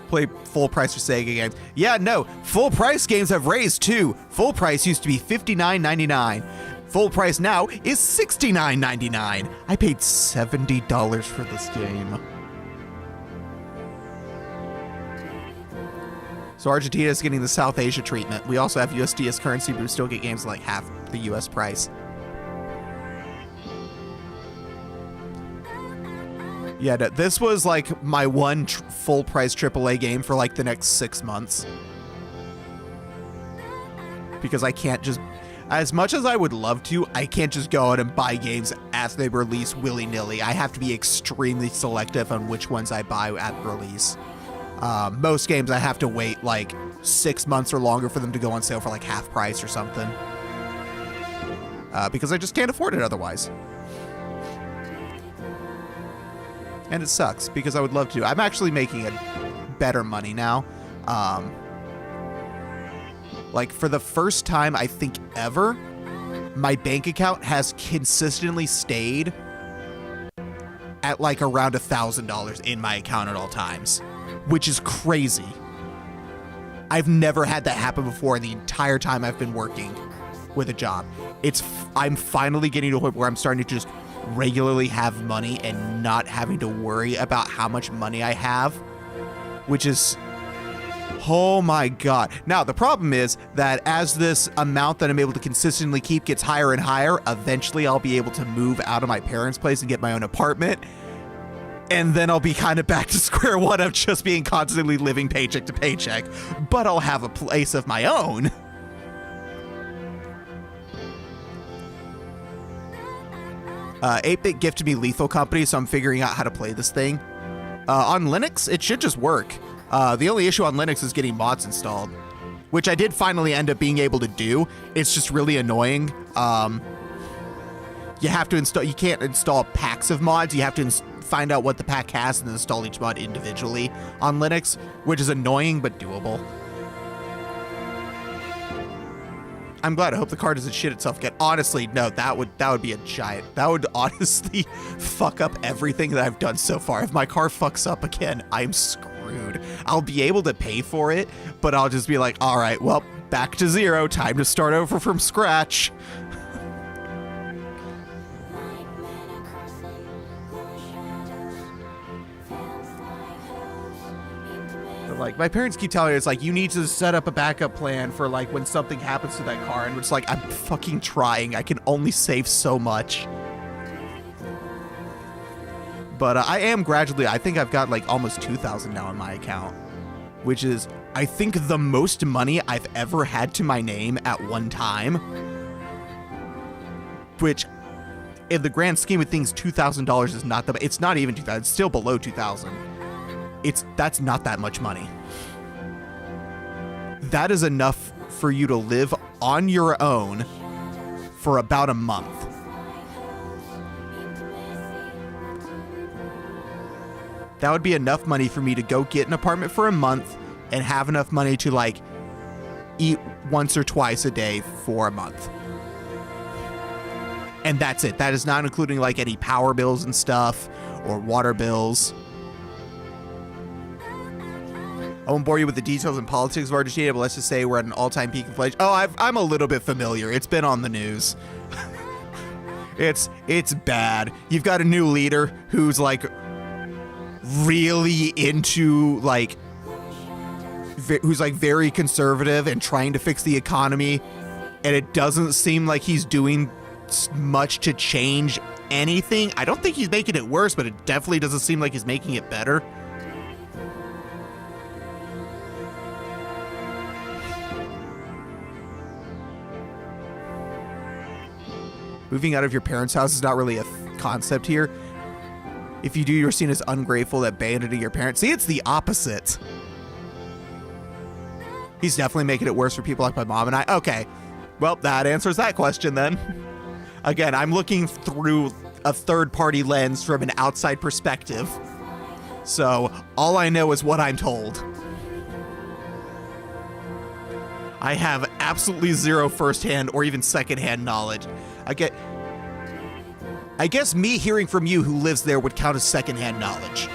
Play full price for Sega games. Yeah, no, full price games have raised too. Full price used to be $59.99. Full price now is $69.99. I paid $70 for this game. So Argentina is getting the South Asia treatment. We also have USD as currency, but we still get games like half the US price. Yeah, this was like my one full price AAA game for like the next 6 months. Because I can't just, as much as I would love to, I can't just go out and buy games as they release willy-nilly. I have to be extremely selective on which ones I buy at release. Most games I have to wait like 6 months or longer for them to go on sale for like half price or something. Because I just can't afford it otherwise. And it sucks because I would love to. I'm actually making better money now. Like for the first time I think ever, my bank account has consistently stayed at like around $1,000 in my account at all times, which is crazy. I've never had that happen before in the entire time I've been working with a job. I'm finally getting to a point where I'm starting to just regularly have money and not having to worry about how much money I have, which is, oh my God. Now, the problem is that as this amount that I'm able to consistently keep gets higher and higher, eventually I'll be able to move out of my parents' place and get my own apartment. And then I'll be kind of back to square one of just being constantly living paycheck to paycheck. But I'll have a place of my own. 8-Bit gifted me Lethal Company, so I'm figuring out how to play this thing. On Linux, it should just work. The only issue on Linux is getting mods installed, which I did finally end up being able to do. It's just really annoying. You have to install, you can't install packs of mods. You have to find out what the pack has and then install each mod individually on Linux, which is annoying but doable. I'm glad. I hope the car doesn't shit itself again. Honestly, no, that would be a giant. That would honestly fuck up everything that I've done so far. If my car fucks up again, I'm screwed. I'll be able to pay for it, but I'll just be like, all right, well, back to zero. Time to start over from scratch. Like, my parents keep telling me, it's like, you need to set up a backup plan for like when something happens to that car, and it's like, I'm fucking trying. I can only save so much. But I am gradually, I think I've got like almost 2,000 now in my account, which is, I think, the most money I've ever had to my name at one time. Which, in the grand scheme of things, $2,000 is not the, it's not even 2,000, it's still below 2,000. That's not that much money. That is enough for you to live on your own for about a month. That would be enough money for me to go get an apartment for a month and have enough money to like eat once or twice a day for a month. And that's it. That is not including like any power bills and stuff or water bills. I won't bore you with the details and politics of Argentina, but let's just say we're at an all-time peak inflation. Oh, I'm a little bit familiar. It's been on the news. It's bad. You've got a new leader who's like really into like, who's like very conservative and trying to fix the economy, and it doesn't seem like he's doing much to change anything. I don't think he's making it worse, but it definitely doesn't seem like he's making it better. Moving out of your parents' house is not really a concept here. If you do, you're seen as ungrateful, abandoning your parents. See, it's the opposite. He's definitely making it worse for people like my mom and I. Okay, well, that answers that question then. Again, I'm looking through a third-party lens from an outside perspective. So all I know is what I'm told. I have absolutely zero first-hand or even second-hand knowledge. I guess me hearing from you who lives there would count as second-hand knowledge.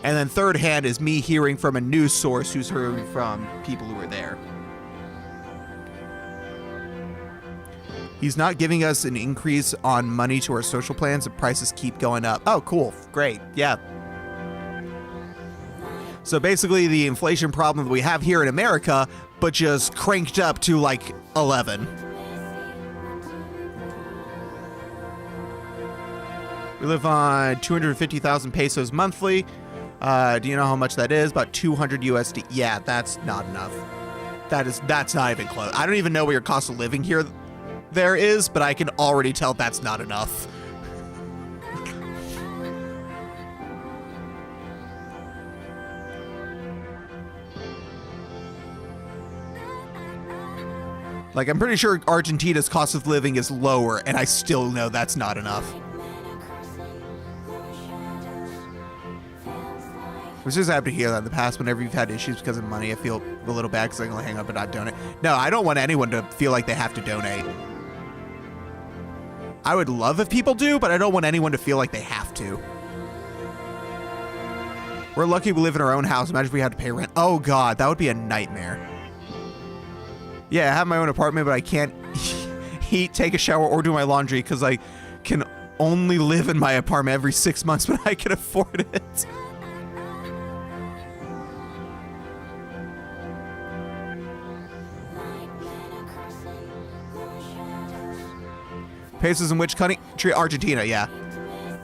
And then third-hand is me hearing from a news source who's heard from people who are there. He's not giving us an increase on money to our social plans. The prices keep going up. Oh, cool. Great. Yeah. So basically the inflation problem that we have here in America, but just cranked up to like 11. We live on 250,000 pesos monthly. Do you know how much that is? About 200 USD. Yeah, that's not enough. That's not even close. I don't even know what your cost of living here there is, but I can already tell that's not enough. Like, I'm pretty sure Argentina's cost of living is lower, and I still know that's not enough. I was just happy to hear that in the past. Whenever you've had issues because of money, I feel a little bad because I can only hang up and not donate. No, I don't want anyone to feel like they have to donate. I would love if people do, but I don't want anyone to feel like they have to. We're lucky we live in our own house. Imagine if we had to pay rent. Oh God, that would be a nightmare. Yeah, I have my own apartment, but I can't eat, take a shower, or do my laundry because I can only live in my apartment every 6 months, but I can afford it. Pesos in which country? Argentina, yeah.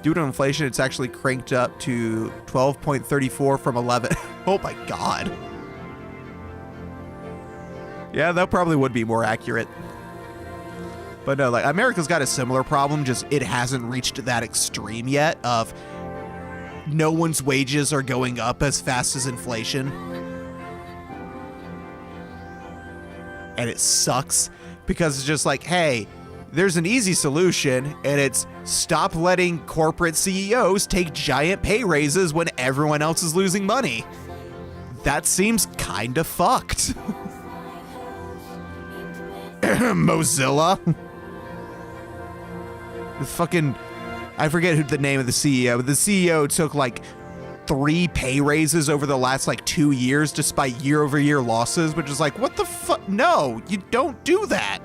Due to inflation, it's actually cranked up to 12.34 from 11. Oh my God. Yeah, that probably would be more accurate. But no, like, America's got a similar problem, just it hasn't reached that extreme yet of no one's wages are going up as fast as inflation. And it sucks because it's just like, hey, there's an easy solution, and it's stop letting corporate CEOs take giant pay raises when everyone else is losing money. That seems kind of fucked. Mozilla. The fucking, I forget who the name of the CEO, but the CEO took like 3 pay raises over the last like 2 years despite year-over-year losses, which is like, what the fuck? No, you don't do that.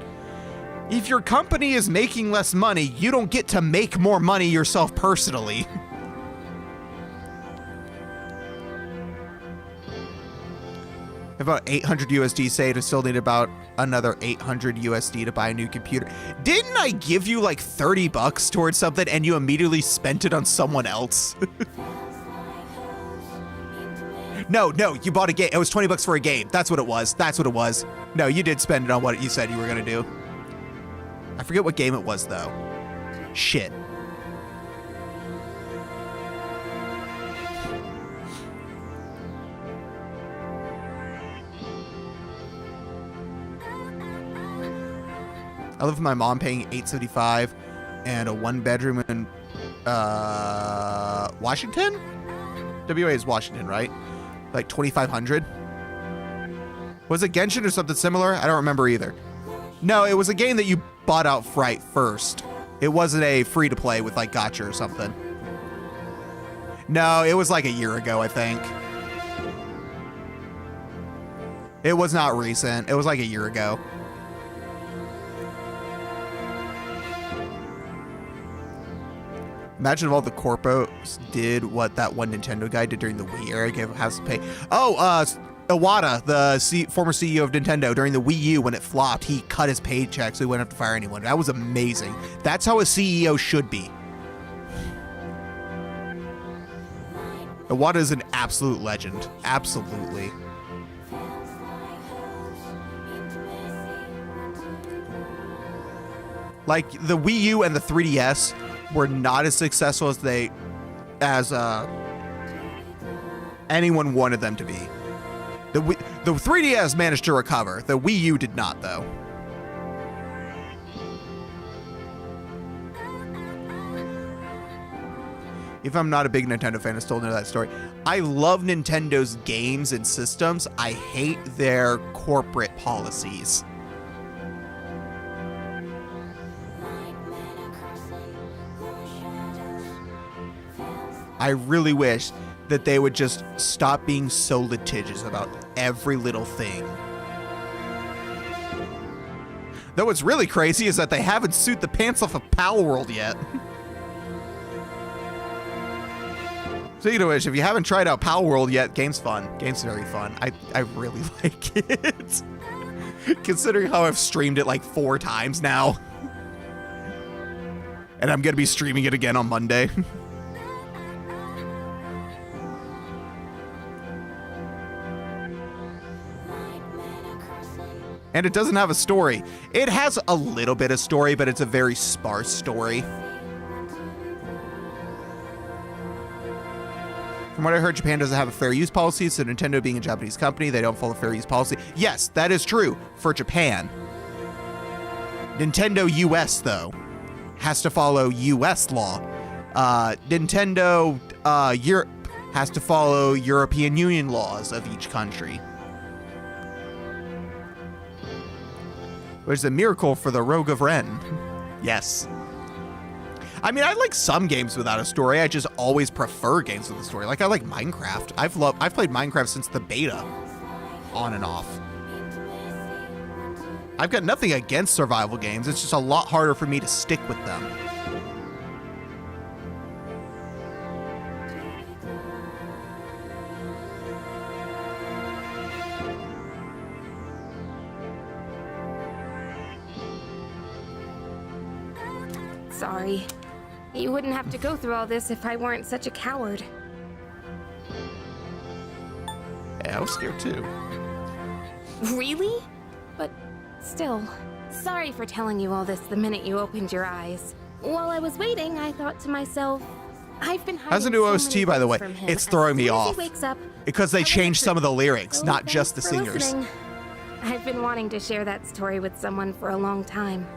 If your company is making less money, you don't get to make more money yourself personally. About 800 USD saved. I still need about another 800 USD to buy a new computer. Didn't I give you like 30 bucks towards something and you immediately spent it on someone else? No, you bought a game. It was 20 bucks for a game. That's what it was. No, you did spend it on what you said you were going to do. I forget what game it was, though. Shit. I live with my mom paying $875 and a 1-bedroom in Washington? WA is Washington, right? Like $2,500? Was it Genshin or something similar? I don't remember either. No, it was a game that you bought outright first. It wasn't a free-to-play with like gacha or something. No, it was like a year ago, I think. It was not recent. It was like a year ago. Imagine if all the corpos did what that one Nintendo guy did during the Wii era, gave has to pay. Oh, Iwata, the former CEO of Nintendo, during the Wii U when it flopped, he cut his paycheck so he wouldn't have to fire anyone. That was amazing. That's how a CEO should be. Iwata is an absolute legend. Absolutely. Like, the Wii U and the 3DS were not as successful as anyone wanted them to be. The 3DS managed to recover. The Wii U did not, though. If I'm not a big Nintendo fan, I still know that story. I love Nintendo's games and systems. I hate their corporate policies. I really wish that they would just stop being so litigious about every little thing. Though what's really crazy is that they haven't sued the pants off of Palworld yet. Speaking of which, if you haven't tried out Palworld yet, game's fun. Game's very fun. I really like it. Considering how I've streamed it like 4 times now. And I'm going to be streaming it again on Monday. And it doesn't have a story. It has a little bit of story, but it's a very sparse story. From what I heard, Japan doesn't have a fair use policy, so Nintendo being a Japanese company, they don't follow fair use policy. Yes, that is true for Japan. Nintendo US, though, has to follow US law. Nintendo Europe has to follow European Union laws of each country. Which is a miracle for the Rogue of Ren. Yes. I mean, I like some games without a story. I just always prefer games with a story. Like, I like Minecraft. I've played Minecraft since the beta. On and off. I've got nothing against survival games. It's just a lot harder for me to stick with them. Sorry. You wouldn't have to go through all this if I weren't such a coward. Yeah, I was scared too. Really? But still, sorry for telling you all this the minute you opened your eyes. While I was waiting, I thought to myself, I've been hiding How's the new so OST, many by the way? things from him. It's As throwing me soon as off. he wakes up, Because they changed some of the lyrics, not just the thanks for singers. listening. I've been wanting to share that story with someone for a long time.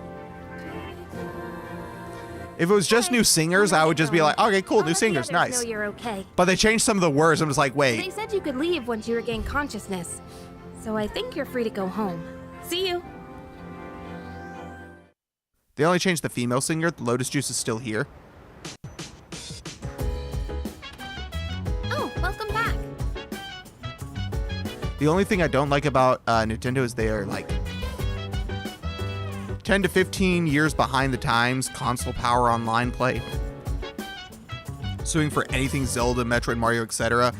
If it was just new singers, I would just be like, okay, cool, I'll new let the singers, others nice. know you're okay. But they changed some of the words. I'm just like, They wait. said you could leave once you regain consciousness. So I think you're free to go home. See you. They only changed the female singer. The Lotus Juice is still here. Oh, welcome back. The only thing I don't like about Nintendo is they are like 10 to 15 years behind the times console power online play. Suing for anything Zelda, Metroid, Mario, etc.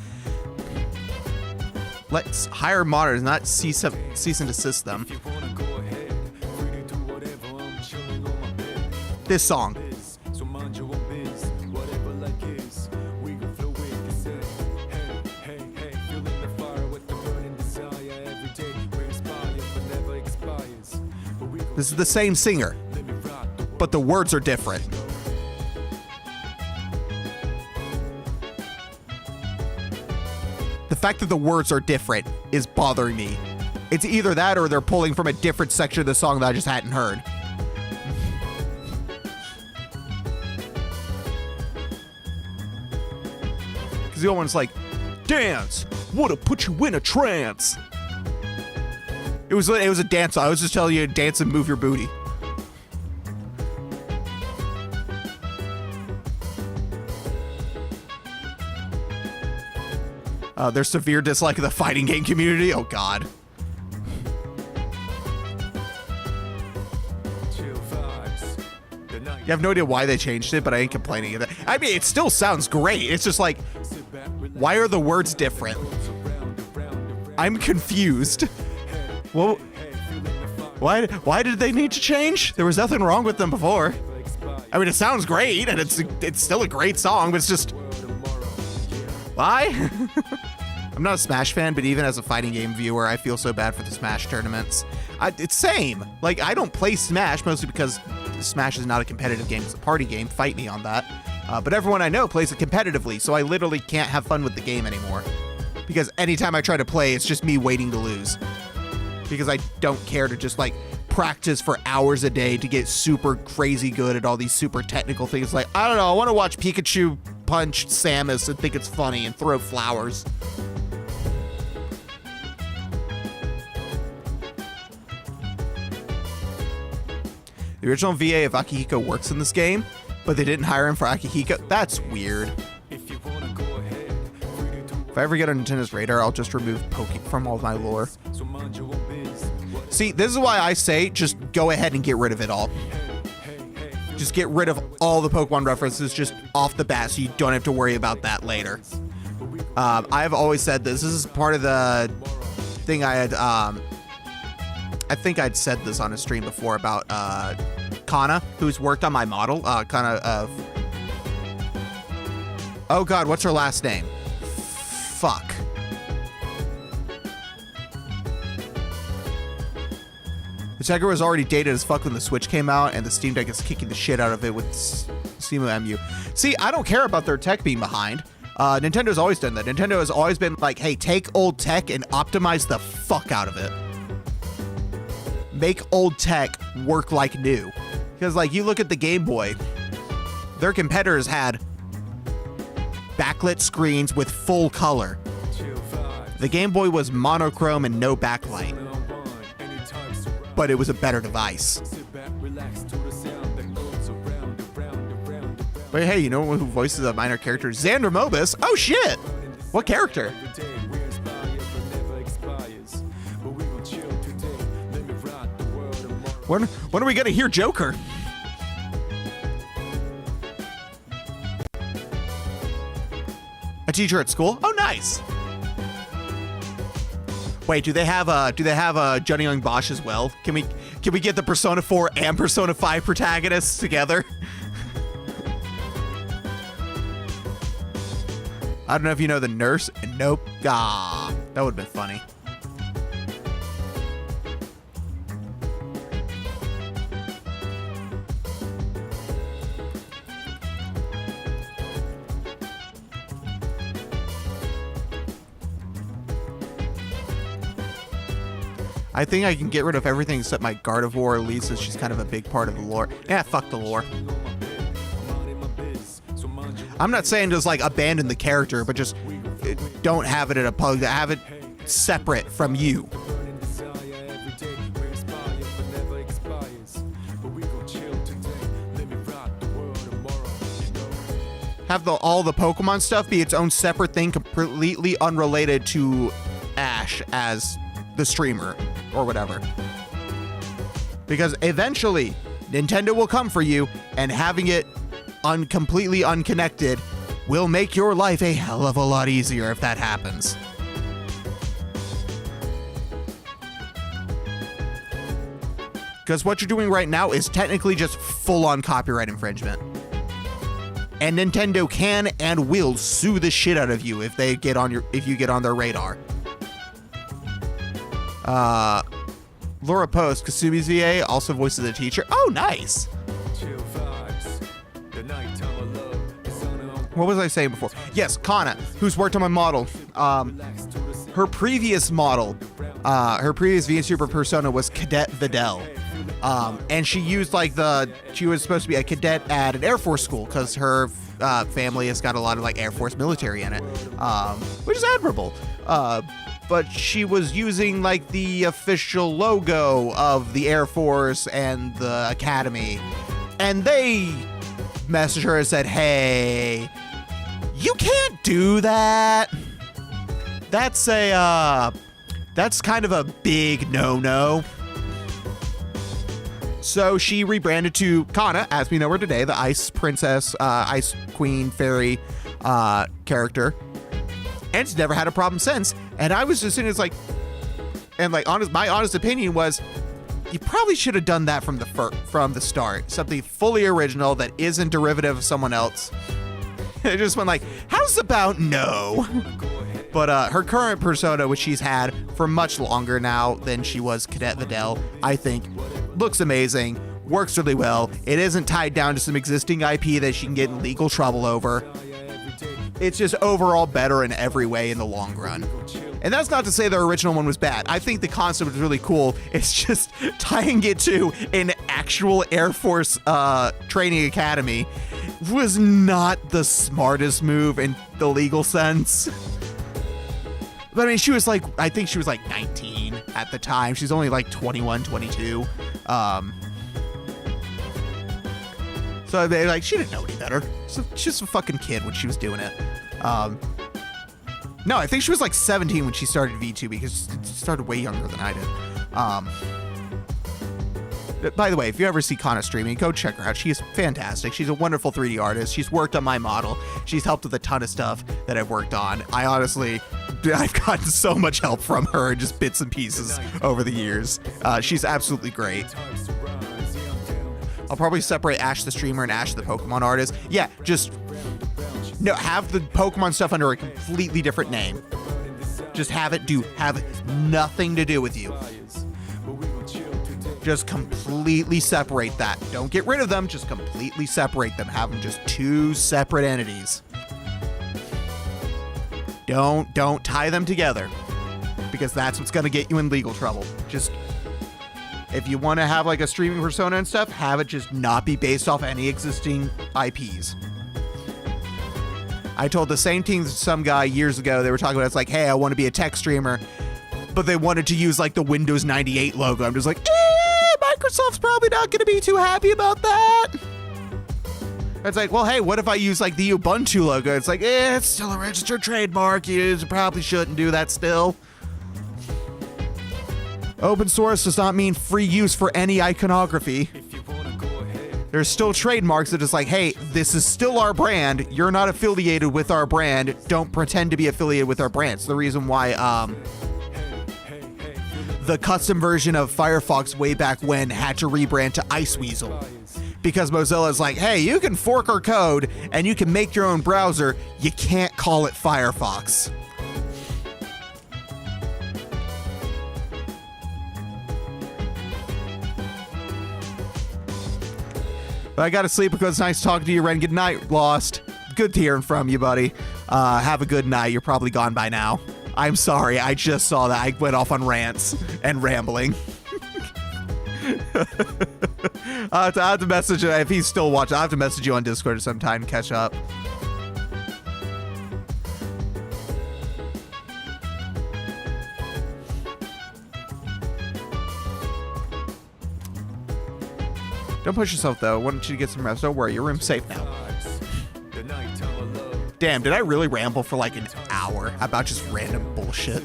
Let's hire monitors, not cease and desist them. This song. This is the same singer, but the words are different. The fact that the words are different is bothering me. It's either that or they're pulling from a different section of the song that I just hadn't heard. Because the old one's like, dance, woulda put you in a trance. It was a dance song. I was just telling you to dance and move your booty. There's severe dislike of the fighting game community. Oh God. You have no idea why they changed it, but I ain't complaining of it. I mean, it still sounds great. It's just like, why are the words different? I'm confused. Well, why did they need to change? There was nothing wrong with them before. I mean, it sounds great, and it's still a great song, but it's just, why? I'm not a Smash fan, but even as a fighting game viewer, I feel so bad for the Smash tournaments. It's same. Like, I don't play Smash mostly because Smash is not a competitive game; it's a party game. Fight me on that. But everyone I know plays it competitively, so I literally can't have fun with the game anymore. Because anytime I try to play, it's just me waiting to lose. Because I don't care to just like practice for hours a day to get super crazy good at all these super technical things. Like, I don't know, I want to watch Pikachu punch Samus and think it's funny and throw flowers. The original VA of Akihiko works in this game, but they didn't hire him for Akihiko. That's weird. If I ever get on Nintendo's radar, I'll just remove Poke from all my lore. See, this is why I say just go ahead and get rid of it all. Just get rid of all the Pokemon references just off the bat so you don't have to worry about that later. I've always said this. This is part of the thing I had... I think I'd said this on a stream before about Kana, who's worked on my model. Kana of... Oh God, what's her last name? Fuck. The Tegra was already dated as fuck when the Switch came out, and the Steam Deck is kicking the shit out of it with Simu MU. See, I don't care about their tech being behind. Nintendo's always done that. Nintendo has always been like, hey, take old tech and optimize the fuck out of it. make old tech work like new. Because like you look at the Game Boy, their competitors had backlit screens with full color. The Game Boy was monochrome and no backlight, but it was a better device. But hey, you know who voices a minor character? Xander Mobus. Oh shit! What character? When are we gonna hear Joker? A teacher at school? Oh, nice. Wait, do they have Johnny Young Bosch as well? Can we get the Persona 4 and Persona 5 protagonists together? I don't know if you know the nurse. Nope. Ah, that would have been funny. I think I can get rid of everything except my Gardevoir elite, since she's kind of a big part of the lore. Yeah, fuck the lore. I'm not saying just like abandon the character, but just don't have it at a pug. Have it separate from you. Have all the Pokemon stuff be its own separate thing, completely unrelated to Ash as the streamer or whatever. Because eventually Nintendo will come for you, and having it completely unconnected will make your life a hell of a lot easier if that happens. Because what you're doing right now is technically just full-on copyright infringement. And Nintendo can and will sue the shit out of you if you get on their radar. Laura Post, Kasumi's VA, also voices a teacher. Oh, nice. What was I saying before? Yes, Kana, who's worked on my model. Her previous model, her previous VTuber persona was Cadet Videl. And she used she was supposed to be a cadet at an Air Force school because her family has got a lot of like Air Force military in it, which is admirable. But she was using like the official logo of the Air Force and the Academy. And they messaged her and said, hey, you can't do that. That's kind of a big no-no. So she rebranded to Kana, as we know her today, the Ice Princess, Ice Queen Fairy character. And it's never had a problem since. And I was just sitting, my honest opinion was, you probably should have done that from the start. Something fully original that isn't derivative of someone else. It just went like, how's about no? But her current persona, which she's had for much longer now than she was Cadet Videl, I think looks amazing, works really well. It isn't tied down to some existing IP that she can get in legal trouble over. It's just overall better in every way in the long run. And that's not to say the original one was bad. I think the concept was really cool. It's just tying it to an actual Air Force training academy was not the smartest move in the legal sense. But I mean, I think she was like 19 at the time. She's only like 21, 22. So they're like, she didn't know any better. So she's just a fucking kid when she was doing it. No, I think she was like 17 when she started VTube, because she started way younger than I did. By the way, if you ever see Kana streaming, go check her out. She is fantastic. She's a wonderful 3D artist. She's worked on my model. She's helped with a ton of stuff that I've worked on. I've gotten so much help from her in just bits and pieces over the years. She's absolutely great. I'll probably separate Ash the streamer and Ash the Pokemon artist. Yeah, have the Pokemon stuff under a completely different name. Just have nothing to do with you. Just completely separate that. Don't get rid of them, just completely separate them. Have them just two separate entities. Don't tie them together, because that's what's gonna get you in legal trouble. If you want to have like a streaming persona and stuff, have it just not be based off any existing IPs. I told the same thing to some guy years ago. They were talking about, it's like, hey, I want to be a tech streamer, but they wanted to use like the Windows 98 logo. I'm just like, Microsoft's probably not going to be too happy about that. It's like, well, hey, what if I use like the Ubuntu logo? It's like, it's still a registered trademark. You probably shouldn't do that still. Open source does not mean free use for any iconography. There's still trademarks that is like, hey, this is still our brand. You're not affiliated with our brand. Don't pretend to be affiliated with our brand. It's the reason why the custom version of Firefox way back when had to rebrand to Iceweasel. Because Mozilla's like, hey, you can fork our code and you can make your own browser. You can't call it Firefox. But I gotta sleep because it's nice talking to you, Ren. Good night, Lost. Good hearing from you, buddy. Have a good night. You're probably gone by now. I'm sorry. I just saw that. I went off on rants and rambling. I have to message him. If he's still watching, I have to message you on Discord sometime and catch up. Don't push yourself, though. I want you to get some rest. Don't worry. Your room's safe now. Damn, did I really ramble for like an hour about just random bullshit?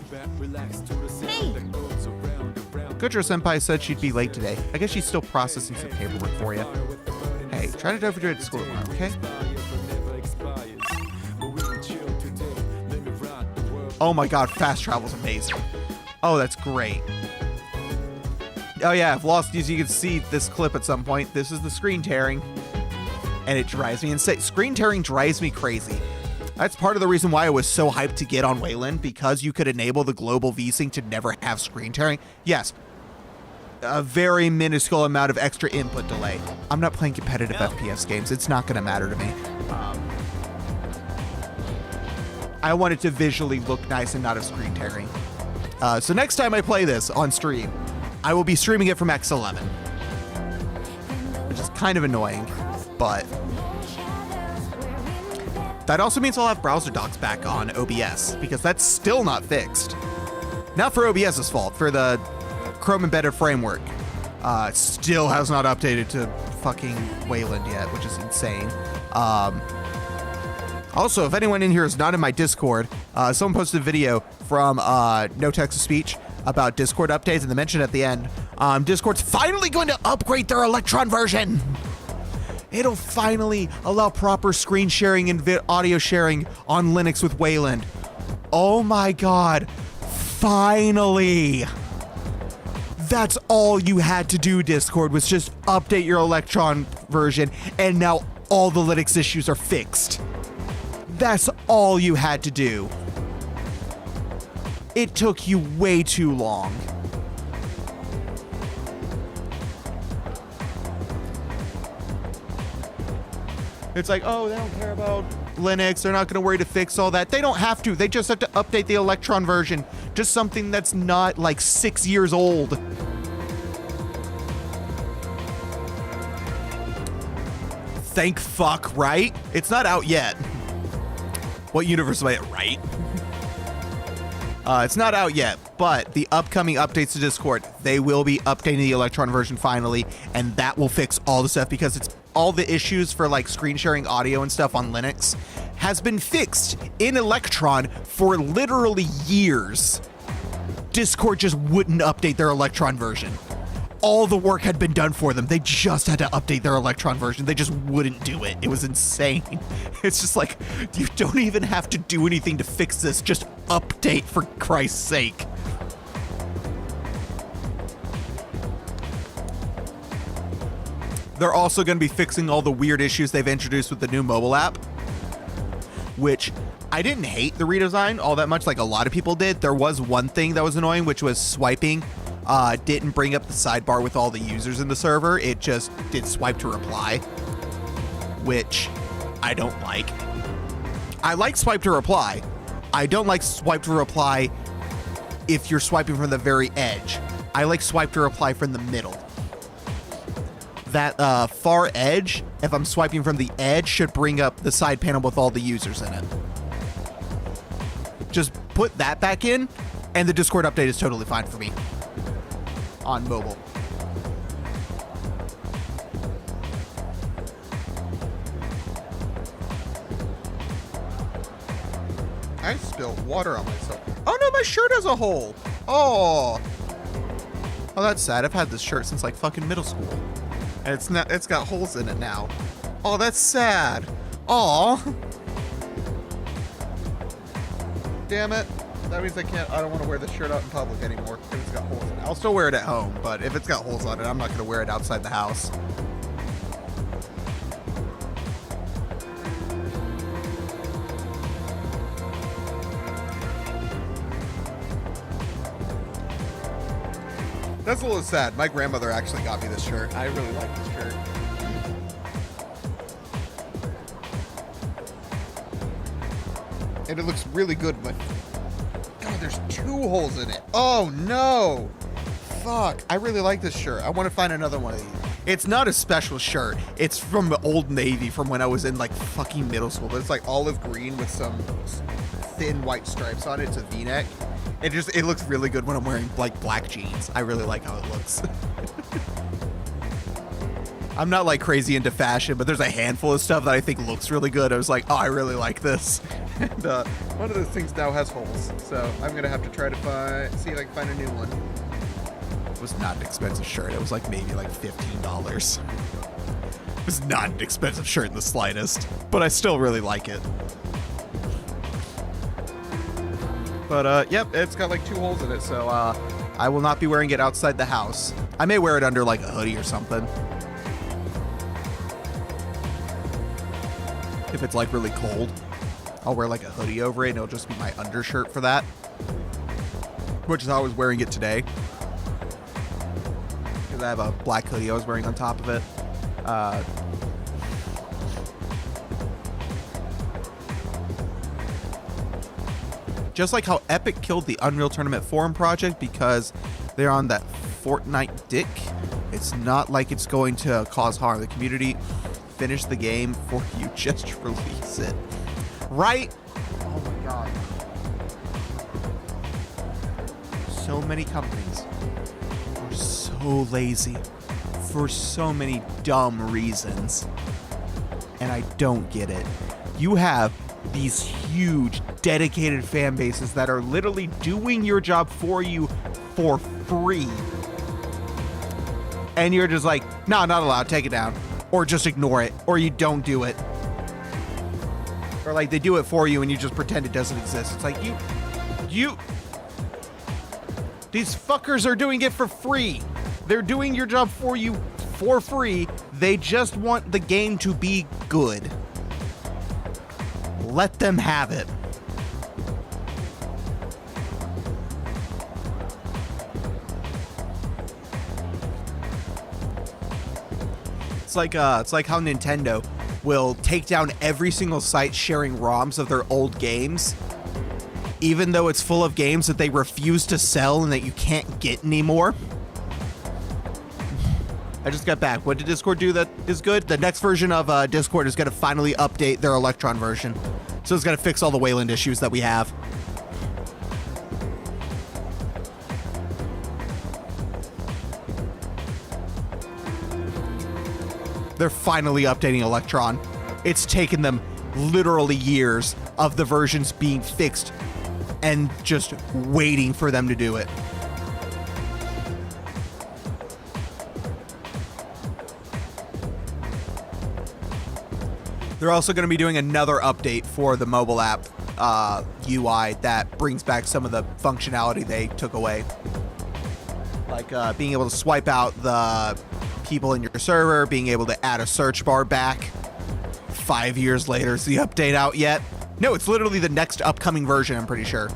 Hey! Gojo Senpai said she'd be late today. I guess she's still processing some paperwork for you. Hey, try to do it at school tomorrow, okay? Oh my god, fast travel's amazing. Oh, that's great. Oh yeah, if Lost News, you can see this clip at some point. This is the screen tearing. And it drives me insane. Screen tearing drives me crazy. That's part of the reason why I was so hyped to get on Wayland, because you could enable the global VSync to never have screen tearing. Yes, a very minuscule amount of extra input delay. I'm not playing competitive FPS games. It's not going to matter to me. I want it to visually look nice and not have screen tearing. So next time I play this on stream, I will be streaming it from X11. Which is kind of annoying, but that also means I'll have browser docs back on OBS, because that's still not fixed. Not for OBS's fault, for the Chrome embedded framework. Still has not updated to fucking Wayland yet, which is insane. Also, if anyone in here is not in my Discord, someone posted a video from No Text to Speech about Discord updates, and they mentioned at the end, Discord's finally going to upgrade their Electron version. It'll finally allow proper screen sharing and audio sharing on Linux with Wayland. Oh my god, finally. That's all you had to do, Discord, was just update your Electron version, and now all the Linux issues are fixed. That's all you had to do. It took you way too long. It's like, oh, they don't care about Linux. They're not going to worry to fix all that. They don't have to. They just have to update the Electron version. Just something that's not like 6 years old. Thank fuck, right? It's not out yet. What universe am I at, right? It's not out yet, but the upcoming updates to Discord, they will be updating the Electron version finally, and that will fix all the stuff, because it's all the issues for like screen sharing audio and stuff on Linux has been fixed in Electron for literally years. Discord just wouldn't update their Electron version. All the work had been done for them. They just had to update their Electron version. They just wouldn't do it. It was insane. It's just like, you don't even have to do anything to fix this. Just update, for Christ's sake. They're also going to be fixing all the weird issues they've introduced with the new mobile app, which I didn't hate the redesign all that much like a lot of people did. There was one thing that was annoying, which was swiping. Didn't bring up the sidebar with all the users in the server. It just did swipe to reply, which I don't like. I like swipe to reply. I don't like swipe to reply if you're swiping from the very edge. I like swipe to reply from the middle. That far edge, if I'm swiping from the edge, should bring up the side panel with all the users in it. Just put that back in, and the Discord update is totally fine for me on mobile. I spilled water on myself. Oh no, my shirt has a hole. Oh, that's sad. I've had this shirt since like fucking middle school, and it's got holes in it now. Oh, that's sad. Oh, damn it. That means I don't want to wear this shirt out in public anymore because it's got holes in it. I'll still wear it at home, but if it's got holes on it, I'm not going to wear it outside the house. That's a little sad. My grandmother actually got me this shirt. I really like this shirt. And it looks really good, but God, there's 2 holes in it. Oh no! Fuck. I really like this shirt. I want to find another one of these. It's not a special shirt. It's from Old Navy from when I was in like fucking middle school. But it's like olive green with some thin white stripes on it. It's a V-neck. It looks really good when I'm wearing like black jeans. I really like how it looks. I'm not like crazy into fashion, but there's a handful of stuff that I think looks really good. I was like, oh, I really like this. And one of those things now has holes. So I'm going to have to try to see if I can find a new one. It was not an expensive shirt. It was like maybe like $15. It was not an expensive shirt in the slightest, but I still really like it. But, yep, it's got like 2 holes in it, so I will not be wearing it outside the house. I may wear it under like a hoodie or something. If it's like really cold, I'll wear like a hoodie over it and it'll just be my undershirt for that. Which is how I was wearing it today. Because I have a black hoodie I was wearing on top of it. Just like how Epic killed the Unreal Tournament Forum project because they're on that Fortnite dick, it's not like it's going to cause harm. The community finished the game before you just release it. Right? Oh my god. So many companies are so lazy for so many dumb reasons. And I don't get it. You have these huge dedicated fan bases that are literally doing your job for you for free. And you're just like, no, not allowed, take it down. Or just ignore it. Or you don't do it. Or like they do it for you and you just pretend it doesn't exist. It's like these fuckers are doing it for free. They're doing your job for you for free. They just want the game to be good. Let them have it. It's like how Nintendo will take down every single site sharing ROMs of their old games, even though it's full of games that they refuse to sell and that you can't get anymore. I just got back. What did Discord do that is good? The next version of Discord is going to finally update their Electron version. So it's going to fix all the Wayland issues that we have. They're finally updating Electron. It's taken them literally years of the versions being fixed and just waiting for them to do it. They're also going to be doing another update for the mobile app UI that brings back some of the functionality they took away. Like being able to swipe out the people in your server, being able to add a search bar back. 5 years later, is the update out yet? No, it's literally the next upcoming version, I'm pretty sure.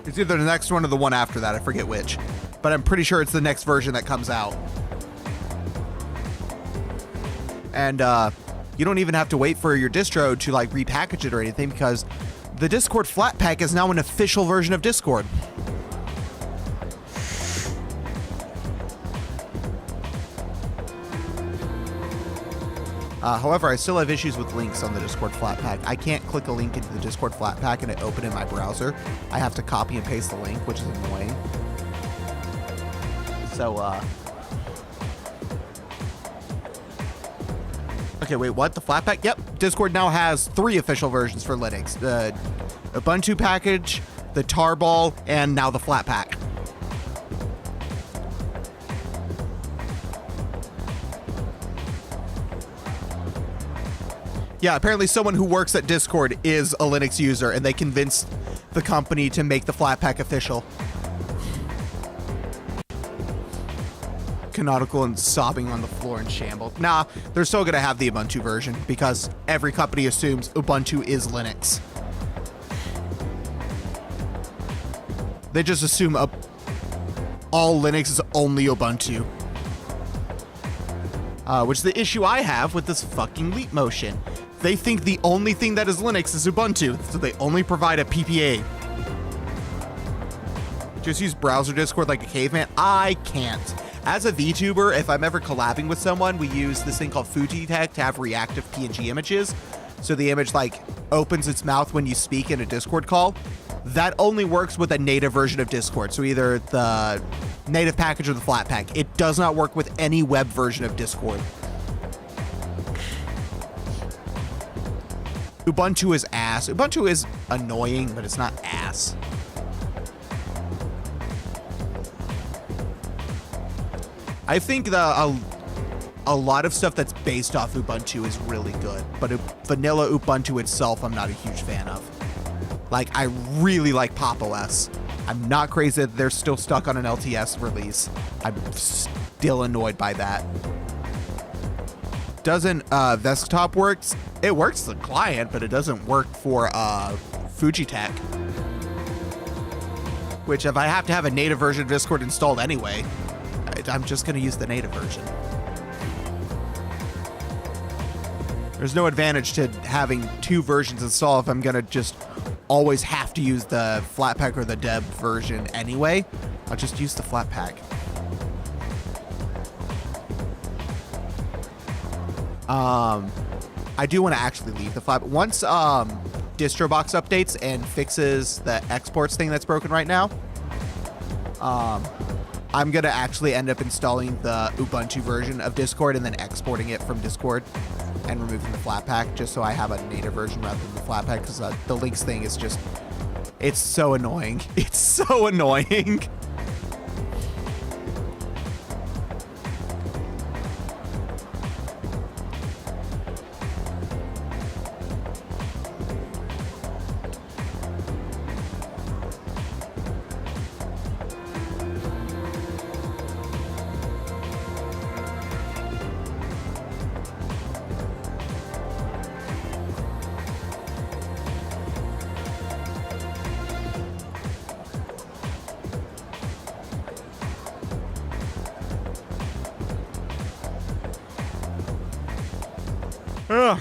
It's either the next one or the one after that, I forget which. But I'm pretty sure it's the next version that comes out. And you don't even have to wait for your distro to like repackage it or anything, because The Discord Flatpak is now an official version of Discord. However, I still have issues with links on the Discord Flatpak. I can't click a link into the Discord Flatpak and it open in my browser. I have to copy and paste the link, which is annoying. So, okay, wait, what? The Flatpak? Yep. Discord now has 3 official versions for Linux. The Ubuntu package, the Tarball, and now the Flatpak. Yeah, apparently someone who works at Discord is a Linux user, and they convinced the company to make the Flatpak official. Canonical and sobbing on the floor in shambles. Nah, they're still going to have the Ubuntu version, because every company assumes Ubuntu is Linux. They just assume all Linux is only Ubuntu. Which is the issue I have with this fucking Leap Motion. They think the only thing that is Linux is Ubuntu, so they only provide a PPA. Just use browser Discord like a caveman? I can't. As a VTuber, if I'm ever collabing with someone, we use this thing called Fujitech to have reactive PNG images. So the image like opens its mouth when you speak in a Discord call. That only works with a native version of Discord. So either the native package or the Flatpak. It does not work with any web version of Discord. Ubuntu is ass. Ubuntu is annoying, but it's not ass. I think a lot of stuff that's based off Ubuntu is really good, but vanilla Ubuntu itself, I'm not a huge fan of. Like, I really like Pop! OS. I'm not crazy that they're still stuck on an LTS release. I'm still annoyed by that. Doesn't desktop works? It works the client, but it doesn't work for Fujitech. Which, if I have to have a native version of Discord installed anyway, I'm just going to use the native version. There's no advantage to having 2 versions installed if I'm going to just always have to use the Flatpak or the Deb version anyway. I'll just use the Flatpak. I do want to actually leave the Flat. Once DistroBox updates and fixes the exports thing that's broken right now, I'm going to actually end up installing the Ubuntu version of Discord and then exporting it from Discord and removing the Flatpak just so I have a native version rather than the Flatpak, because the links thing is just, it's so annoying. It's so annoying. Ugh.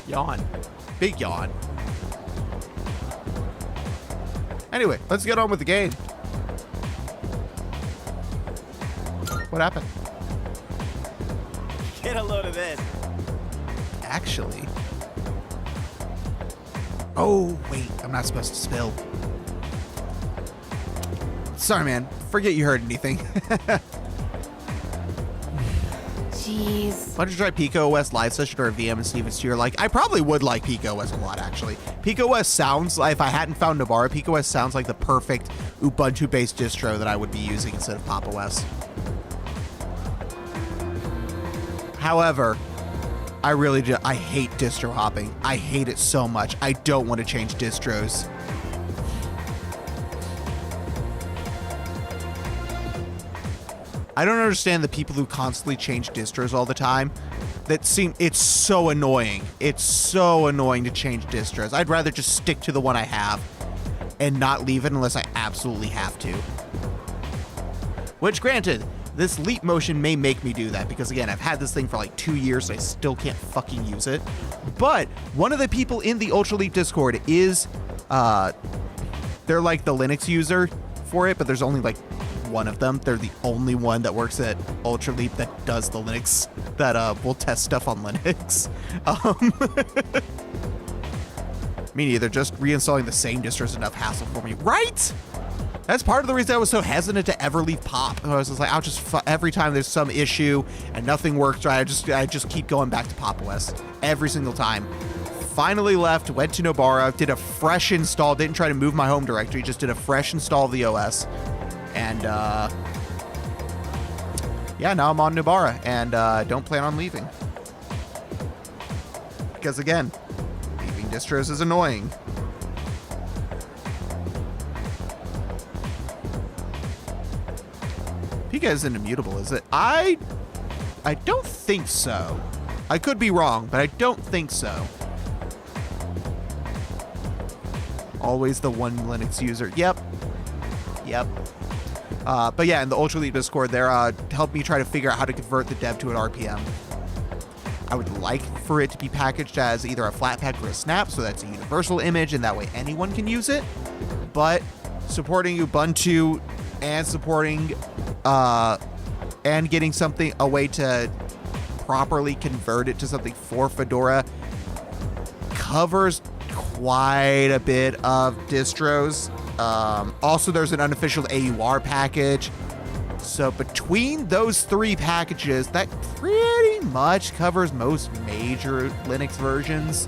Yawn. Big yawn. Anyway, let's get on with the game. What happened? Get a load of this. Actually. Oh, wait. I'm not supposed to spill. Sorry, man. Forget you heard anything. Jeez. Why don't you try Pico OS live session or a VM and see if it's your like? I probably would like Pico OS a lot, actually. Pico OS sounds like, if I hadn't found Navarra, Pico OS sounds like the perfect Ubuntu-based distro that I would be using instead of Pop! OS. However, I really do, I hate distro hopping. I hate it so much. I don't want to change distros. I don't understand the people who constantly change distros all the time. It's so annoying. It's so annoying to change distros. I'd rather just stick to the one I have and not leave it unless I absolutely have to. Which, granted, this Leap Motion may make me do that because, again, I've had this thing for like 2 years and I still can't fucking use it. But one of the people in the Ultra Leap Discord is They're like the Linux user for it, but there's only like one of them. They're the only one that works at Ultraleap that does the Linux, that will test stuff on Linux. Me neither. Just reinstalling the same distro is enough hassle for me, right? That's part of the reason I was so hesitant to ever leave Pop. I was just like, I'll just every time there's some issue and nothing works right, I just keep going back to Pop OS every single time. Finally left, went to Nobara, did a fresh install, didn't try to move my home directory, just did a fresh install of the OS. And yeah, now I'm on Nobara and don't plan on leaving. Because again, leaving distros is annoying. Pika isn't immutable, is it? I don't think so. I could be wrong, but I don't think so. Always the one Linux user. Yep. But yeah, in the Ultraleap Discord, they're helped me try to figure out how to convert the dev to an RPM. I would like for it to be packaged as either a Flatpak or a Snap, so that's a universal image, and that way anyone can use it. But supporting Ubuntu and supporting and getting a way to properly convert it to something for Fedora covers quite a bit of distros. Also, there's an unofficial AUR package. So between those 3 packages, that pretty much covers most major Linux versions.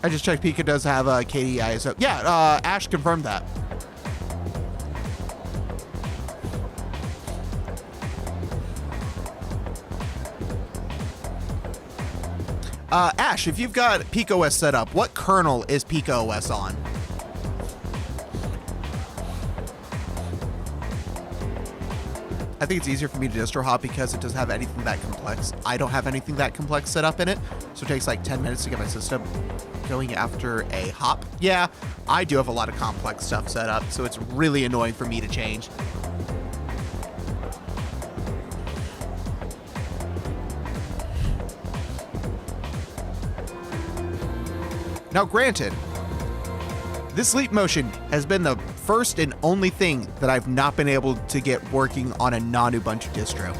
I just checked Pika does have a KDE ISO. Yeah, Ash confirmed that. Ash, if you've got PicoOS set up, what kernel is PicoOS on? I think it's easier for me to distro hop because it doesn't have anything that complex. I don't have anything that complex set up in it, so it takes like 10 minutes to get my system going after a hop. Yeah, I do have a lot of complex stuff set up, so it's really annoying for me to change. Now, granted, this sleep motion has been the first and only thing that I've not been able to get working on a non-Ubuntu distro.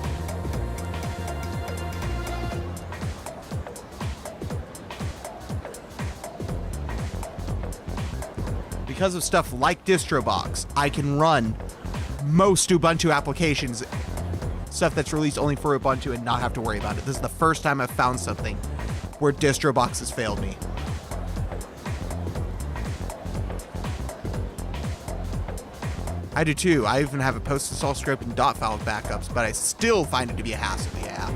Because of stuff like DistroBox, I can run most Ubuntu applications, stuff that's released only for Ubuntu, and not have to worry about it. This is the first time I've found something where DistroBox has failed me. I do too. I even have a post-install script and .dot file backups, but I still find it to be a hassle, yeah.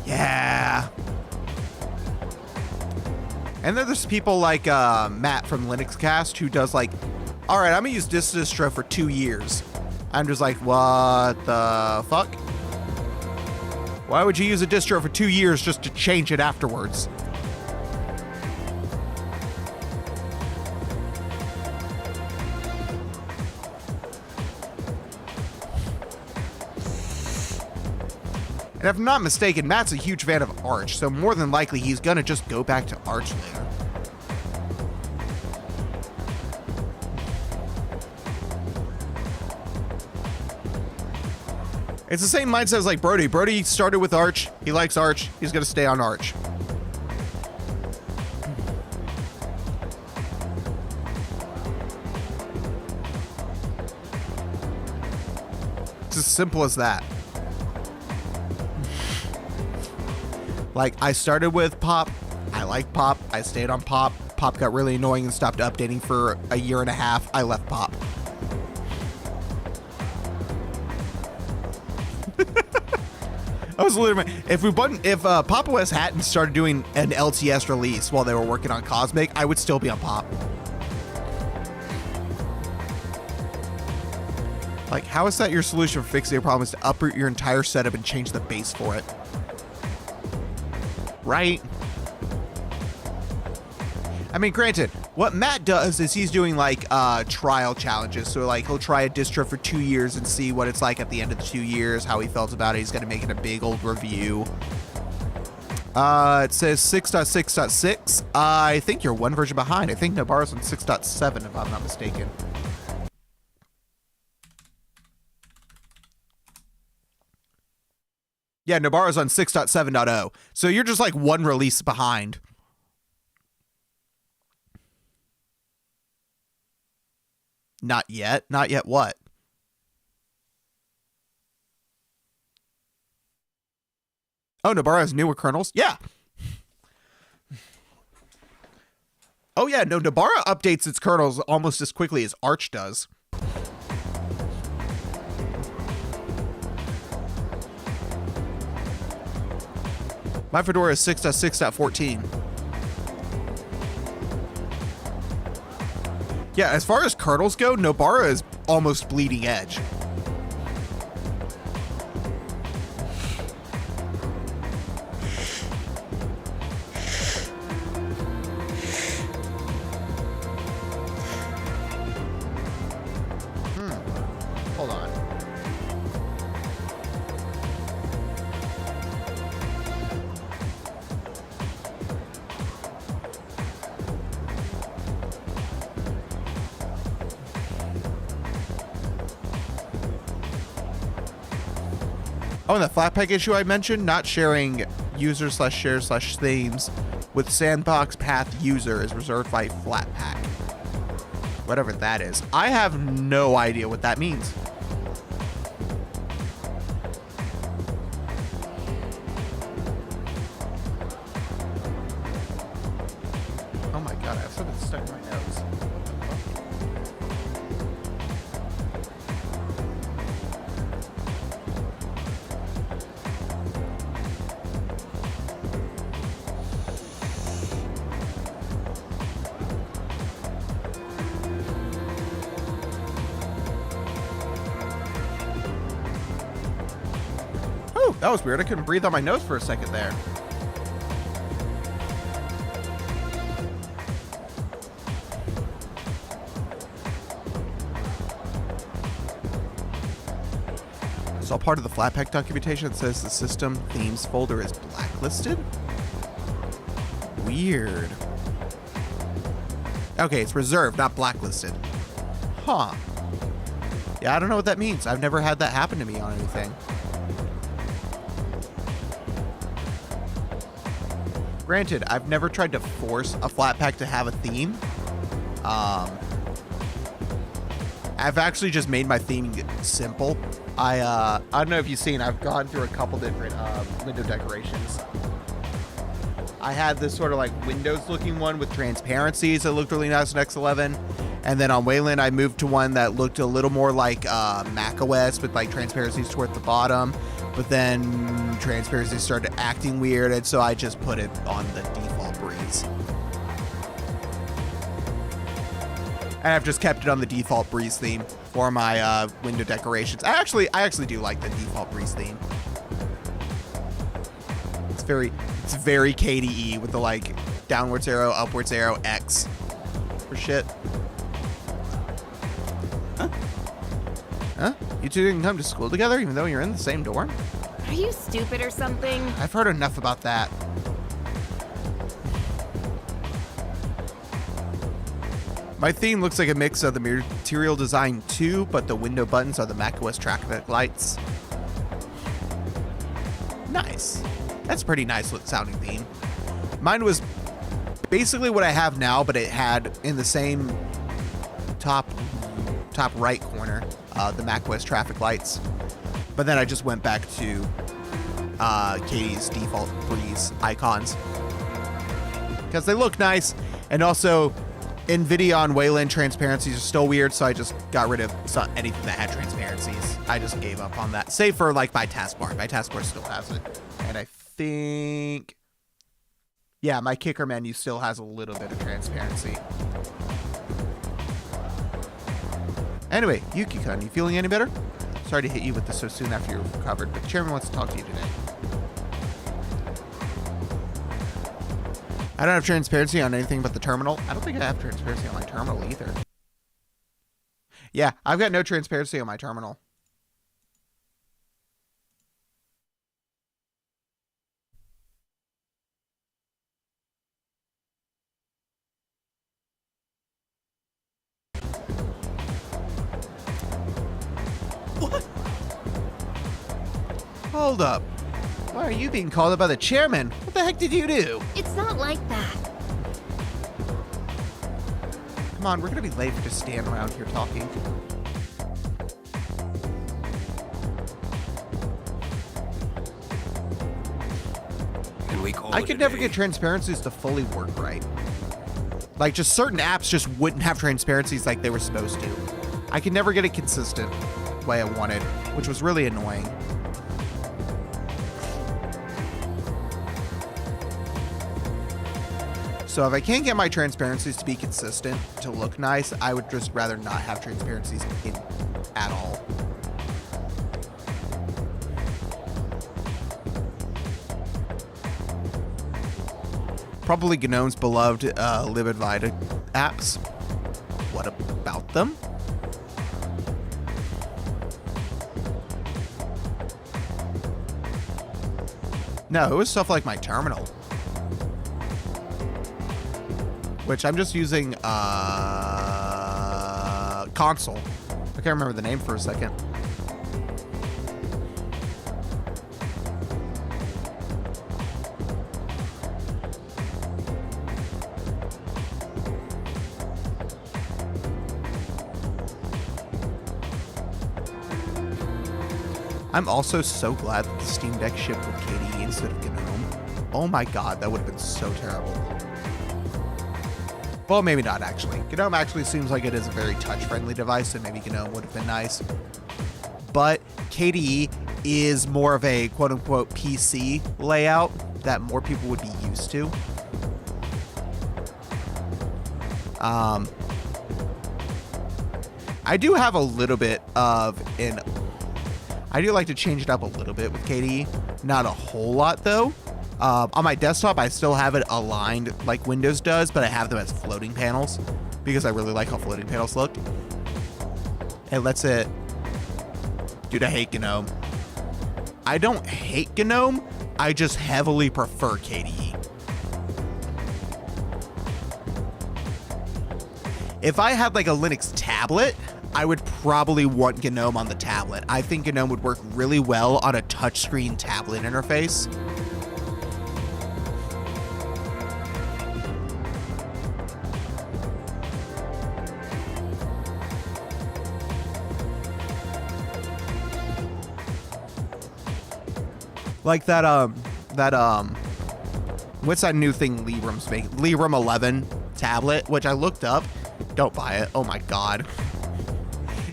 Yeah. And then there's people like Matt from LinuxCast who does like, all right, I'm gonna use this distro for 2 years. I'm just like, what the fuck? Why would you use a distro for 2 years just to change it afterwards? And if I'm not mistaken, Matt's a huge fan of Arch, so more than likely he's gonna just go back to Arch later. It's the same mindset as like Brody. Brody started with Arch. He likes Arch. He's going to stay on Arch. It's as simple as that. Like, I started with Pop. I like Pop. I stayed on Pop. Pop got really annoying and stopped updating for a year and a half. I left Pop. I was literally, if Pop OS hadn't started doing an LTS release while they were working on Cosmic, I would still be on Pop. Like, how is that your solution for fixing a problem is to uproot your entire setup and change the base for it? Right? I mean, granted, what Matt does is he's doing like trial challenges. So like he'll try a distro for 2 years and see what it's like at the end of the 2 years, how he felt about it. He's going to make it a big old review. It says 6.6.6. I think you're one version behind. I think Nobara's on 6.7 if I'm not mistaken. Yeah, Nobara's on 6.7.0. So you're just like one release behind. Not yet. Not yet what? Oh, Nobara has newer kernels? Yeah. Oh, yeah. No, Nobara updates its kernels almost as quickly as Arch does. My Fedora is 6.6.14. Yeah, as far as kernels go, Nobara is almost bleeding edge. Hold on. Oh, and the Flatpak issue I mentioned, not sharing user/share/themes with sandbox path user is reserved by Flatpak. Whatever that is. I have no idea what that means. Oh my god, I have something stuck in my nose. That was weird. I couldn't breathe on my nose for a second there. It's all part of the Flatpak documentation that says the system themes folder is blacklisted. Weird. Okay, it's reserved, not blacklisted. Huh. Yeah, I don't know what that means. I've never had that happen to me on anything. Granted, I've never tried to force a Flatpak to have a theme. I've actually just made my theme simple. I don't know if you've seen, I've gone through a couple different window decorations. I had this sort of like Windows looking one with transparencies that looked really nice on X11. And then on Wayland, I moved to one that looked a little more like Mac OS with like transparencies toward the bottom. But then transparency started acting weird, and so I just put it on the default Breeze. And I've just kept it on the default Breeze theme for my window decorations. I actually do like the default Breeze theme. It's very KDE with the like downwards arrow, upwards arrow, X for shit. Huh? You two didn't come to school together even though you're in the same dorm? Are you stupid or something? I've heard enough about that. My theme looks like a mix of the Material Design 2, but the window buttons are the macOS traffic lights. Nice. That's a pretty nice sounding theme. Mine was basically what I have now, but it had in the same top right corner the macOS traffic lights. But then I just went back to Katie's default Breeze icons because they look nice, and also NVIDIA on Wayland transparencies are still weird, so I just got rid of anything that had transparencies. I just gave up on that, save for like my taskbar. My taskbar still has it, and I think, yeah, my kicker menu still has a little bit of transparency. Anyway, Yuki-kun, you feeling any better? Sorry to hit you with this so soon after you're recovered, but the chairman wants to talk to you today. I don't have transparency on anything but the terminal. I don't think I have transparency on my terminal either. Yeah, I've got no transparency on my terminal. What? Hold up. Why are you being called up by the chairman? What the heck did you do? It's not like that. Come on, we're gonna be late for just standing around here talking. Can we call I it could a never day? get transparencies to fully work right. Like, just certain apps just wouldn't have transparencies like they were supposed to. I could never get it consistent the way I wanted, which was really annoying. So if I can't get my transparencies to be consistent, to look nice, I would just rather not have transparencies in at all. Probably GNOME's beloved libadwaita apps. What about them? No, it was stuff like my terminal. Which I'm just using console. I can't remember the name for a second. I'm also so glad that the Steam Deck shipped with KDE instead of GNOME. Oh my god, that would have been so terrible. Well, maybe not actually. GNOME actually seems like it is a very touch-friendly device, so maybe GNOME would have been nice. But KDE is more of a quote-unquote PC layout that more people would be used to. I do have a little bit of an... I do like to change it up a little bit with KDE. Not a whole lot, though. On my desktop, I still have it aligned like Windows does, but I have them as floating panels because I really like how floating panels look. It lets it... Dude, I hate GNOME. I don't hate GNOME. I just heavily prefer KDE. If I had like a Linux tablet, I would probably want GNOME on the tablet. I think GNOME would work really well on a touchscreen tablet interface. Like what's that new thing Libram's making? Libram 11 tablet, which I looked up. Don't buy it. Oh my god.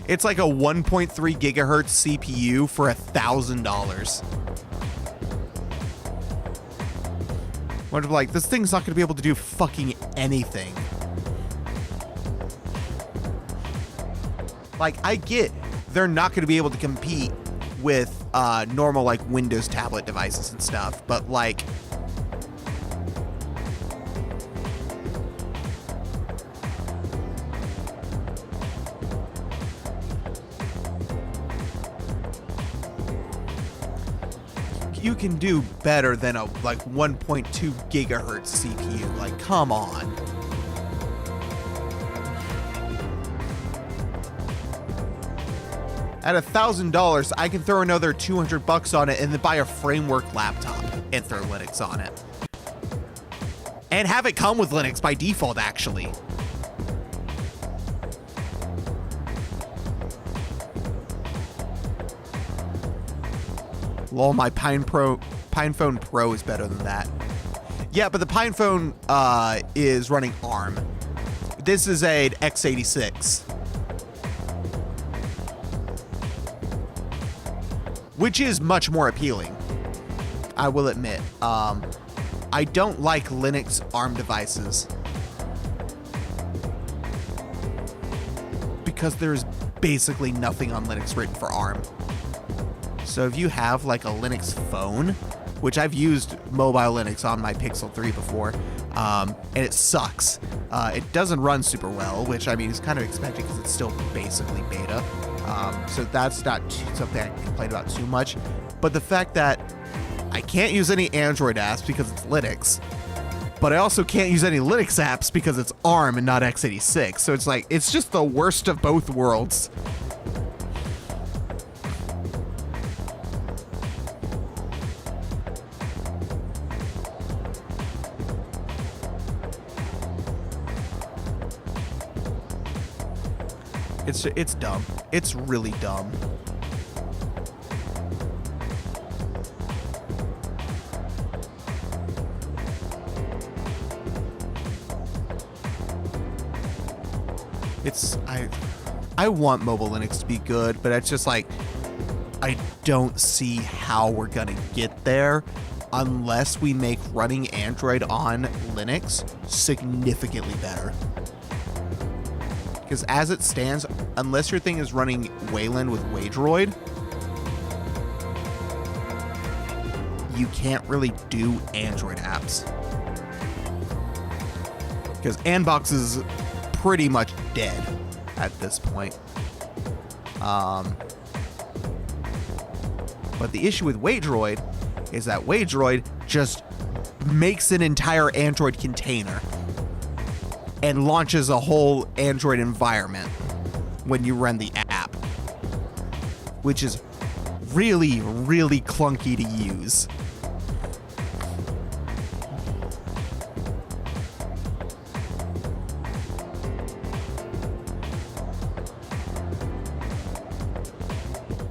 It's like a 1.3 gigahertz CPU for $1,000. Wonder, like, this thing's not going to be able to do fucking anything. Like, I get they're not going to be able to compete with normal, like, Windows tablet devices and stuff, but, like... You can do better than a, like, 1.2 gigahertz CPU. Like, come on. At $1,000, I can throw another $200 on it and then buy a framework laptop and throw Linux on it. And have it come with Linux by default, actually. Lol, my PinePhone Pro is better than that. Yeah, but the PinePhone is running ARM. This is an x86. Which is much more appealing, I will admit. I don't like Linux ARM devices because there's basically nothing on Linux written for ARM. So if you have like a Linux phone, which I've used mobile Linux on my Pixel 3 before, and it sucks. It doesn't run super well, which I mean is kind of expected because it's still basically beta. So that's not something I can complain about too much. But the fact that I can't use any Android apps because it's Linux, but I also can't use any Linux apps because it's ARM and not x86. So it's like, it's just the worst of both worlds. It's dumb. It's really dumb. I want mobile Linux to be good, but it's just like I don't see how we're gonna get there unless we make running Android on Linux significantly better. Because as it stands, unless your thing is running Wayland with Waydroid, you can't really do Android apps. Because Andbox is pretty much dead at this point. But the issue with Waydroid is that Waydroid just makes an entire Android container and launches a whole Android environment when you run the app, which is really, really clunky to use.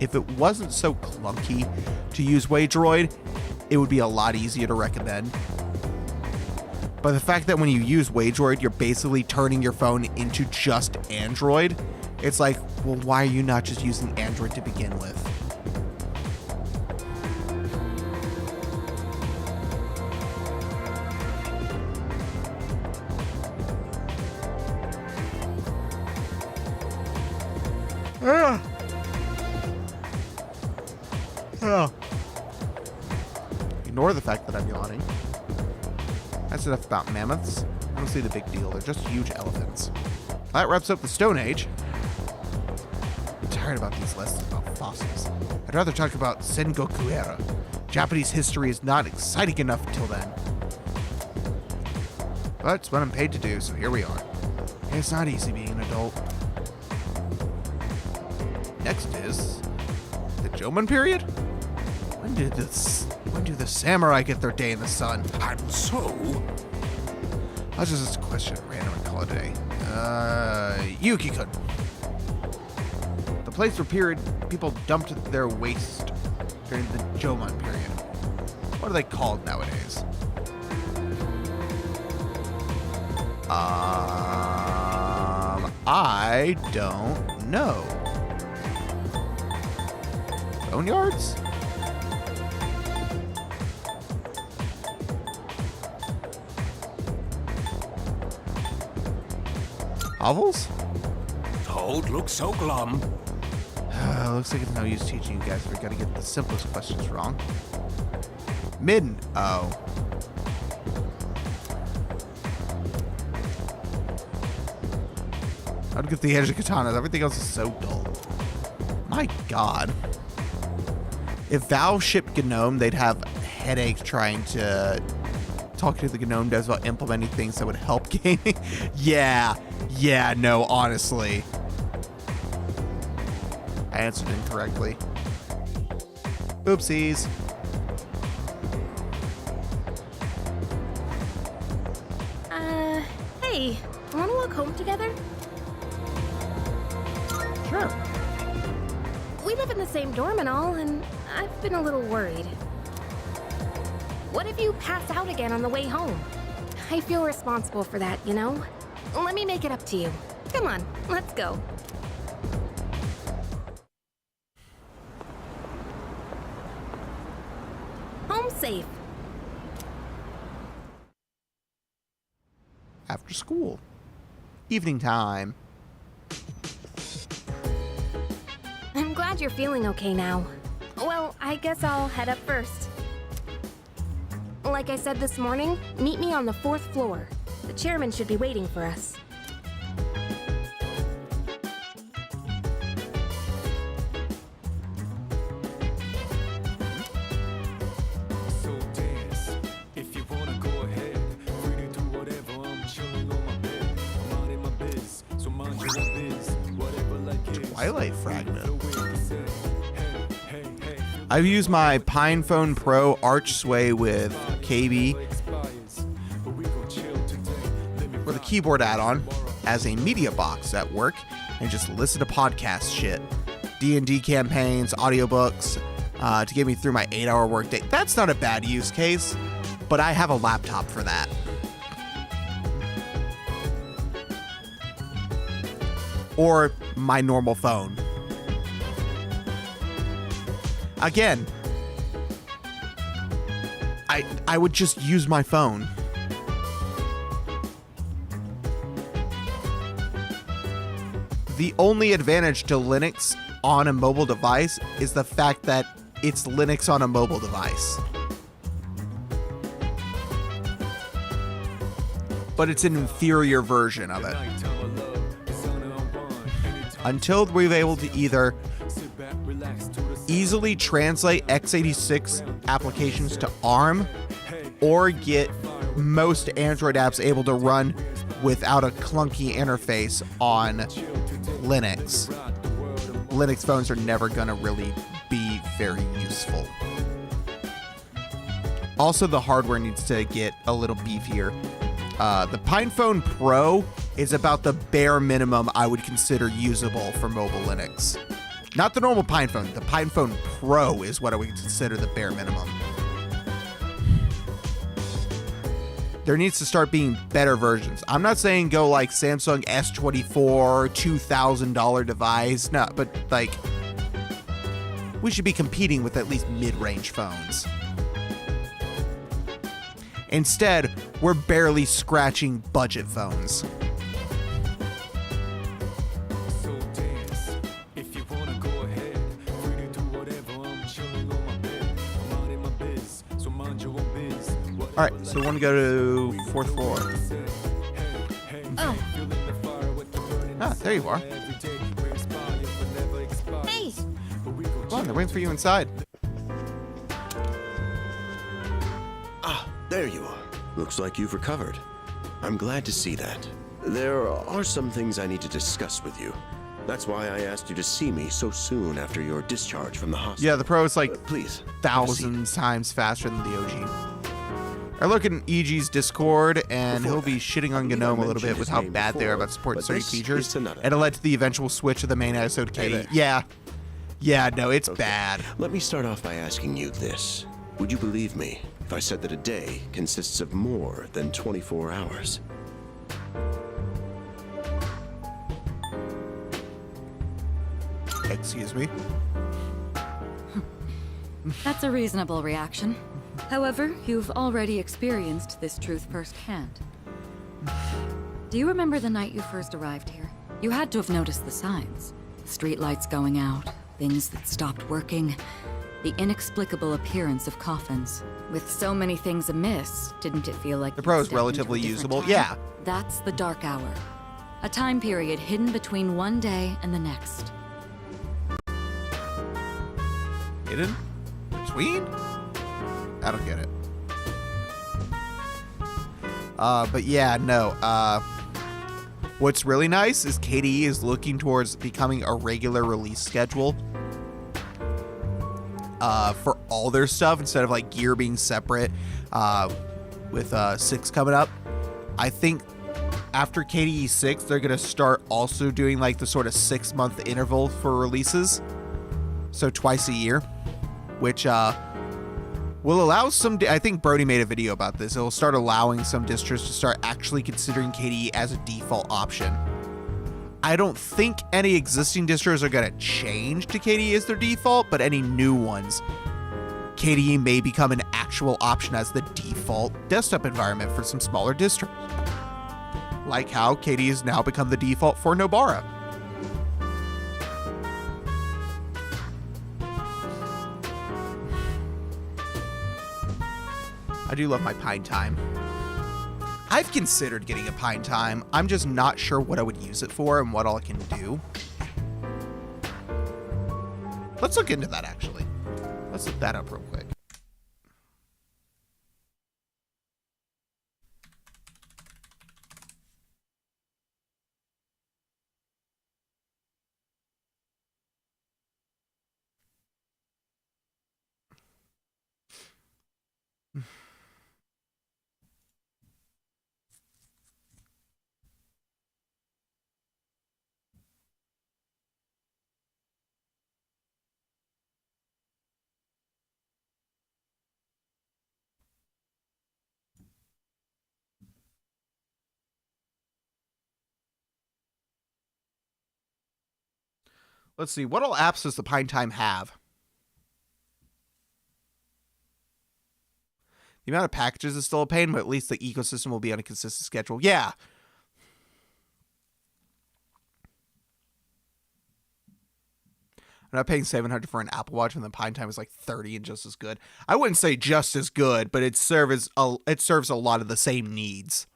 If it wasn't so clunky to use Waydroid, it would be a lot easier to recommend. But the fact that when you use Waydroid, you're basically turning your phone into just Android, it's like, well, why are you not just using Android to begin with? Ignore the fact that I'm yawning. That's enough about mammoths. I don't see the big deal. They're just huge elephants. That wraps up the Stone Age. I'm tired about these lessons about fossils. I'd rather talk about Sengoku era. Japanese history is not exciting enough until then. But it's what I'm paid to do, so here we are. It's not easy being an adult. Next is the Jomon period? When do the samurai get their day in the sun? And so? I'll just ask a question at random and call it a day. Yuki-kun. The place where people dumped their waste during the Jomon period. What are they called nowadays? I don't know. Boneyards? Hovels? Don't look so glum. Looks like it's no use teaching you guys. We're gonna get the simplest questions wrong. Midden. Oh. I'd get the edge of katanas. Everything else is so dull. My god. If Valve shipped GNOME, they'd have headaches trying to talk to the GNOME devs about implementing things that would help gaming. Yeah, no, honestly. I answered incorrectly. Oopsies. Hey, wanna walk home together? Sure. We live in the same dorm and all, and I've been a little worried. What if you pass out again on the way home? I feel responsible for that, you know? Let me make it up to you. Come on, let's go. Home safe. After school. Evening time. I'm glad you're feeling okay now. Well, I guess I'll head up first. like I said this morning, meet me on the 4th floor. The chairman should be waiting for us. So dance. If you wanna go ahead, free to do whatever. I'm chilling on my bed. I'm out in my biz, so mind your own biz. Whatever like it. Twilight Fragment. I've used my PinePhone Pro Arch Sway with KB with a keyboard add-on as a media box at work and just listen to podcast shit, D&D campaigns, audiobooks, to get me through my 8-hour workday. That's not a bad use case, but I have a laptop for that. Or my normal phone. Again, I would just use my phone. The only advantage to Linux on a mobile device is the fact that it's Linux on a mobile device. But it's an inferior version of it. Until we're able to either easily translate x86 applications to ARM or get most Android apps able to run without a clunky interface on Linux. Linux phones are never going to really be very useful. Also, the hardware needs to get a little beefier. The PinePhone Pro is about the bare minimum I would consider usable for mobile Linux. Not the normal PinePhone. The PinePhone Pro is what I would consider the bare minimum. There needs to start being better versions. I'm not saying go like Samsung S24, $2,000 device. No, but like, we should be competing with at least mid-range phones. Instead, we're barely scratching budget phones. All right, so we want to go to 4th floor. Oh. Ah, there you are. Hey! Come on, they're waiting for you inside. Ah, there you are. Looks like you've recovered. I'm glad to see that. There are some things I need to discuss with you. That's why I asked you to see me so soon after your discharge from the hospital. Yeah, the Pro is like please, thousands times faster than the OG. I look in EG's Discord, and he'll be shitting on GNOME a little bit with how bad they are about supporting certain features, and it led to the eventual switch of the main ISO to KDE. Yeah, no, it's bad. Let me start off by asking you this. Would you believe me if I said that a day consists of more than 24 hours? Excuse me? That's a reasonable reaction. However, you've already experienced this truth firsthand. Do you remember the night you first arrived here? You had to have noticed the signs. Streetlights going out, things that stopped working, the inexplicable appearance of coffins. With so many things amiss, didn't it feel like the Pro you'd is stepped into relatively a different usable? time? Yeah. That's the dark hour. A time period hidden between one day and the next. Hidden? Between? I don't get it. But yeah, no. What's really nice is KDE is looking towards becoming a regular release schedule for all their stuff instead of like Gear being separate with 6 coming up. I think after KDE 6, they're going to start also doing like the sort of 6-month interval for releases. So twice a year, which will allow some, I think Brody made a video about this, it'll start allowing some distros to start actually considering KDE as a default option. I don't think any existing distros are going to change to KDE as their default, but any new ones, KDE may become an actual option as the default desktop environment for some smaller distros. Like how KDE has now become the default for Nobara. I I do love my Pine Time. I've considered getting a Pine Time. I'm just not sure what I would use it for and what all it can do. Let's look into that, actually. Let's look that up real quick. Let's see. What all apps does the Pine Time have? The amount of packages is still a pain, but at least the ecosystem will be on a consistent schedule. Yeah. I'm not paying $700 for an Apple Watch when the Pine Time is like $30 and just as good. I wouldn't say just as good, but it serves a lot of the same needs.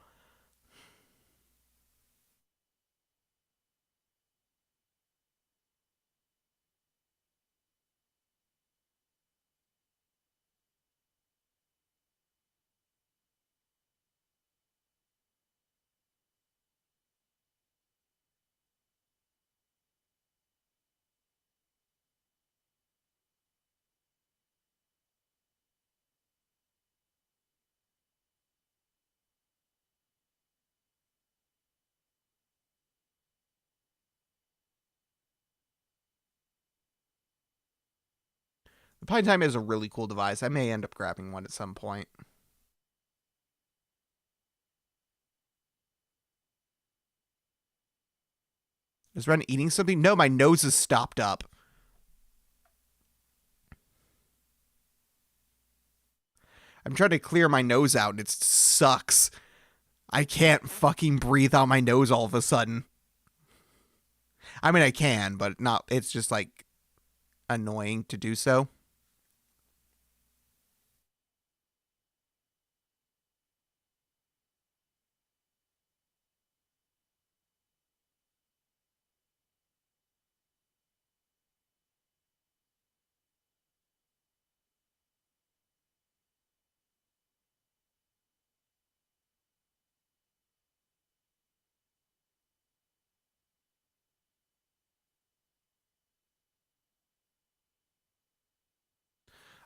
The Pine Time is a really cool device. I may end up grabbing one at some point. Is Ren eating something? No, my nose is stopped up. I'm trying to clear my nose out and it sucks. I can't fucking breathe out my nose all of a sudden. I mean, I can, but not. It's just like annoying to do so.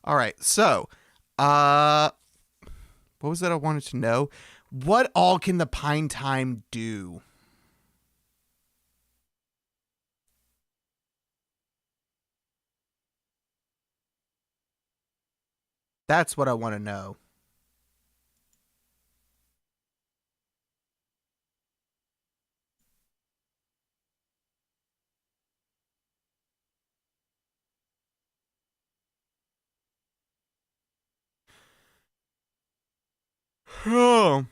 All right, so, what was that I wanted to know? What all can the Pine Time do? That's what I want to know. Oh.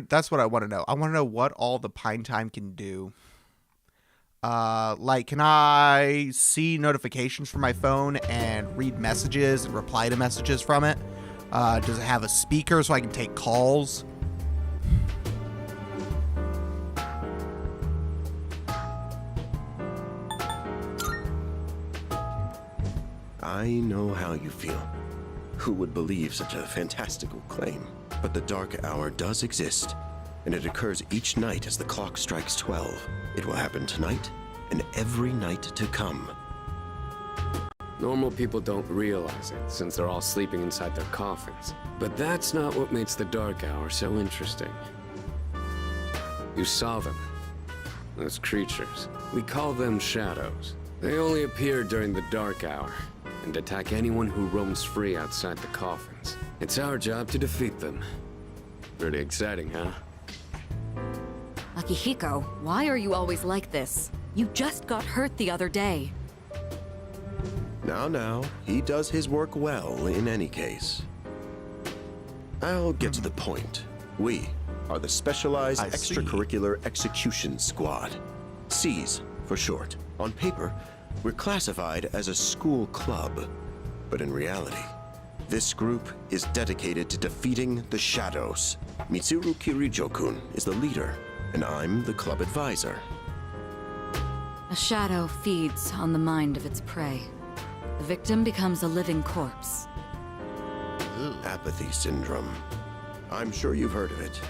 That's what I want to know. I want to know what all the Pine Time can do. Like, can I see notifications from my phone and read messages and reply to messages from it? Does it have a speaker so I can take calls? I know how you feel. Who would believe such a fantastical claim? But the Dark Hour does exist, and it occurs each night as the clock strikes 12. It will happen tonight and every night to come. Normal people don't realize it, since they're all sleeping inside their coffins. But that's not what makes the Dark Hour so interesting. You saw them. Those creatures. We call them shadows. They only appear during the Dark Hour, and attack anyone who roams free outside the coffins. It's our job to defeat them. Pretty exciting, huh? Akihiko, why are you always like this? You just got hurt the other day. Now, he does his work well in any case. I'll get to the point. We are the Specialized Extracurricular Execution Squad. SEAS for short. On paper, we're classified as a school club. But in reality, this group is dedicated to defeating the Shadows. Mitsuru Kirijo-kun is the leader, and I'm the club advisor. A shadow feeds on the mind of its prey. The victim becomes a living corpse. Apathy syndrome. I'm sure you've heard of it.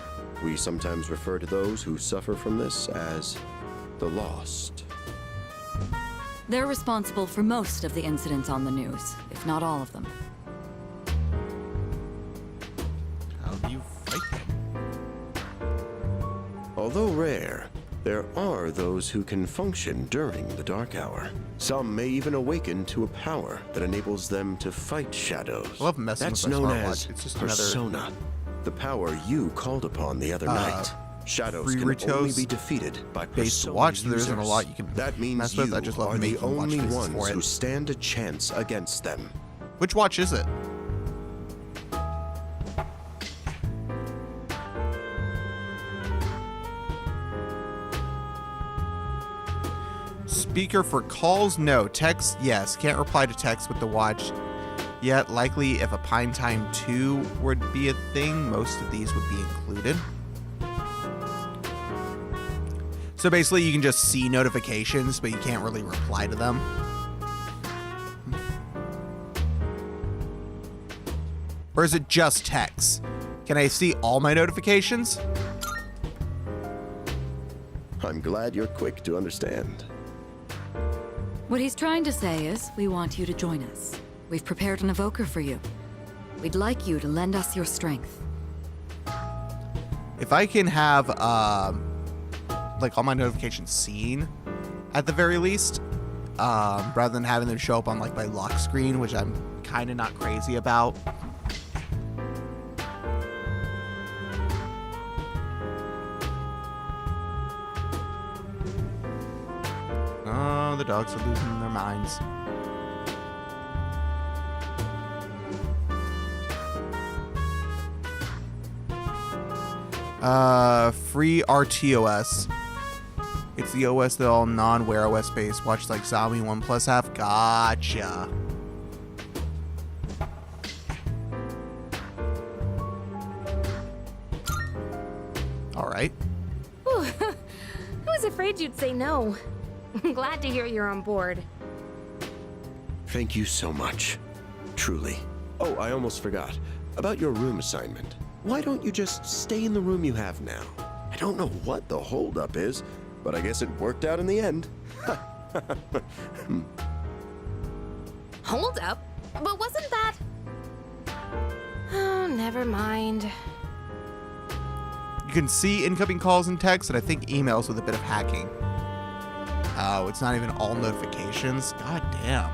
We sometimes refer to those who suffer from this as the lost. They're responsible for most of the incidents on the news, if not all of them. How do you fight them? Although rare, there are those who can function during the dark hour. Some may even awaken to a power that enables them to fight shadows. I love messing That's with my known smartwatch. as It's just persona. The power you called upon the other night. Shadows can only be defeated by based persona watch. So there users. isn't a lot you can That means mess you with. I just love are the making watch only faces ones for it. who stand a chance against them. Which watch is it? Speaker for calls, no. Text, yes. Can't reply to text with the watch yet. Likely if a Pine Time 2 would be a thing, most of these would be included. So basically you can just see notifications, but you can't really reply to them. Or is it just text? Can I see all my notifications? I'm glad you're quick to understand. What he's trying to say is, we want you to join us. We've prepared an evoker for you. We'd like you to lend us your strength. If I can have, like, all my notifications seen, at the very least, rather than having them show up on, like, my lock screen, which I'm kind of not crazy about. Oh, the dogs are losing their minds. Free RTOS. It's the OS that all non-Wear OS based watches like Xiaomi OnePlus have. Gotcha. All right. Whew. I was afraid you'd say no. I'm glad to hear you're on board. Thank you so much. Truly. Oh, I almost forgot. About your room assignment. Why don't you just stay in the room you have now? I don't know what the holdup is, but I guess it worked out in the end. Hold up? But wasn't that... Oh, never mind. You can see incoming calls and texts, and I think emails with a bit of hacking. Oh, it's not even all notifications? God damn.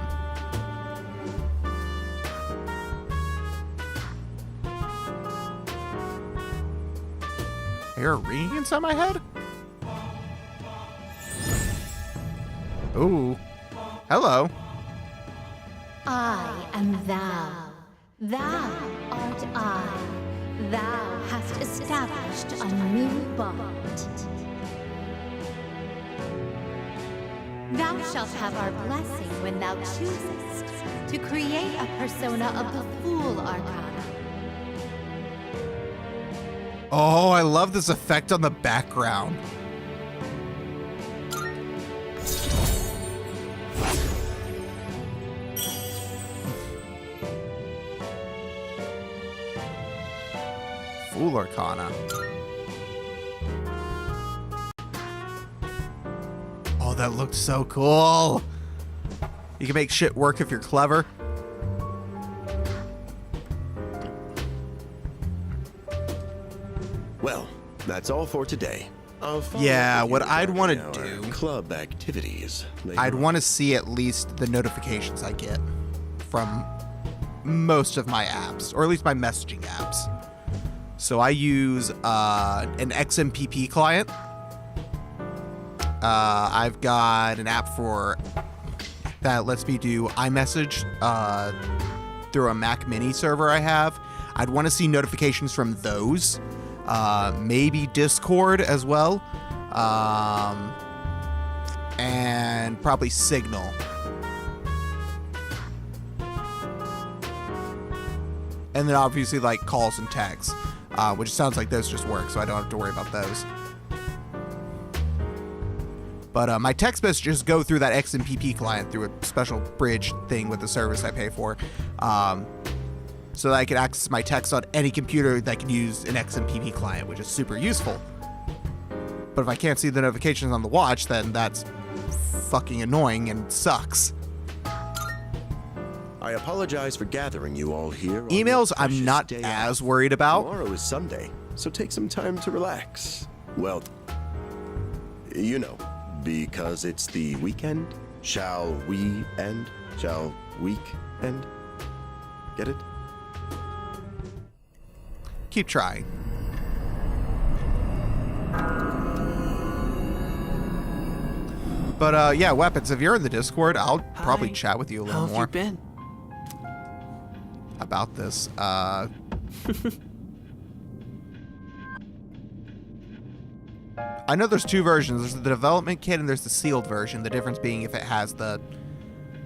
I hear a ringing inside my head? Ooh. Hello. I am thou. Thou art I. Thou hast established a new bond. Thou shalt have our blessing when thou choosest to create a persona of the Fool Arcana. Oh, I love this effect on the background. Fool Arcana. Oh, that looked so cool. You can make shit work if you're clever. Well, that's all for today. I'll follow Yeah, up with what you I'd want regarding to our do... club activities. I'd want to see at least the notifications I get from most of my apps, or at least my messaging apps. So I use an XMPP client, I've got an app for that lets me do iMessage through a Mac Mini server I have. I'd want to see notifications from those. Maybe Discord as well. And probably Signal. And then obviously like calls and texts, which sounds like those just work, so I don't have to worry about those. But my text messages go through that XMPP client through a special bridge thing with the service I pay for. So that I can access my text on any computer that can use an XMPP client, which is super useful. But if I can't see the notifications on the watch, then that's fucking annoying and sucks. I apologize for gathering you all here. Emails I'm not as worried about. Tomorrow is Sunday, so take some time to relax. Well, you know, because it's the weekend. Shall we end? Shall week end? Get it? Keep trying. But yeah, Weapons, if you're in the Discord, I'll probably chat with you a little How more. have you been? About this. I know there's two versions. There's the development kit and there's the sealed version. The difference being if it has the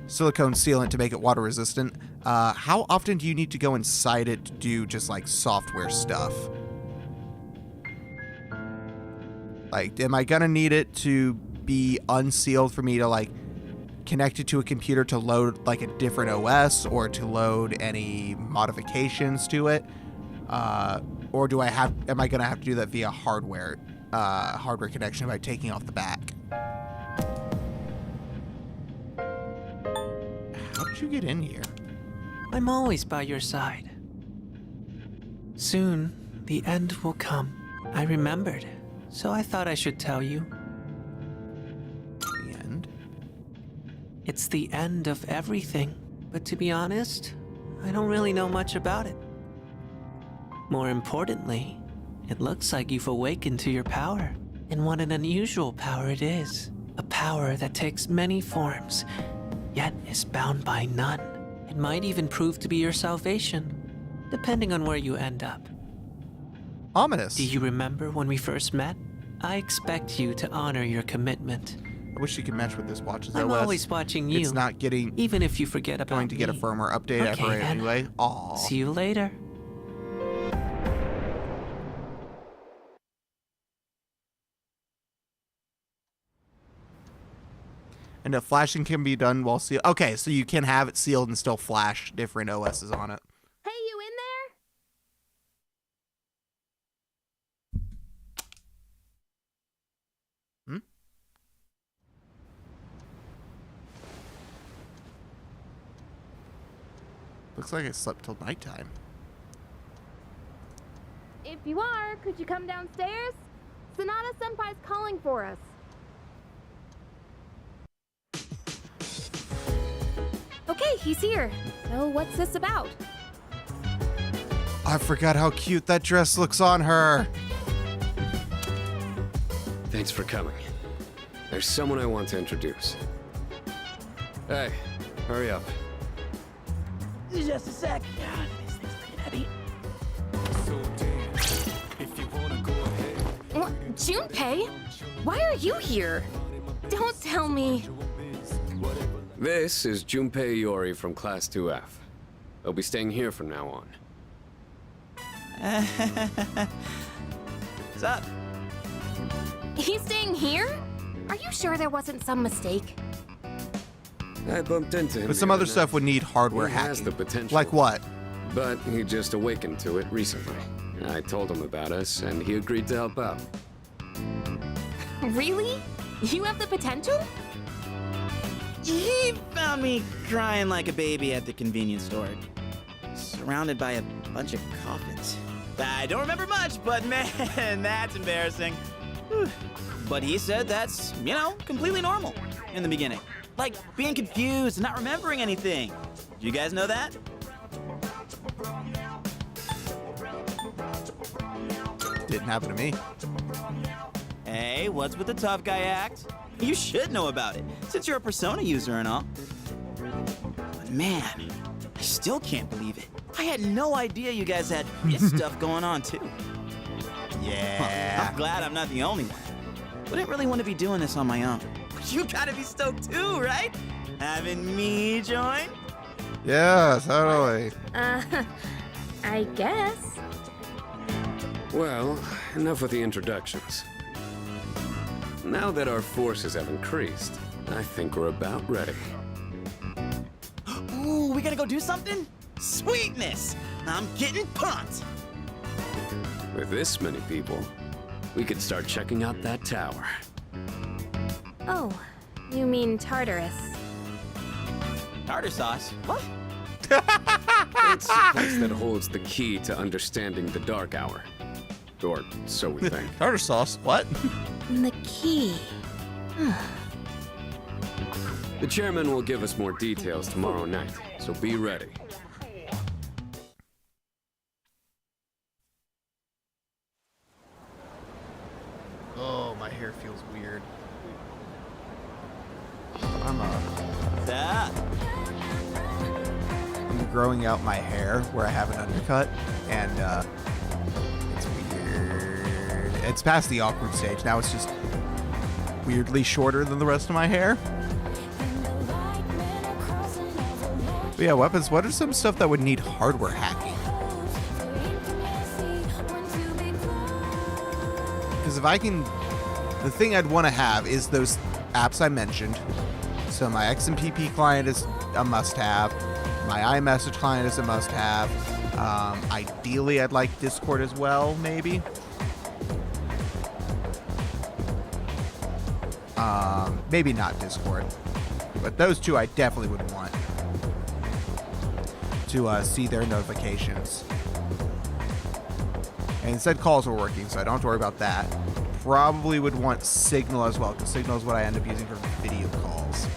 silicone sealant to make it water resistant. How often do you need to go inside it to do just like software stuff? Like, am I gonna need it to be unsealed for me to like connect it to a computer to load like a different OS or to load any modifications to it? Or am I gonna have to do that via hardware connection by taking off the back? How did you get in here? I'm always by your side. Soon, the end will come. I remembered, so I thought I should tell you. The end? It's the end of everything, but to be honest, I don't really know much about it. More importantly, it looks like you've awakened to your power. And what an unusual power it is. A power that takes many forms, yet is bound by none. It might even prove to be your salvation, depending on where you end up. Ominous. Do you remember when we first met? I expect you to honor your commitment. I wish you could match with this watch's I'm OS. always watching you. It's not getting... Even if you forget about going to get a me. firmware update Okay, then. anyway. Aww. See you later. And if flashing can be done while sealed. Okay, so you can have it sealed and still flash different OSs on it. Hey, you in there? Hmm? Looks like I slept till nighttime. If you are, could you come downstairs? Sonata Senpai's calling for us. Okay, he's here. So what's this about? I forgot how cute that dress looks on her. Thanks for coming. There's someone I want to introduce. Hey, hurry up. Just a sec. God, this thing's freaking heavy. What? Junpei? Why are you here? Don't tell me. This is Junpei Iori from Class 2F. They'll be staying here from now on. What's up? He's staying here? Are you sure there wasn't some mistake? I bumped into him. But some other stuff would need hardware hacking. He has the potential. Like what? But he just awakened to it recently. I told him about us, and he agreed to help out. Really? You have the potential? He found me crying like a baby at the convenience store, surrounded by a bunch of coffins. I don't remember much, but man, that's embarrassing. Whew. But he said that's, completely normal in the beginning. Like being confused and not remembering anything. Do you guys know that? Didn't happen to me. Hey, what's with the tough guy act? You should know about it, since you're a Persona user and all. But man, I still can't believe it. I had no idea you guys had this stuff going on, too. Yeah. I'm glad I'm not the only one. Wouldn't really want to be doing this on my own. But you gotta be stoked too, right? Having me join? Yeah, totally. I guess. Well, enough with the introductions. Now that our forces have increased, I think we're about ready. Ooh, we gotta go do something? Sweetness! I'm getting pumped! With this many people, we could start checking out that tower. Oh, you mean Tartarus. Tartar sauce? What? It's the place that holds the key to understanding the Dark Hour. Or so we think. Tartar sauce? What? The key. The chairman will give us more details tomorrow night, so be ready. Oh, my hair feels weird. I'm growing out my hair where I have an undercut, and it's weird. It's past the awkward stage. Now it's just weirdly shorter than the rest of my hair. But yeah, weapons. What are some stuff that would need hardware hacking? Because if I can, the thing I'd want to have is those apps I mentioned. So my XMPP client is a must-have. My iMessage client is a must-have. Ideally, I'd like Discord as well, maybe. Maybe not Discord, but those two I definitely would want to see their notifications. And it said calls were working, so I don't have to worry about that. Probably would want Signal as well, because Signal is what I end up using for video calls.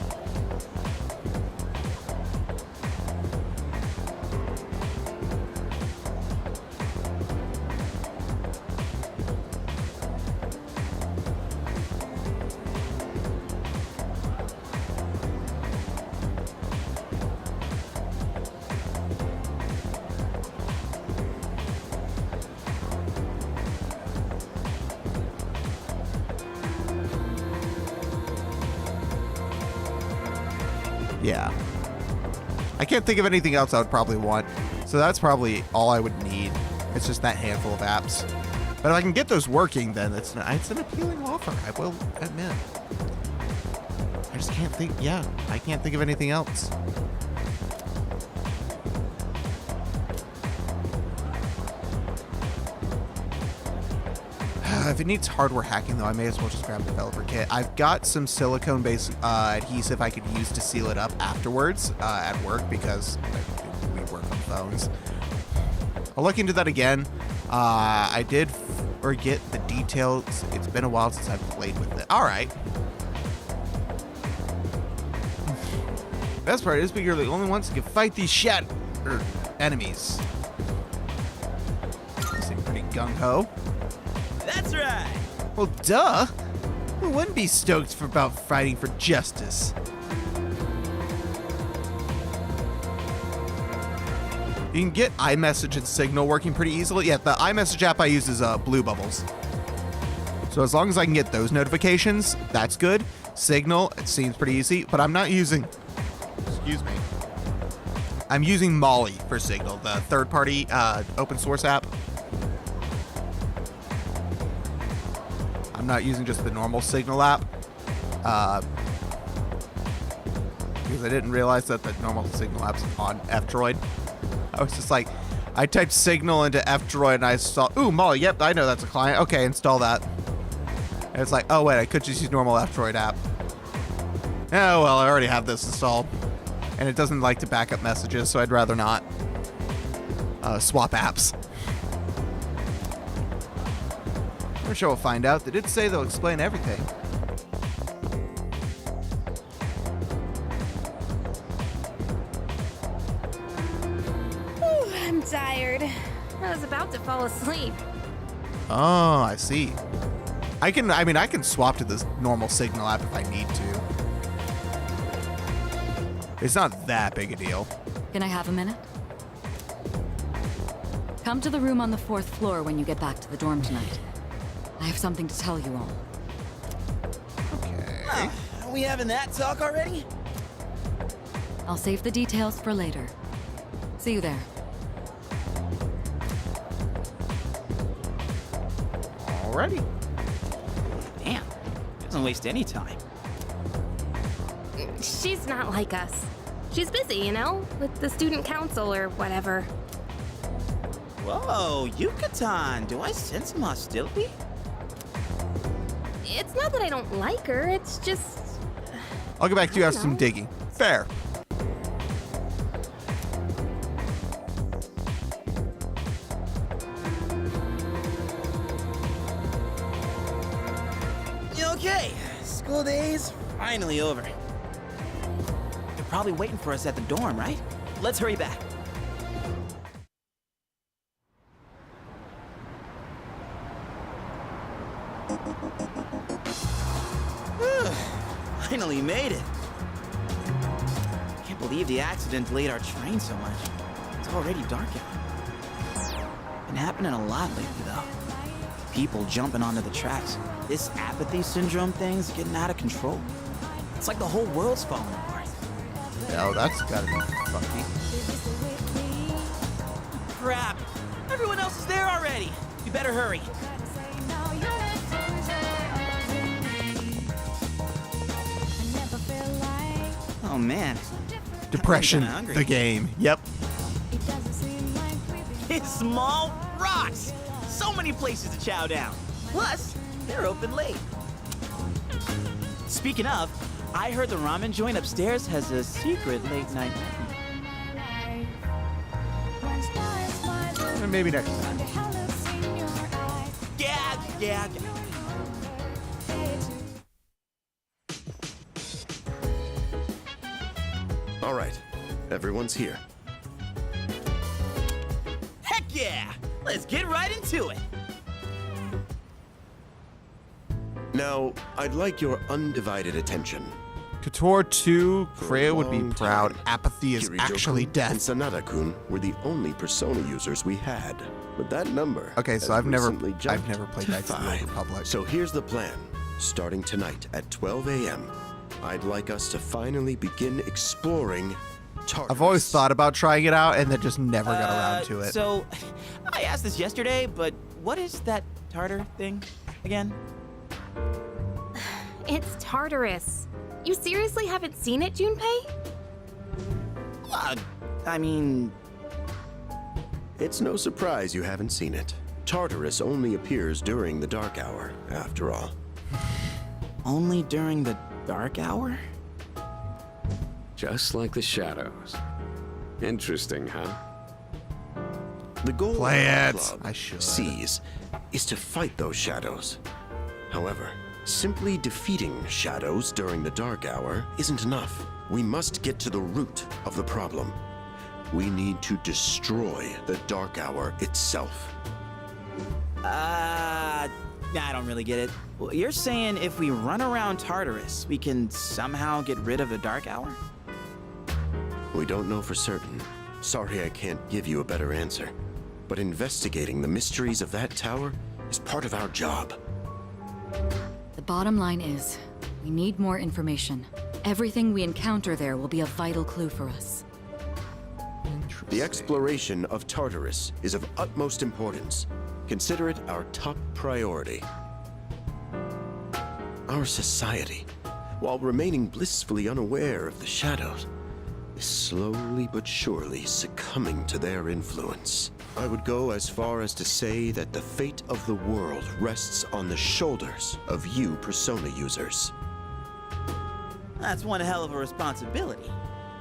Yeah. I can't think of anything else I would probably want. So that's probably all I would need. It's just that handful of apps. But if I can get those working, then it's an appealing offer, I will admit. I just can't think, I can't think of anything else. If it needs hardware hacking, though, I may as well just grab a developer kit. I've got some silicone-based adhesive I could use to seal it up afterwards at work because we work on phones. I'll look into that again. I did forget the details. It's been a while since I've played with it. All right. Best part is, but you're the only ones who can fight these enemies. You seem pretty gung-ho. That's right. Well, duh. Who wouldn't be stoked about fighting for justice? You can get iMessage and Signal working pretty easily. Yeah, the iMessage app I use is Blue Bubbles. So as long as I can get those notifications, that's good. Signal, it seems pretty easy, but I'm not using... Excuse me. I'm using Molly for Signal, the third-party open source app. I'm not using just the normal Signal app because I didn't realize that the normal Signal app's on F-Droid. I was just like, I typed Signal into F-Droid and I saw, ooh, Molly, yep, I know that's a client. Okay, install that. And it's like, oh, wait, I could just use normal F-Droid app. Oh, well, I already have this installed. And it doesn't like to back up messages, so I'd rather not swap apps. I'm sure we'll find out. They did say they'll explain everything. Whew, I'm tired. I was about to fall asleep. Oh, I see. I mean, I can swap to this normal Signal app if I need to. It's not that big a deal. Can I have a minute? Come to the room on the 4th floor when you get back to the dorm tonight. I have something to tell you all. Okay. Oh, are we having that talk already? I'll save the details for later. See you there. Alrighty. Damn, doesn't waste any time. She's not like us. She's busy, you know, with the student council or whatever. Whoa, Yucatan, do I sense some hostility? It's not that I don't like her, it's just... I'll get back to you after some digging. Fair. Okay, school day's finally over. They're probably waiting for us at the dorm, right? Let's hurry back. Finally made it. Can't believe the accident delayed our train so much. It's already dark out. Been happening a lot lately, though. People jumping onto the tracks. This apathy syndrome thing's getting out of control. It's like the whole world's falling apart. Oh, that's gotta be funky. Crap! Everyone else is there already. You better hurry. Oh man. Depression, the game. Yep. It's small rocks. So many places to chow down. Plus, they're open late. Speaking of, I heard the ramen joint upstairs has a secret late night menu. Maybe next time. Yeah. All right, everyone's here. Heck yeah! Let's get right into it. Now, I'd like your undivided attention. Couture 2, Kreia would be long proud. time, Apathy is Kirito-kun actually and death. Sanada-kun were the only Persona users we had. But that number Okay, so has I've never recently jumped played to Knights of the Old 5. Republic. So here's the plan. Starting tonight at 12 a.m., I'd like us to finally begin exploring Tartarus. I've always thought about trying it out and then just never got around to it. So, I asked this yesterday, but what is that Tartar thing again? It's Tartarus. You seriously haven't seen it, Junpei? I mean... It's no surprise you haven't seen it. Tartarus only appears during the dark hour, after all. Only during the dark hour? Just like the shadows. Interesting, huh? The goal Play of it. the club I should. sees is to fight those shadows. However, simply defeating shadows during the dark hour isn't enough. We must get to the root of the problem. We need to destroy the dark hour itself. I don't really get it. Well, you're saying if we run around Tartarus, we can somehow get rid of the dark hour? We don't know for certain. Sorry I can't give you a better answer. But investigating the mysteries of that tower is part of our job. The bottom line is, we need more information. Everything we encounter there will be a vital clue for us. The exploration of Tartarus is of utmost importance. Consider it our top priority. Our society, while remaining blissfully unaware of the shadows, is slowly but surely succumbing to their influence. I would go as far as to say that the fate of the world rests on the shoulders of you Persona users. That's one hell of a responsibility.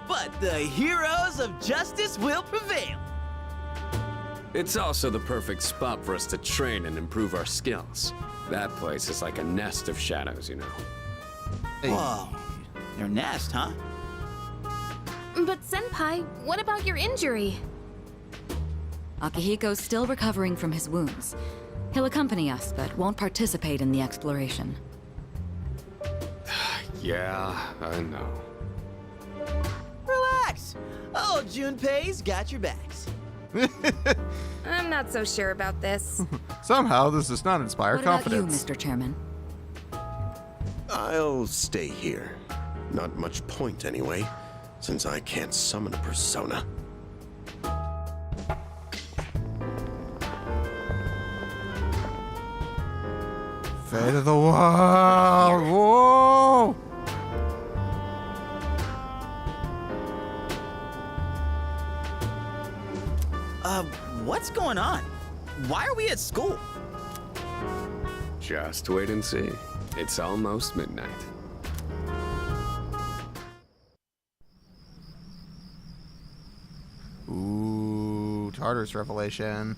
But the heroes of justice will prevail. It's also the perfect spot for us to train and improve our skills. That place is like a nest of shadows, you know. Whoa, your nest, huh? But Senpai, what about your injury? Akihiko's still recovering from his wounds. He'll accompany us, but won't participate in the exploration. Yeah, I know. Relax. Oh, Junpei's got your backs. I'm not so sure about this. Somehow, this does not inspire What confidence. about you, Mr. Chairman? I'll stay here. Not much point anyway, since I can't summon a persona. Fate of the world! Whoa! What's going on? Why are we at school? Just wait and see. It's almost midnight. Ooh, Tartarus revelation.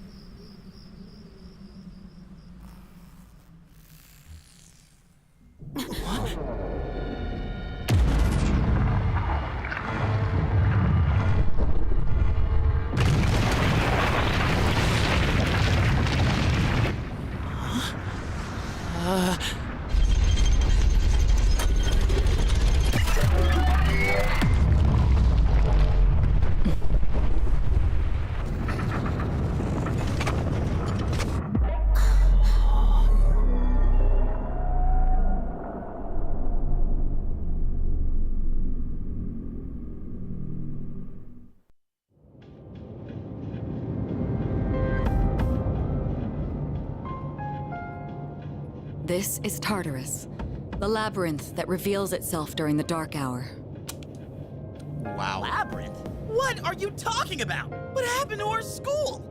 This is Tartarus, the labyrinth that reveals itself during the dark hour. Wow. Labyrinth? What are you talking about? What happened to our school?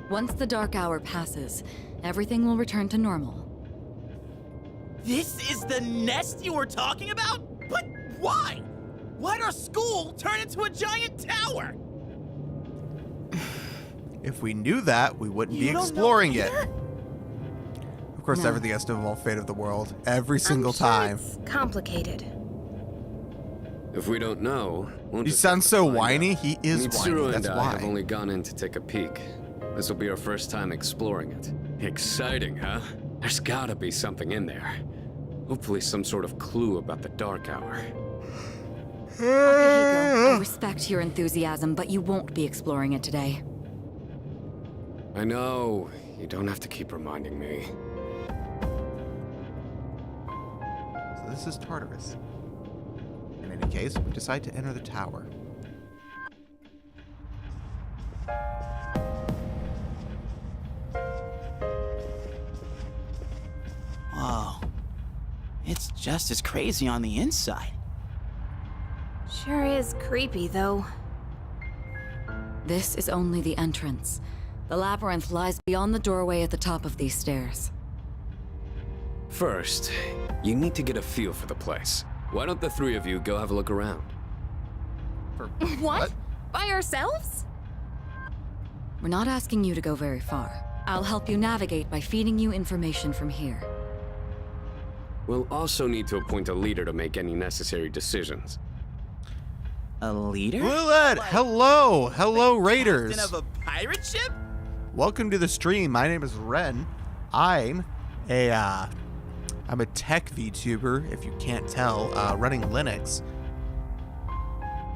Once the dark hour passes, everything will return to normal. This is the nest you were talking about? But why? Why'd our school turn into a giant tower? If we knew that, we wouldn't be You don't know exploring it. either? Of course, No. everything has to involve fate of the world. Every single I'm sure time. It's complicated. If we don't know, we'll He just sounds have so to find whiny. out. He is Mitsuru whiny. and That's I have why. only gone in to take a peek. This will be our first time exploring it. Exciting, huh? There's gotta be something in there. Hopefully some sort of clue about the dark hour. Akihiko, I respect your enthusiasm, but you won't be exploring it today. I know. You don't have to keep reminding me. So this is Tartarus. In any case, we decide to enter the tower. Whoa. It's just as crazy on the inside. Sure is creepy, though. This is only the entrance. The labyrinth lies beyond the doorway at the top of these stairs. First, you need to get a feel for the place. Why don't the three of you go have a look around? What? By ourselves? We're not asking you to go very far. I'll help you navigate by feeding you information from here. We'll also need to appoint a leader to make any necessary decisions. A leader? Willett, hello! Hello, Raiders! Captain of a pirate ship? Welcome to the stream. My name is Ren. I'm a tech VTuber, if you can't tell, running Linux.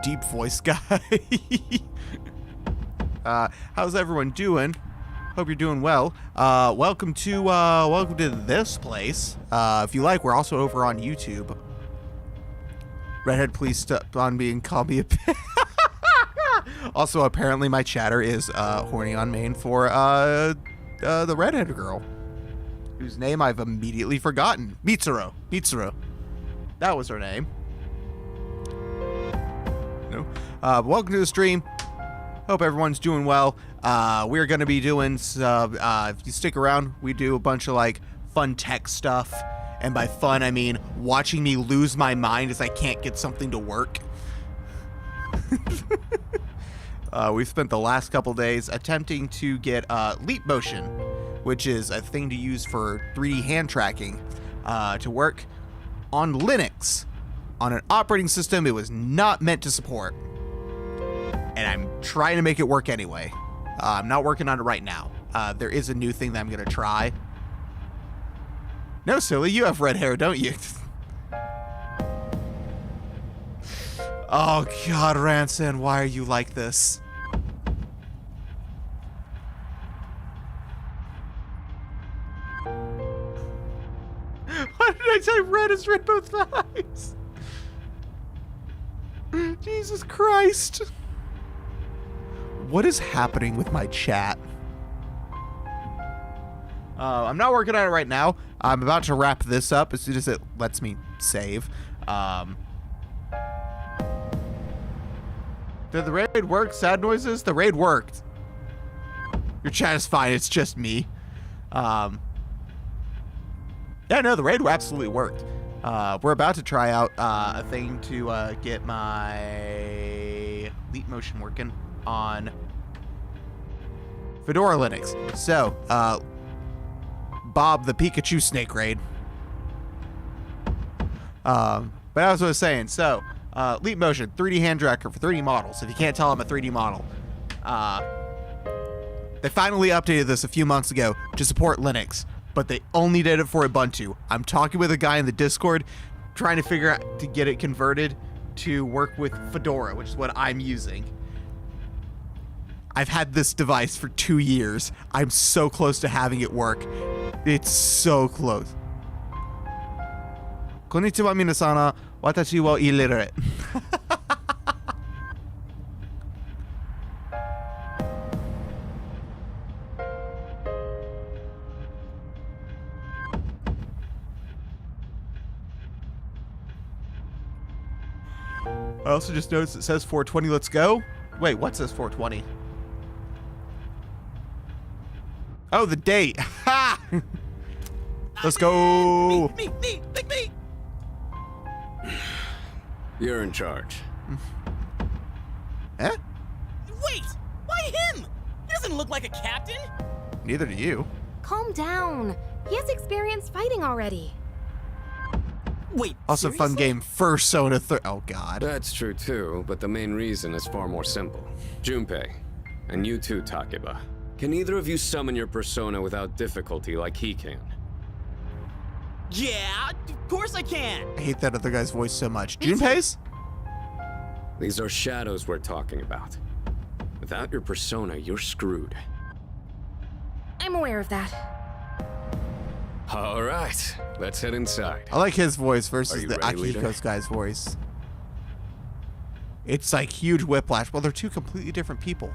Deep voice guy. How's everyone doing? Hope you're doing well. Welcome to this place. If you like, we're also over on YouTube. Redhead, please stop on me and call me a Also, apparently my chatter is horny on main for the redhead girl, whose name I've immediately forgotten. Mitsuru. That was her name. No. Welcome to the stream. Hope everyone's doing well. We're going to be doing, if you stick around, we do a bunch of like fun tech stuff. And by fun, I mean watching me lose my mind as I can't get something to work. We've spent the last couple days attempting to get Leap Motion, which is a thing to use for 3D hand tracking, to work on Linux, on an operating system it was not meant to support. And I'm trying to make it work anyway. I'm not working on it right now. there is a new thing that I'm going to try. No, silly, you have red hair, don't you? Oh, God, Ranson, why are you like this? Why did I type red as red both times? Jesus Christ. What is happening with my chat? I'm not working on it right now. I'm about to wrap this up as soon as it lets me save. Did the raid work? Sad noises? The raid worked. Your chat is fine. It's just me. Yeah, no, the raid absolutely worked. We're about to try out a thing to get my Leap Motion working on Fedora Linux. So, Bob the Pikachu Snake Raid. But as I was saying, so, Leap Motion, 3D hand tracker for 3D models. If you can't tell, I'm a 3D model. They finally updated this a few months ago to support Linux, but they only did it for Ubuntu. I'm talking with a guy in the Discord trying to figure out to get it converted to work with Fedora, which is what I'm using. I've had this device for 2 years. I'm so close to having it work. It's so close. Konnichiwa minasana, watashi wa illiterate. I also just noticed it says 420, let's go. Wait, what says 420? Oh, the date. Ha! Let's go. Me. You're in charge. Eh? Wait! Why him? He doesn't look like a captain. Neither do you. Calm down. He has experience fighting already. Wait, Also, seriously? fun game, Persona 3. Oh, God. That's true too, but the main reason is far more simple. Junpei, and you too, Takeba. Can either of you summon your persona without difficulty like he can? Yeah, of course I can. I hate that other guy's voice so much. Junpei's? These are shadows we're talking about. Without your persona, you're screwed. I'm aware of that. All right, let's head inside. I like his voice Are versus you the ready, leader? Akihiko's guy's voice. It's like huge whiplash. Well, they're two completely different people.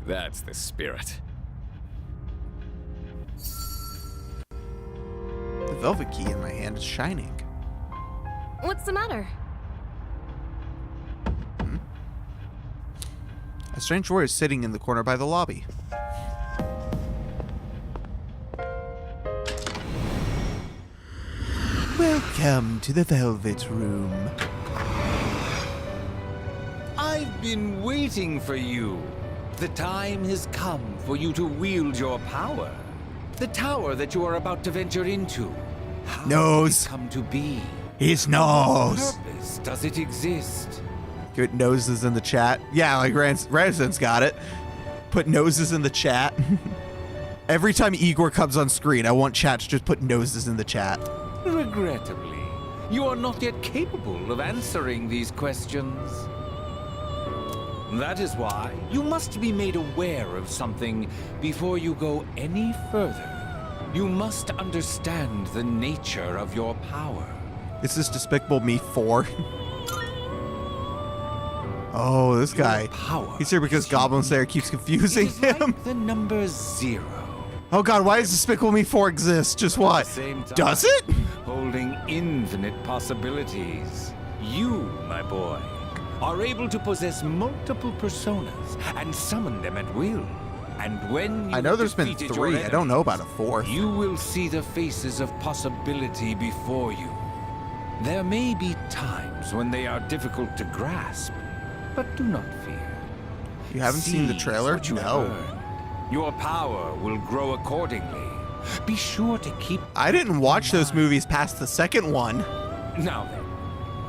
That's the spirit. The velvet key in my hand is shining. What's the matter? A strange warrior is sitting in the corner by the lobby. Welcome to the Velvet Room. I've been waiting for you. The time has come for you to wield your power. The tower that you are about to venture into. How Nose. did it come to be? His For nose. what purpose does it exist? Good noses in the chat. Yeah, like Ranson's got it. Put noses in the chat. Every time Igor comes on screen, I want chat to just put noses in the chat. Regrettably, you are not yet capable of answering these questions. That is why you must be made aware of something before you go any further. You must understand the nature of your power. Is this Despicable Me 4? Oh, this guy. He's here because Goblin Slayer keeps confusing him. Like the number 0. Oh God, why does Despicable Me 4 exist? Just why? At the same time, Does it? Holding infinite possibilities. You, my boy, are able to possess multiple personas and summon them at will. And when you I know there's been defeated your 3. I don't know about a 4th. You will see the faces of possibility before you. There may be times when they are difficult to grasp, but do not fear. You haven't seen the Seize trailer? what you No. earn. Your power will grow accordingly. Be sure to keep... I didn't watch those movies past the second one. Now then,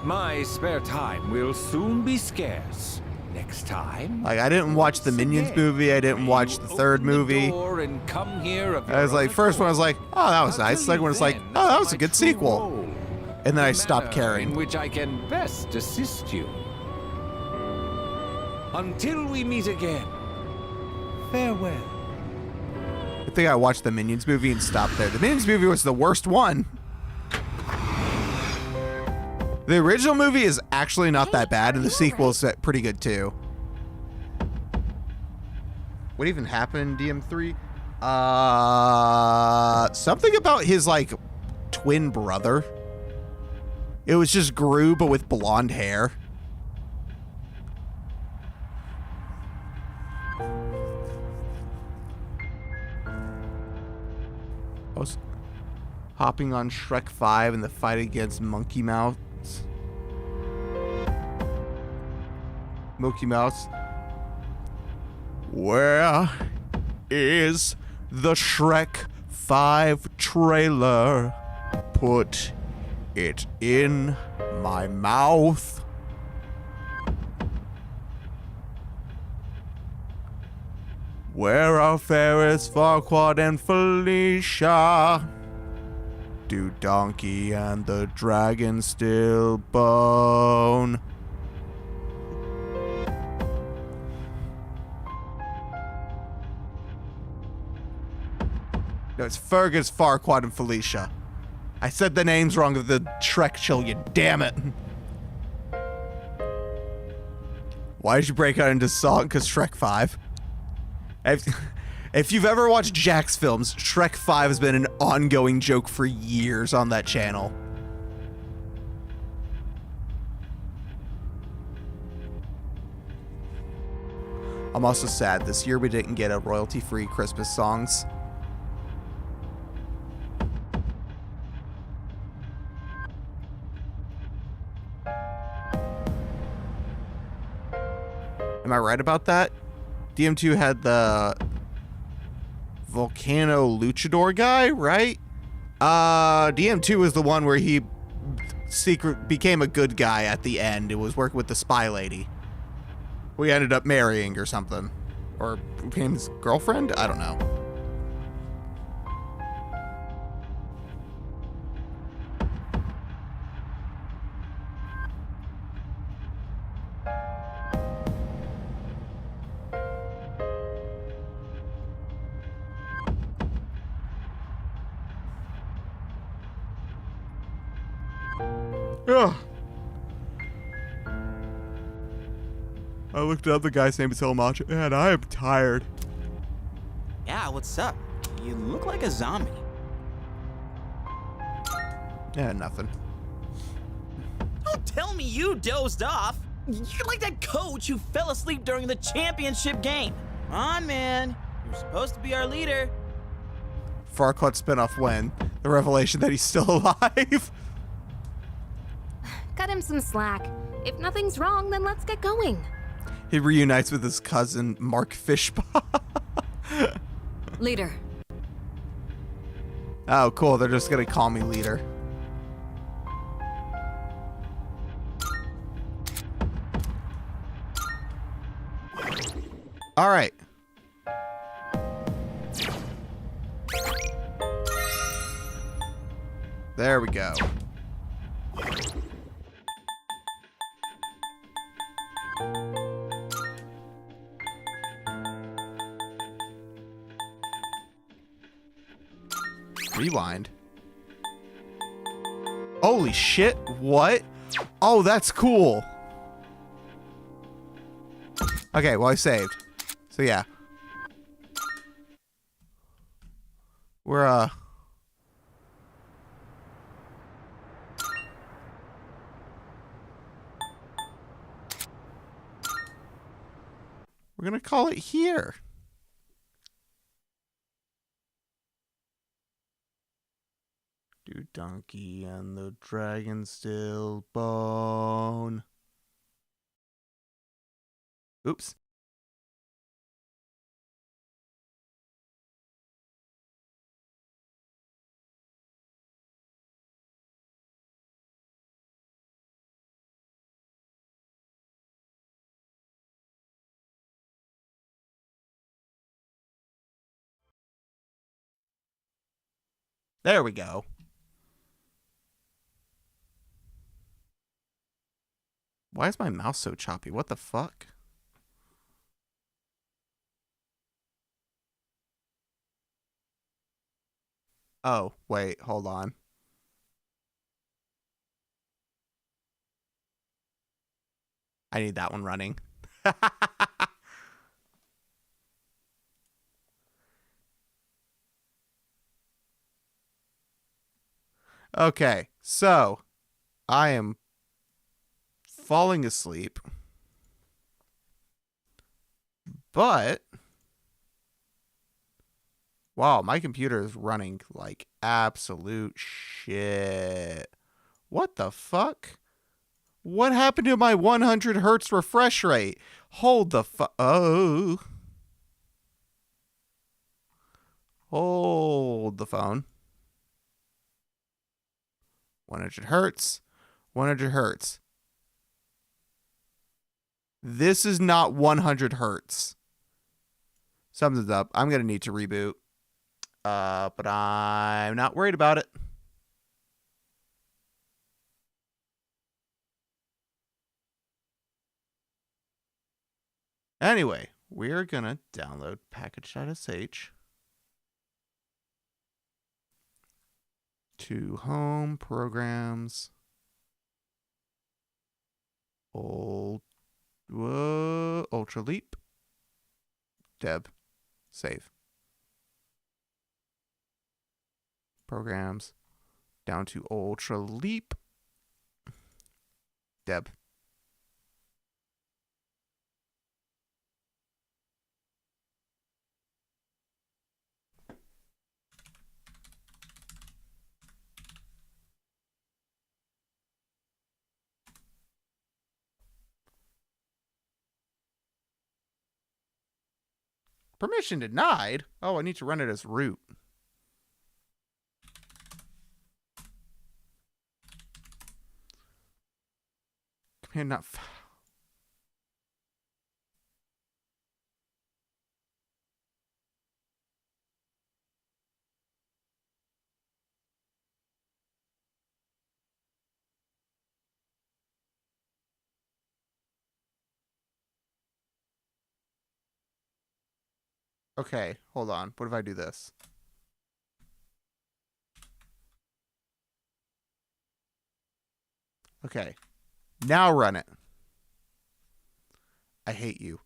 my spare time will soon be scarce. Next time. Like, I didn't watch the Minions movie. I didn't watch the third movie. And come here I was like, first one I was like, oh, that was nice. Second one was like, oh, that was a good sequel. And then I stopped caring. In which I can best assist you. Until we meet again. Farewell. I think I watched the Minions movie and stopped there. The Minions movie was the worst one. The original movie is actually not that bad, and the sequel is pretty good too. What even happened in DM3? Something about his, like, twin brother. It was just Gru, but with blonde hair. I was hopping on Shrek 5 in the fight against Monkey Mouse. Monkey Mouse. Where is the Shrek 5 trailer? Put it in my mouth. Where are Ferris, Farquaad, and Felicia? Do Donkey and the Dragon still bone? No, it's Fergus, Farquaad, and Felicia. I said the names wrong of the Shrek children, damn it. Why did you break out into song? Because Shrek 5. If you've ever watched Jack's films, Shrek 5 has been an ongoing joke for years on that channel. I'm also sad this year we didn't get a royalty-free Christmas songs. Am I right about that? DM2 had the Volcano Luchador guy, right? DM2 was the one where he became a good guy at the end. It was working with the spy lady. We ended up marrying or something. Or became his girlfriend? I don't know. Ugh. I looked up, the guy's name is Elmacho, and I am tired. Yeah, what's up? You look like a zombie. Yeah, nothing. Don't tell me you dozed off. You're like that coach who fell asleep during the championship game. Come on, man. You're supposed to be our leader. Farquaad spinoff when? The revelation that he's still alive? Cut him some slack. If nothing's wrong, then let's get going. He reunites with his cousin, Mark Fishbaugh. Leader. Oh, cool. They're just gonna call me leader. All right. There we go. Rewind. Holy shit, what? Oh, that's cool. Okay, well, I saved. So, yeah. We're gonna call it here. Do Donkey and the Dragon still bone? Oops. There we go. Why is my mouse so choppy? What the fuck? Oh, wait, hold on. I need that one running. Okay, so I am falling asleep, but wow, my computer is running like absolute shit. What the fuck? What happened to my 100 hertz refresh rate? Hold the oh. Hold the phone. 100 hertz. 100 hertz. This is not 100 hertz. Something's up. I'm going to need to reboot. But I'm not worried about it. Anyway, we're going to download package.sh to home programs. Ultra Leap. Deb. Save. Programs. Down to Ultra Leap. Deb. Permission denied? Oh, I need to run it as root. Command not found. Okay, hold on. What if I do this? Okay. Now run it. I hate you.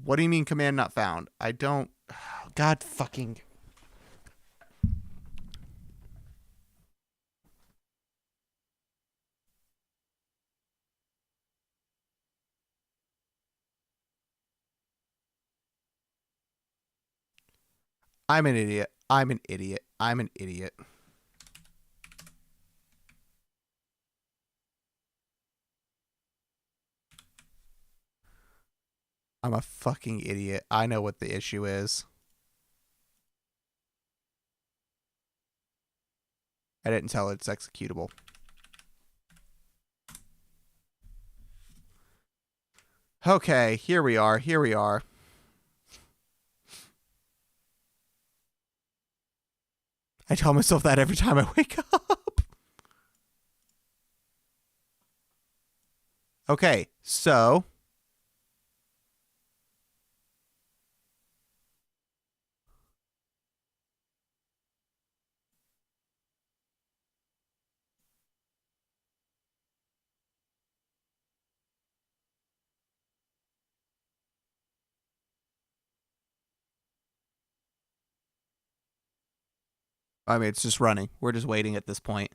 What do you mean command not found? I don't... God fucking... I'm an idiot. I'm an idiot. I'm an idiot. I'm a fucking idiot. I know what the issue is. I didn't tell it it's executable. Okay, here we are. Here we are. I tell myself that every time I wake up. Okay, so... I mean, it's just running. We're just waiting at this point.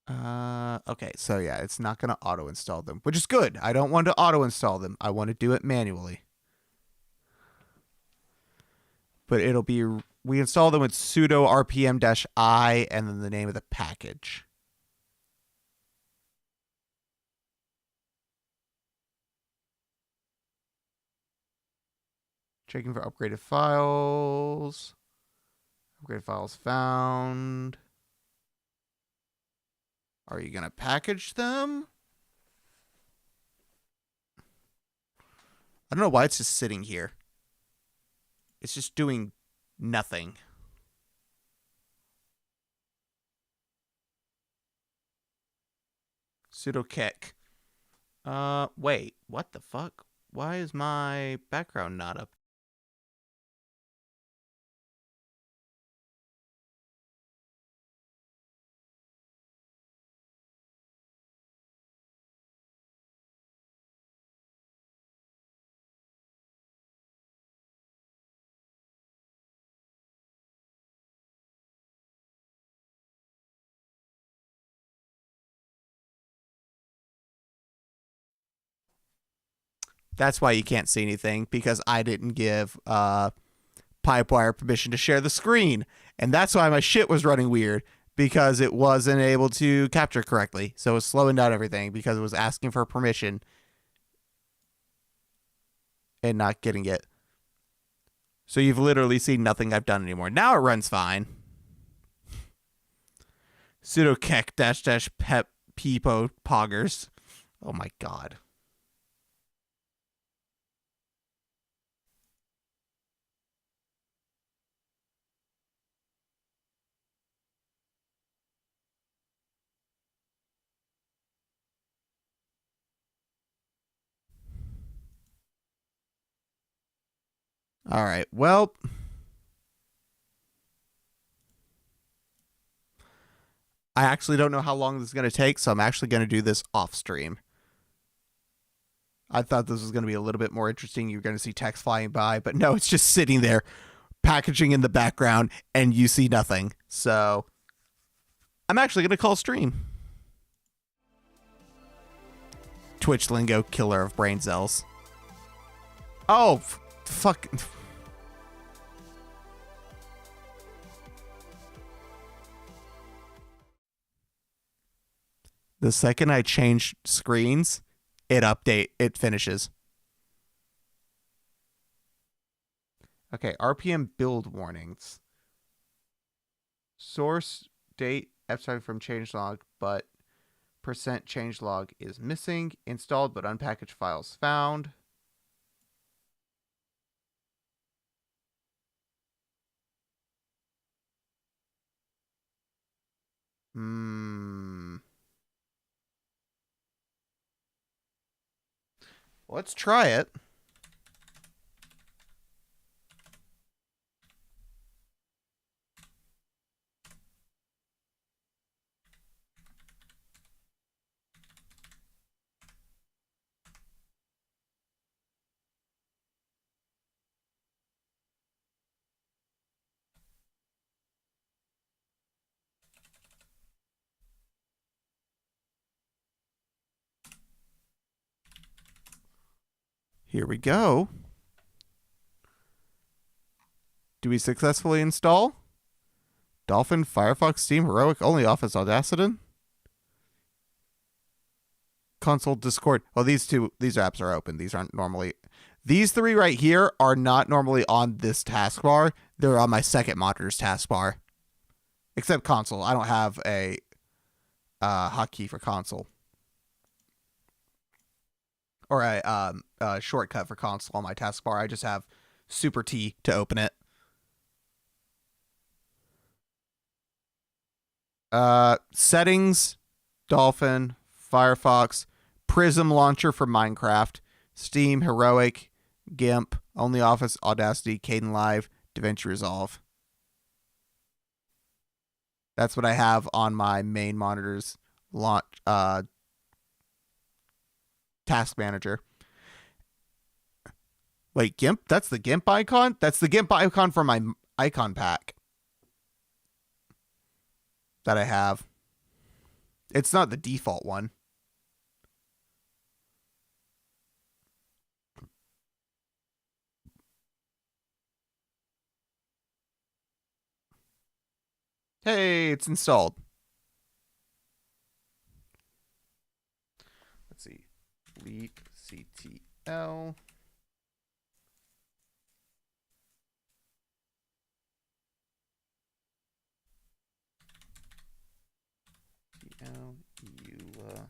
Okay, so yeah, it's not going to auto-install them, which is good. I don't want to auto-install them. I want to do it manually. But it'll be, we install them with sudo rpm-i and then the name of the package. Checking for upgraded files. Upgraded files found. Are you going to package them? I don't know why it's just sitting here. It's just doing nothing. Sudo kick. Wait, what the fuck? Why is my background not up? That's why you can't see anything, because I didn't give Pipewire permission to share the screen. And that's why my shit was running weird, because it wasn't able to capture correctly. So it was slowing down everything because it was asking for permission and not getting it. So you've literally seen nothing I've done anymore. Now it runs fine. Sudo kek -- pep peepo poggers. Oh my god. All right. Well, I actually don't know how long this is going to take, so I'm actually going to do this off stream. I thought this was going to be a little bit more interesting. You're going to see text flying by, but no, it's just sitting there, packaging in the background, and you see nothing. So I'm actually going to call stream. Twitch lingo, killer of brain cells. Oh, fuck. The second I change screens, it finishes. Okay, RPM build warnings. Source date abstract from changelog, but percent changelog is missing. Installed but unpackaged files found. Let's try it. Here we go. Do we successfully install? Dolphin, Firefox, Steam, Heroic, Only Office, Audacity. Console, Discord. Oh, these apps are open. These aren't normally. These three right here are not normally on this taskbar. They're on my second monitor's taskbar. Except console. I don't have a hotkey for console. Or a shortcut for console on my taskbar. I just have Super T to open it. Settings, Dolphin, Firefox, Prism Launcher for Minecraft, Steam, Heroic, GIMP, OnlyOffice, Audacity, Kdenlive, DaVinci Resolve. That's what I have on my main monitor's launch task manager. Wait, GIMP? That's the GIMP icon? That's the GIMP icon for my icon pack that I have. It's not the default one. Hey, it's installed. Let's see. Leap CTL. Eula.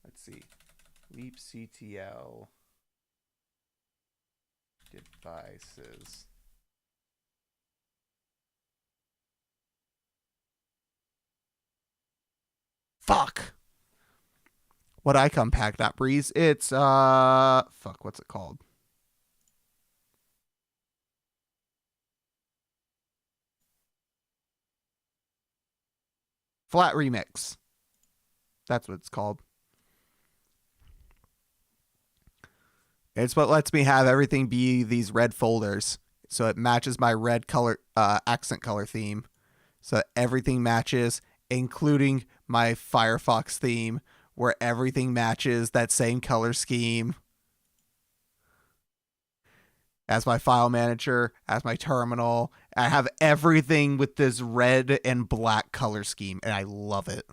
Let's see. Leap CTL devices. Fuck. What icon pack, not Breeze? It's fuck, what's it called? Flat Remix. That's what it's called. It's what lets me have everything be these red folders. So it matches my red color, accent color theme. So everything matches, including my Firefox theme, where everything matches that same color scheme. As my file manager, as my terminal. I have everything with this red and black color scheme, and I love it.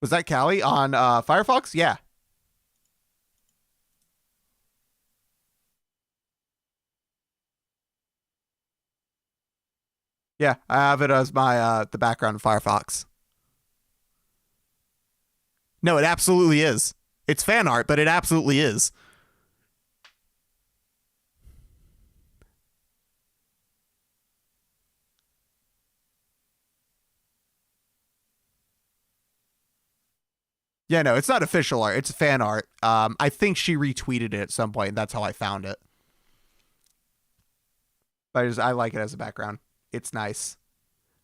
Was that Callie on Firefox? Yeah. Yeah, I have it as my the background of Firefox. No, it absolutely is. It's fan art, but it absolutely is. Yeah, no, it's not official art. It's fan art. I think she retweeted it at some point, and that's how I found it. But I like it as a background. It's nice.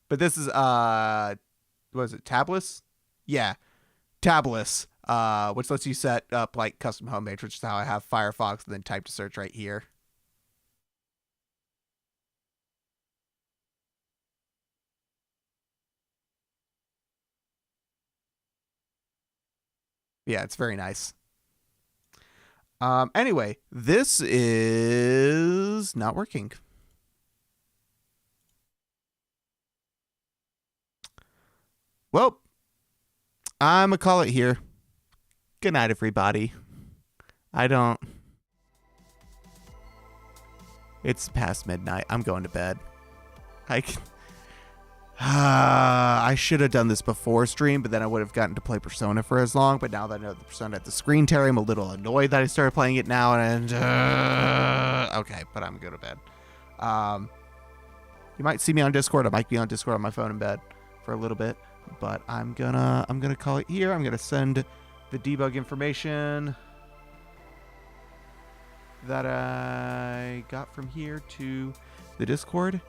But this is what is it, Tabless? Yeah, Tabless, which lets you set up like custom homepage, which is how I have Firefox and then type to search right here. Yeah, it's very nice. Anyway, this is not working. Well, I'm gonna call it here. Good night, everybody. It's past midnight. I'm going to bed. I should have done this before stream, but then I would have gotten to play Persona for as long. But now that I know the Persona at the screen tear, I'm a little annoyed that I started playing it now. And okay, but I'm going to bed. You might see me on Discord. I might be on Discord on my phone in bed for a little bit, but I'm gonna call it here. I'm gonna send the debug information that I got from here to the Discord.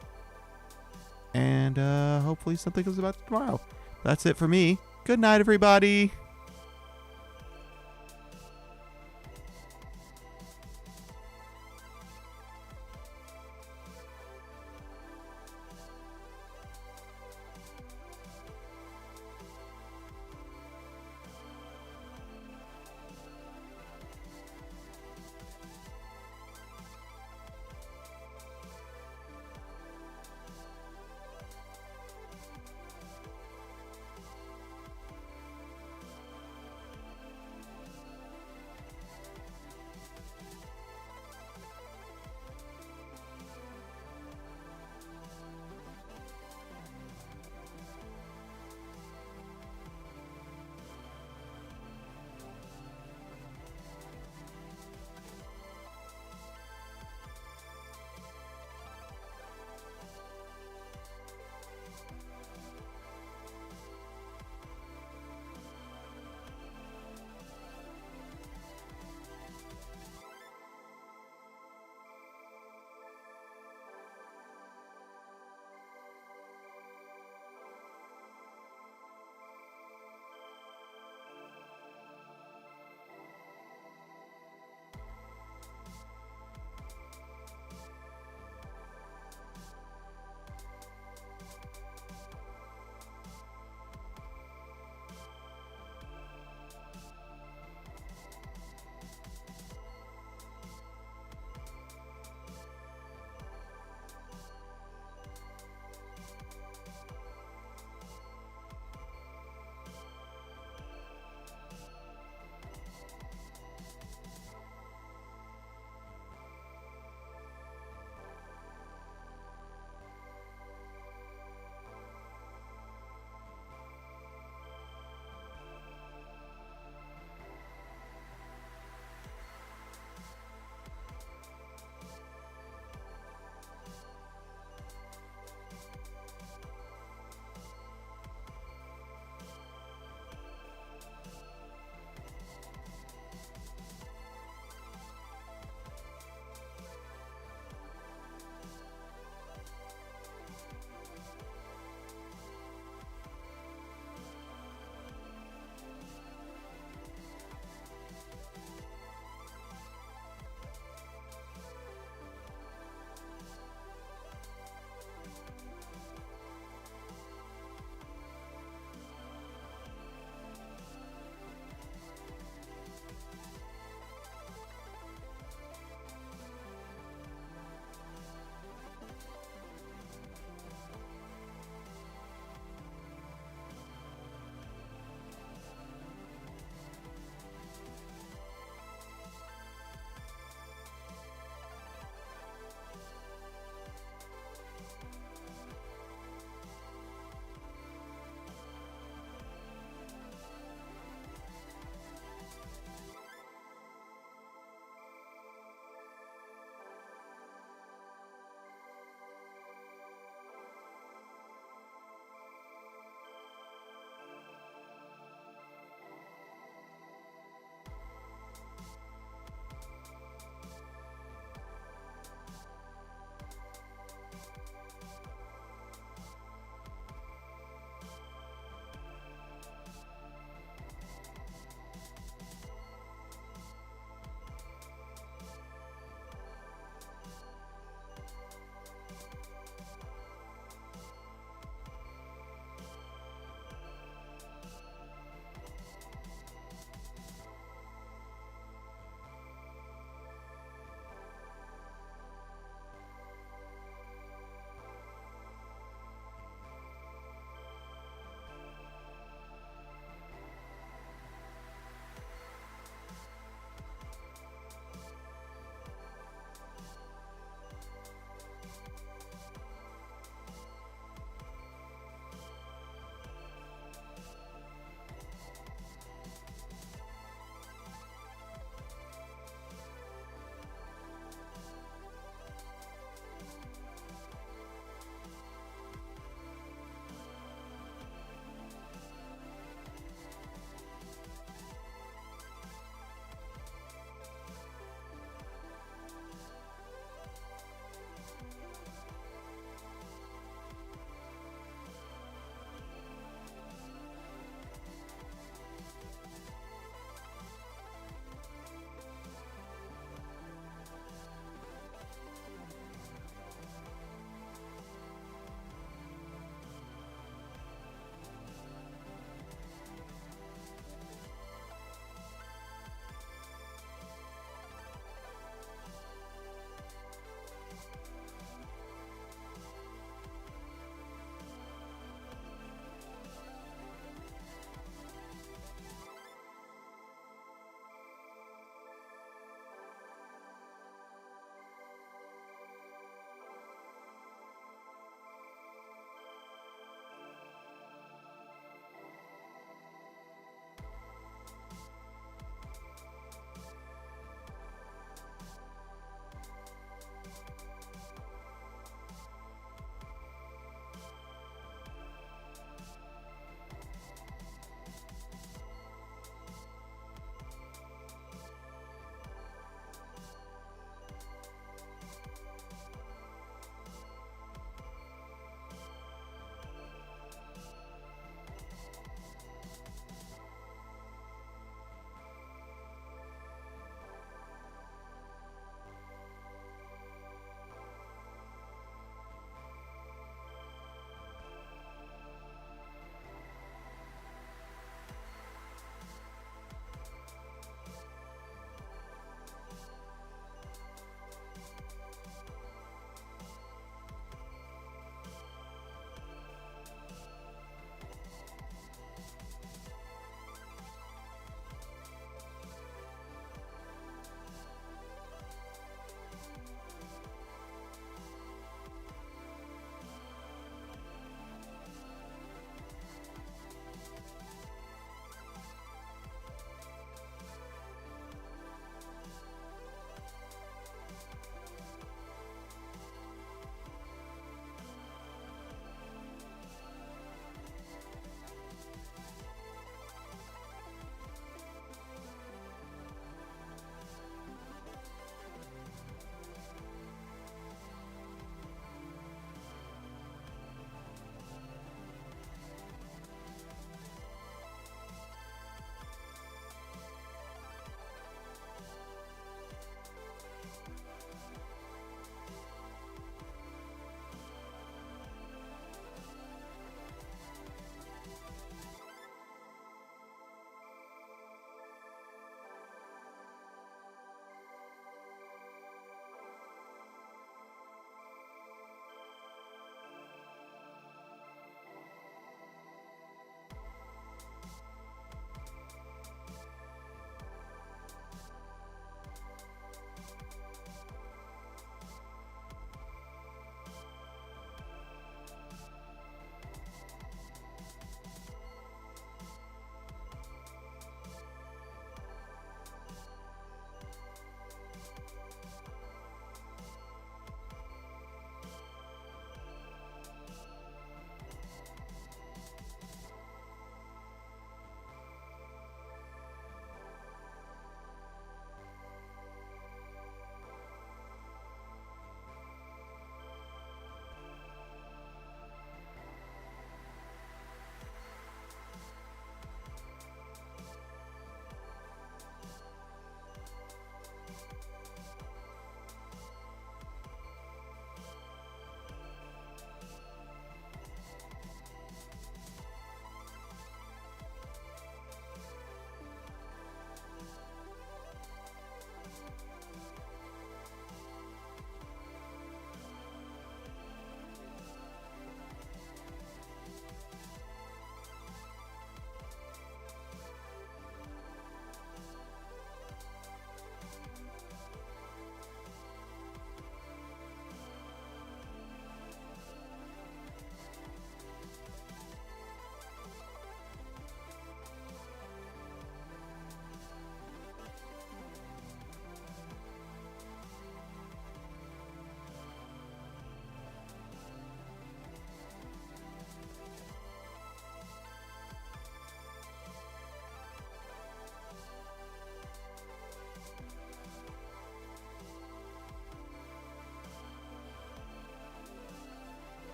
And hopefully something comes about tomorrow. That's it for me. Good night, everybody.